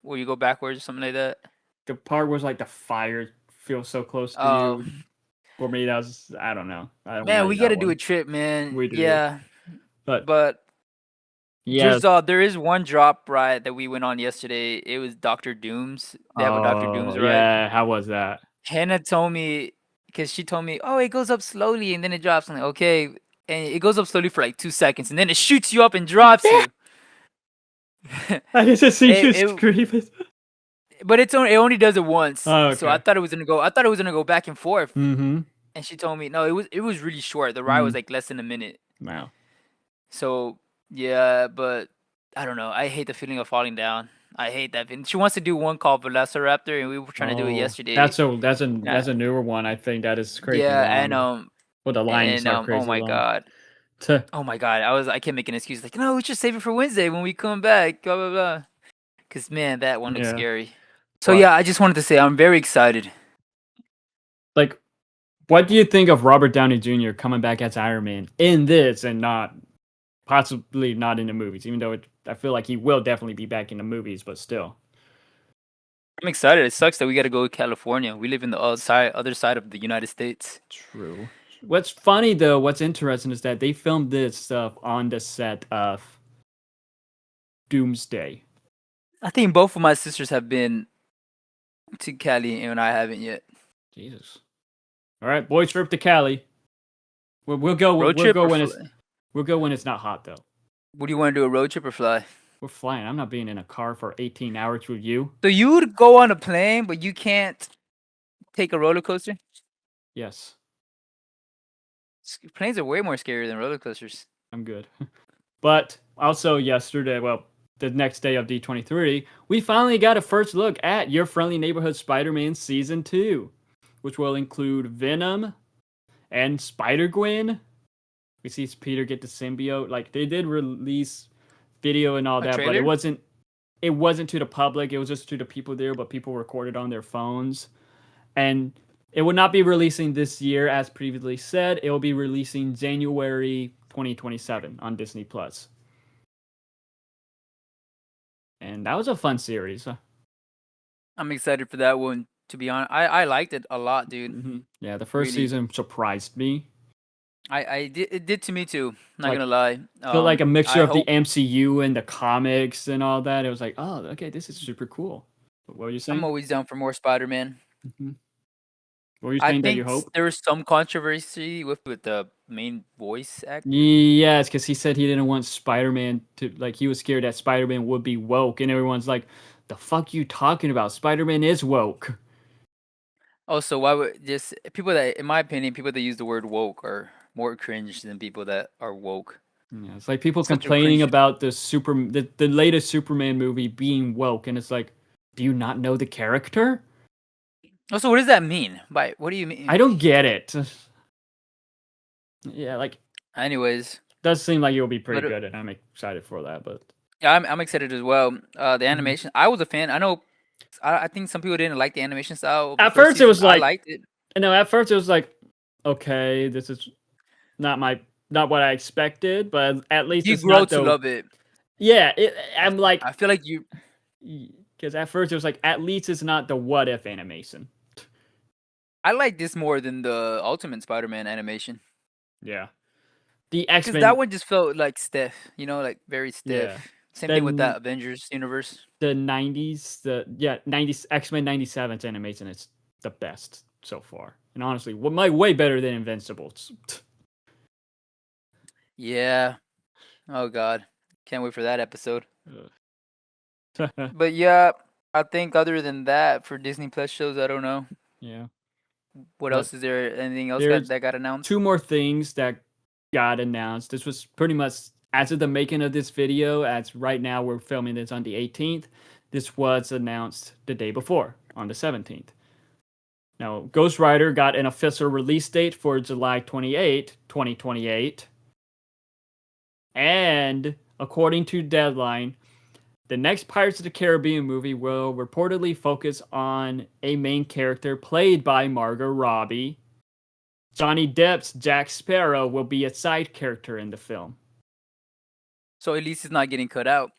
Speaker 2: Where you go backwards or something like that.
Speaker 1: The part was like the fire feels so close to
Speaker 2: Oh,
Speaker 1: you. For me, that was I don't know. I don't
Speaker 2: man,
Speaker 1: like
Speaker 2: we got
Speaker 1: that
Speaker 2: to do a
Speaker 1: one.
Speaker 2: trip, man.
Speaker 1: We do,
Speaker 2: Yeah,
Speaker 1: but
Speaker 2: but
Speaker 1: yeah.
Speaker 2: there is one drop ride that we went on yesterday. It was Doctor Doom's. They have a Doctor
Speaker 1: Oh
Speaker 2: Doom's ride.
Speaker 1: yeah. How was that?
Speaker 2: Hannah told me because she told me, "Oh, it goes up slowly and then it drops." I'm like, "Okay," and it goes up slowly for like 2 seconds and then it shoots you up and drops
Speaker 1: Yeah.
Speaker 2: you.
Speaker 1: I just see you
Speaker 2: it
Speaker 1: screaming.
Speaker 2: but it only does it once.
Speaker 1: Oh,
Speaker 2: So I
Speaker 1: okay.
Speaker 2: thought it was gonna go. I thought it was gonna go back and forth.
Speaker 1: Mm-hmm.
Speaker 2: And she told me no, it was really short. The ride
Speaker 1: Mm.
Speaker 2: was like less than a minute.
Speaker 1: Wow.
Speaker 2: So yeah, but I don't know. I hate the feeling of falling down. I hate that feeling. She wants to do one called Velociraptor, and we were trying to do it
Speaker 1: Oh,
Speaker 2: yesterday.
Speaker 1: that's a newer one. I think that is crazy
Speaker 2: Yeah,
Speaker 1: long. Well, the lines are
Speaker 2: oh
Speaker 1: crazy
Speaker 2: my
Speaker 1: long.
Speaker 2: god,
Speaker 1: Tuh.
Speaker 2: oh my god. I kept making excuses like, no, we should save it for Wednesday when we come back. Blah blah blah. Cause man, that one looks
Speaker 1: Yeah,
Speaker 2: scary. So
Speaker 1: but
Speaker 2: yeah, I just wanted to say I'm very excited.
Speaker 1: like, what do you think of Robert Downey Jr. coming back as Iron Man in this and not possibly not in the movies? Even though I feel like he will definitely be back in the movies, but still.
Speaker 2: I'm excited. It sucks that we got to go to California. We live in the other side of the United States.
Speaker 1: True. What's funny though, what's interesting is that they filmed this stuff on the set of Doomsday.
Speaker 2: I think both of my sisters have been to Cali, and I haven't yet.
Speaker 1: Jesus. All right, boys trip to Cali. We'll go.
Speaker 2: Road
Speaker 1: We'll
Speaker 2: trip
Speaker 1: go
Speaker 2: or
Speaker 1: when it's
Speaker 2: fly?
Speaker 1: we'll go when it's not hot though.
Speaker 2: What do you want to do? A road trip or fly?
Speaker 1: We're flying. I'm not being in a car for 18 hours with you.
Speaker 2: So you would go on a plane, but you can't take a roller coaster.
Speaker 1: Yes,
Speaker 2: Planes are way more scary than roller coasters.
Speaker 1: I'm good. But also yesterday, well, the next day of D23, we finally got a first look at Your Friendly Neighborhood Spider-Man Season 2, which will include Venom and Spider-Gwen. We see Peter get the symbiote. Like they did release video and all
Speaker 2: A
Speaker 1: that, but
Speaker 2: trailer?
Speaker 1: it wasn't to the public. It was just to the people there, but people recorded on their phones. And it will not be releasing this year, as previously said. It will be releasing January 2027 on Disney Plus. And that was a fun series.
Speaker 2: I'm excited for that one. To be honest, I liked it a lot, dude.
Speaker 1: Mm-hmm. Yeah, the first
Speaker 2: Really,
Speaker 1: season surprised me.
Speaker 2: I did it did to me too. Not
Speaker 1: Like
Speaker 2: gonna lie.
Speaker 1: felt like a mixture
Speaker 2: I
Speaker 1: of the
Speaker 2: hope
Speaker 1: MCU and the comics and all that. It was like, oh, okay, this is super cool. What were you
Speaker 2: I'm
Speaker 1: saying?
Speaker 2: always down for more Spider-Man.
Speaker 1: Mm-hmm. What were you
Speaker 2: I
Speaker 1: saying that you
Speaker 2: think
Speaker 1: hope?
Speaker 2: there was some controversy with the main voice actor.
Speaker 1: Yes, because he said he didn't want Spider-Man to like he was scared that Spider-Man would be woke, and everyone's like, "The fuck you talking about? Spider-Man is woke."
Speaker 2: Also, why would just people that, in my opinion, people that use the word woke are more cringe than people that are woke.
Speaker 1: Yeah, it's like people
Speaker 2: Such a
Speaker 1: complaining
Speaker 2: cringe.
Speaker 1: about the latest Superman movie being woke, and it's like, do you not know the character?
Speaker 2: Also, what does that mean? By what do you mean?
Speaker 1: I don't get it. Yeah, like
Speaker 2: Anyways,
Speaker 1: does seem like it'll be pretty
Speaker 2: but
Speaker 1: good, and I'm excited for that. But
Speaker 2: yeah, I'm excited as well. The
Speaker 1: Mhm.
Speaker 2: animation, I was a fan. I know, I think some people didn't like the animation style of the
Speaker 1: At
Speaker 2: first
Speaker 1: first it
Speaker 2: season.
Speaker 1: was
Speaker 2: I
Speaker 1: like,
Speaker 2: liked it.
Speaker 1: no, at first it was like, okay, this is not my not what I expected, but at least
Speaker 2: You
Speaker 1: it's
Speaker 2: grow
Speaker 1: not
Speaker 2: to
Speaker 1: the
Speaker 2: love it.
Speaker 1: yeah. I'm like
Speaker 2: I feel like you.
Speaker 1: because at first it was like at least it's not the what if animation.
Speaker 2: I like this more than the Ultimate Spider-Man animation
Speaker 1: Yeah, the X
Speaker 2: because that
Speaker 1: Men.
Speaker 2: one just felt like stiff. Like very
Speaker 1: Yeah,
Speaker 2: stiff. Same thing with
Speaker 1: then
Speaker 2: that Avengers universe.
Speaker 1: the '90s, the yeah '90s X Men '97's animation is the best so far, and honestly, way better than Invincibles.
Speaker 2: Yeah. Oh God. Can't wait for that episode.
Speaker 1: Ugh.
Speaker 2: But yeah, I think other than that, for Disney Plus shows, I don't know.
Speaker 1: Yeah,
Speaker 2: What
Speaker 1: but
Speaker 2: else is there? Anything else
Speaker 1: there's
Speaker 2: that got announced?
Speaker 1: two more things that got announced. This was pretty much as of the making of this video. As right now, we're filming this on the 18th. This was announced the day before on the 17th. Now, Ghost Rider got an official release date for July 28, 2028. And according to Deadline, the next Pirates of the Caribbean movie will reportedly focus on a main character played by Margot Robbie. Johnny Depp's Jack Sparrow will be a side character in the film.
Speaker 2: So at least it's not getting cut out.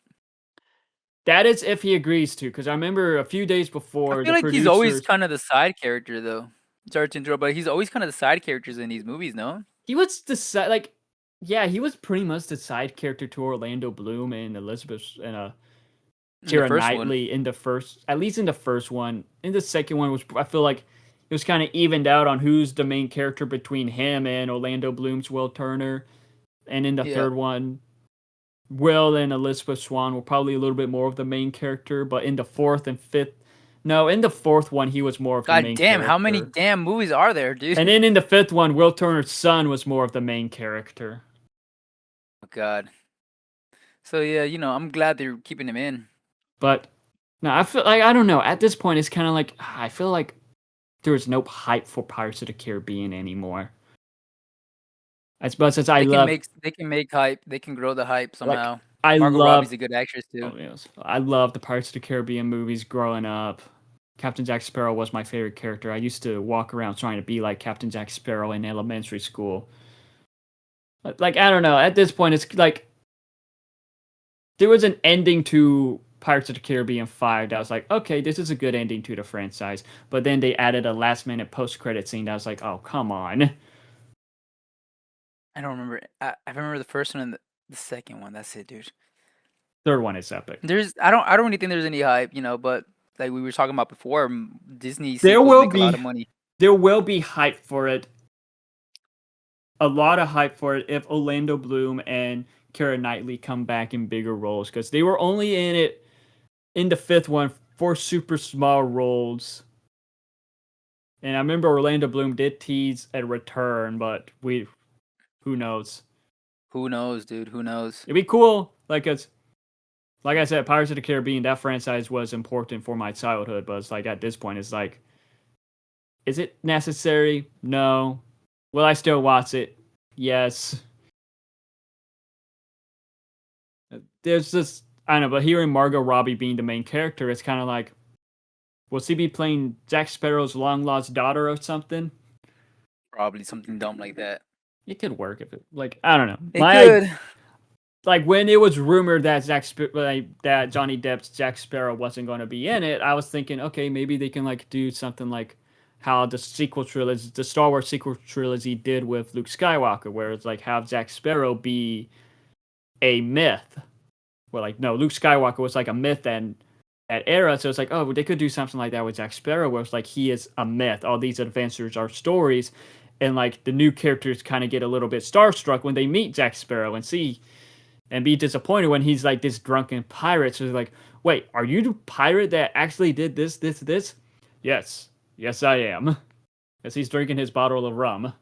Speaker 1: That is if he agrees to, because I remember a few days
Speaker 2: I
Speaker 1: before
Speaker 2: feel
Speaker 1: the
Speaker 2: like he's always
Speaker 1: producers.
Speaker 2: kind of the side character, though. Sorry to interrupt, but he's always kind of the side characters in these movies, no?
Speaker 1: He was the side, like, yeah, he was pretty much the side character to Orlando Bloom and Elizabeth and
Speaker 2: In the
Speaker 1: Keira
Speaker 2: first one.
Speaker 1: Knightley in the first, at least in the first one. In the second one was, I feel like it was kind of evened out on who's the main character between him and Orlando Bloom's Will Turner. And in the
Speaker 2: Yeah.
Speaker 1: third one, Will and Elizabeth Swann were probably a little bit more of the main character, but in the fourth and fifth, no, in the fourth one he was more of the
Speaker 2: God
Speaker 1: main
Speaker 2: damn, how many
Speaker 1: character.
Speaker 2: damn movies are there, dude?
Speaker 1: And then in the fifth one, Will Turner's son was more of the main character.
Speaker 2: Oh God. So yeah, I'm glad they're keeping him in.
Speaker 1: But no, I feel like I don't know. At this point, it's kind of like I feel like there is no hype for Pirates of the Caribbean anymore. As much as I love,
Speaker 2: They can make hype. They can grow the hype
Speaker 1: like,
Speaker 2: somehow.
Speaker 1: I
Speaker 2: Margot
Speaker 1: love.
Speaker 2: Robbie's a good actress too.
Speaker 1: Oh yes, I love the Pirates of the Caribbean movies growing up. Captain Jack Sparrow was my favorite character. I used to walk around trying to be like Captain Jack Sparrow in elementary school. Like I don't know. At this point, it's like there was an ending to Pirates of the Caribbean 5 that was like, okay, this is a good ending to the franchise. But then they added a last minute post credit scene that was like, oh, come on.
Speaker 2: I don't remember. I remember the first one and the second one. That's it, dude.
Speaker 1: Third one is epic.
Speaker 2: I don't really think there's any hype, but like we were talking about before, Disney
Speaker 1: There
Speaker 2: sequels
Speaker 1: will
Speaker 2: make a lot
Speaker 1: be
Speaker 2: of money.
Speaker 1: there will be hype for it. A lot of hype for it if Orlando Bloom and Keira Knightley come back in bigger roles because they were only in it in the fifth one for super small roles. And I remember Orlando Bloom did tease a return, but who knows?
Speaker 2: Who knows, dude? Who knows?
Speaker 1: It'd be cool. Like I said, Pirates of the Caribbean, that franchise was important for my childhood, but it's like at this point, it's like, is it necessary? No. Will I still watch it? Yes. There's just I don't know, but hearing Margot Robbie being the main character, it's kind of like, will she be playing Jack Sparrow's long lost daughter or something?
Speaker 2: Probably something dumb like that.
Speaker 1: It could work if it like I don't know.
Speaker 2: It could.
Speaker 1: Like when it was rumored that that Johnny Depp's Jack Sparrow wasn't going to be in it, I was thinking, okay, maybe they can like do something like how the sequel trilogy, the Star Wars sequel trilogy did with Luke Skywalker, where it's like have Jack Sparrow be a myth. Where like no, Luke Skywalker was like a myth, and that era. So it's like, oh, they could do something like that with Jack Sparrow, where it's like he is a myth. All these adventures are stories, and like the new characters kind of get a little bit starstruck when they meet Jack Sparrow and see and be disappointed when he's like this drunken pirate. So it's like, wait, are you the pirate that actually did this, this, this? Yes, yes, I am. As he's drinking his bottle of rum.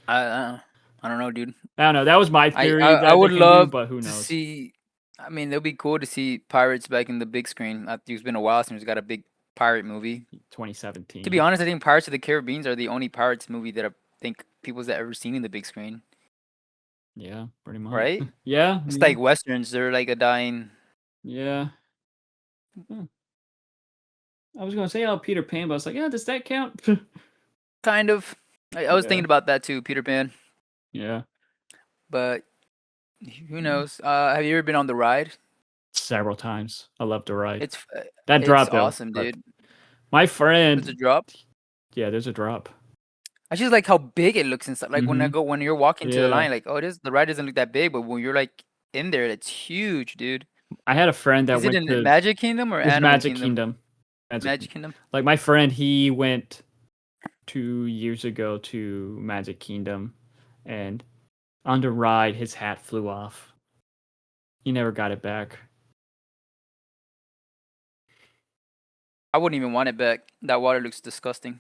Speaker 2: I don't know, dude.
Speaker 1: I don't know. That was my
Speaker 2: I,
Speaker 1: theory
Speaker 2: I I
Speaker 1: that they
Speaker 2: would
Speaker 1: can do,
Speaker 2: love
Speaker 1: but who
Speaker 2: to
Speaker 1: knows?
Speaker 2: see. I mean, it'll be cool to see pirates back in the big screen. I think it's been a while since we got a big pirate movie. To be
Speaker 1: 2017.
Speaker 2: honest, I think Pirates of the Caribbean are the only pirates movie that I think people's that ever seen in the big screen.
Speaker 1: Yeah, pretty much.
Speaker 2: Right?
Speaker 1: Yeah,
Speaker 2: It's
Speaker 1: yeah,
Speaker 2: like westerns. They're like a dying.
Speaker 1: yeah. Hmm. I was gonna say, oh, Peter Pan, but I was like, yeah, does that count?
Speaker 2: Kind of. I was
Speaker 1: Yeah,
Speaker 2: thinking about that too, Peter Pan.
Speaker 1: yeah.
Speaker 2: But who knows? Have you ever been on the ride?
Speaker 1: Several times. I love to ride.
Speaker 2: It's
Speaker 1: That
Speaker 2: it's
Speaker 1: drop though.
Speaker 2: awesome,
Speaker 1: But
Speaker 2: dude.
Speaker 1: my
Speaker 2: There's a
Speaker 1: friend,
Speaker 2: drop.
Speaker 1: yeah, there's a drop.
Speaker 2: I just like how big it looks inside. Like
Speaker 1: Mm-hmm.
Speaker 2: when you're walking to the
Speaker 1: Yeah.
Speaker 2: line, like, oh, it is the ride doesn't look that big, but when you're like in there, it's huge, dude.
Speaker 1: I had a friend that
Speaker 2: Is it
Speaker 1: went
Speaker 2: in the
Speaker 1: to
Speaker 2: Magic Kingdom or
Speaker 1: this
Speaker 2: Animal
Speaker 1: Magic
Speaker 2: Kingdom?
Speaker 1: Kingdom. Magic
Speaker 2: Magic
Speaker 1: Kingdom.
Speaker 2: Kingdom.
Speaker 1: Like my friend, he went 2 years ago to Magic Kingdom, and on the ride, his hat flew off. He never got it back.
Speaker 2: I wouldn't even want it back. That water looks disgusting.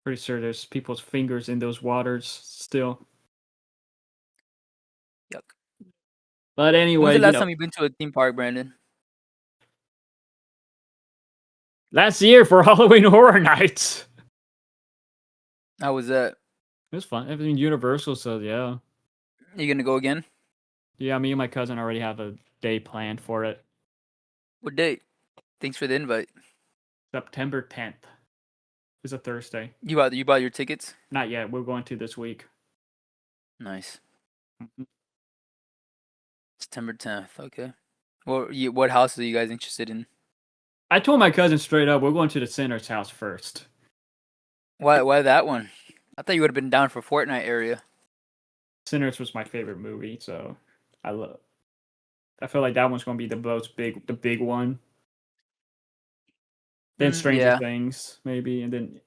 Speaker 1: Pretty sure there's people's fingers in those waters still.
Speaker 2: Yuck.
Speaker 1: But
Speaker 2: When's the
Speaker 1: anyway,
Speaker 2: last time you've been to a theme park, Brandon?
Speaker 1: last year for Halloween Horror Nights.
Speaker 2: How was that?
Speaker 1: It was fun. I mean, Universal, so yeah.
Speaker 2: You gonna go again?
Speaker 1: Yeah, me and my cousin already have a day planned for it.
Speaker 2: What date? Thanks for the invite.
Speaker 1: September 10th. It's a Thursday.
Speaker 2: You bought your tickets?
Speaker 1: Not yet. We're going to this week.
Speaker 2: Nice.
Speaker 1: Mhm.
Speaker 2: September 10th. Okay. What house are you guys interested in?
Speaker 1: I told my cousin straight up, we're going to the Sinner's house first.
Speaker 2: Why that one? I thought you would have been down for Fortnite area.
Speaker 1: Sinners was my favorite movie, so I love. I feel like that one's going to be the big one. Then Stranger
Speaker 2: Yeah.
Speaker 1: Things, maybe, and then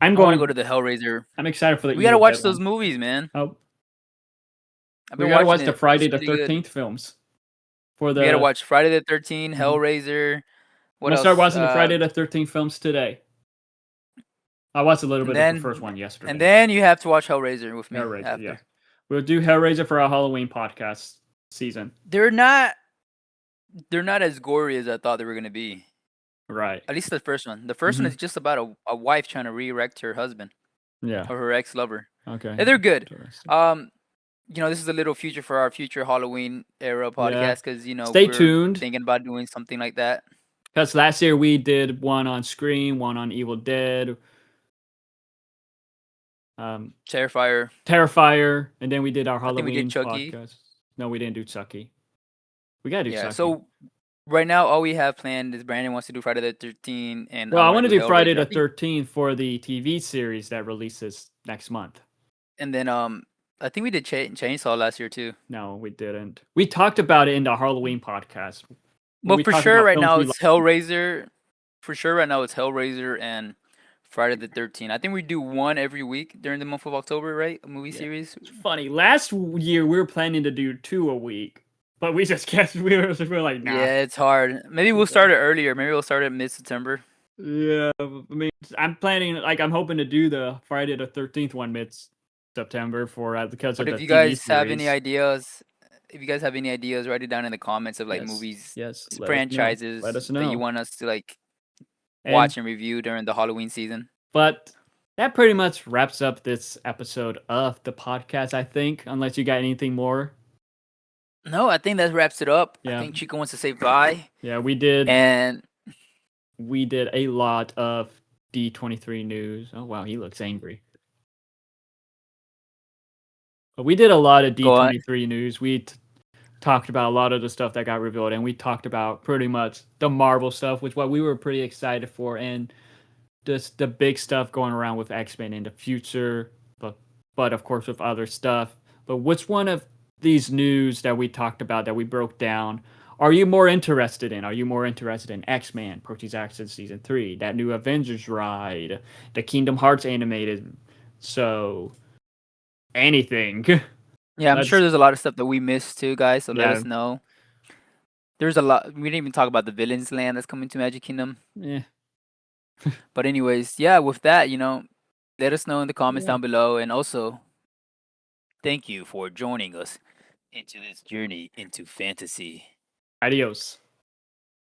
Speaker 2: I want to go to the Hellraiser.
Speaker 1: I'm excited for the
Speaker 2: We gotta
Speaker 1: Evil
Speaker 2: watch
Speaker 1: Dead
Speaker 2: those
Speaker 1: one.
Speaker 2: movies, man.
Speaker 1: Oh,
Speaker 2: I've
Speaker 1: we
Speaker 2: been
Speaker 1: gotta
Speaker 2: watching
Speaker 1: watch the
Speaker 2: it.
Speaker 1: Friday
Speaker 2: It's
Speaker 1: the
Speaker 2: really good.
Speaker 1: 13th films. For
Speaker 2: We gotta
Speaker 1: the
Speaker 2: watch Friday the 13th,
Speaker 1: Mhm.
Speaker 2: Hellraiser.
Speaker 1: I'm
Speaker 2: What
Speaker 1: gonna start
Speaker 2: else?
Speaker 1: watching the Friday the 13th films today. I watched a little
Speaker 2: And
Speaker 1: bit of the
Speaker 2: then
Speaker 1: first one yesterday.
Speaker 2: and then you have to watch Hellraiser with me
Speaker 1: Hellraiser,
Speaker 2: after.
Speaker 1: yeah. We'll do Hellraiser for our Halloween podcast season.
Speaker 2: They're not as gory as I thought they were gonna be.
Speaker 1: Right.
Speaker 2: At least the first one. The first one is just about a wife trying to re-erect her husband
Speaker 1: Yeah.
Speaker 2: or her ex-lover.
Speaker 1: Okay.
Speaker 2: And they're good.
Speaker 1: Interesting.
Speaker 2: This is a little future for our future Halloween era podcast because
Speaker 1: Stay
Speaker 2: we're
Speaker 1: tuned.
Speaker 2: thinking about doing something like that.
Speaker 1: Because last year we did one on Scream, one on Evil Dead, Terrifier, and then we did our
Speaker 2: I think we
Speaker 1: Halloween
Speaker 2: did Chucky.
Speaker 1: podcast. No, we didn't do Chucky. We gotta do Chucky.
Speaker 2: So right now all we have planned is Brandon wants to do Friday the 13th, and
Speaker 1: well, I want to do Friday the
Speaker 2: Hellraiser.
Speaker 1: 13th for the TV series that releases next month.
Speaker 2: And then I think we did Chainsaw last year too.
Speaker 1: No, we didn't. We talked about it in the Halloween podcast.
Speaker 2: But for sure right now it's Hellraiser. For sure right now it's Hellraiser and Friday the 13th. I think we do one every week during the month of October, right? A movie series.
Speaker 1: It's funny. Last year we were planning to do 2 a week, but we just guessed we were like, nah.
Speaker 2: Yeah, it's hard. Maybe we'll start it earlier. Maybe we'll start it mid-September.
Speaker 1: Yeah, I mean, I'm planning, like, I'm hoping to do the Friday the 13th one mid-September for because of the
Speaker 2: But if you
Speaker 1: TV
Speaker 2: guys
Speaker 1: series.
Speaker 2: have any ideas, write it down in the comments of like movies, franchises
Speaker 1: let us know
Speaker 2: that you want us to like watch and review during the Halloween season.
Speaker 1: But that pretty much wraps up this episode of the podcast, I think, unless you got anything more.
Speaker 2: No, I think that wraps it up.
Speaker 1: Yeah.
Speaker 2: I think Chico wants to say bye.
Speaker 1: Yeah, we did.
Speaker 2: And
Speaker 1: we did a lot of D23 news. Oh, wow, he looks angry. But we did a lot of D23 news. We talked about a lot of the stuff that got revealed, and we talked about pretty much the Marvel stuff, which what we were pretty excited for, and just the big stuff going around with X-Men in the future, but of course with other stuff. But which one of these news that we talked about, that we broke down, Are you more interested in? Are you more interested in X-Men, Proteus Access Season 3, that new Avengers ride, the Kingdom Hearts animated? So, anything.
Speaker 2: Yeah, I'm sure
Speaker 1: Let's,
Speaker 2: there's a lot of stuff that we missed too, guys. So let
Speaker 1: yeah,
Speaker 2: us know. There's a lot. We didn't even talk about the Villains Land that's coming to Magic Kingdom.
Speaker 1: yeah,
Speaker 2: But anyways, yeah. With that, let us know in the comments
Speaker 1: yeah.
Speaker 2: down below, and also thank you for joining us into this journey into fantasy.
Speaker 1: Adios.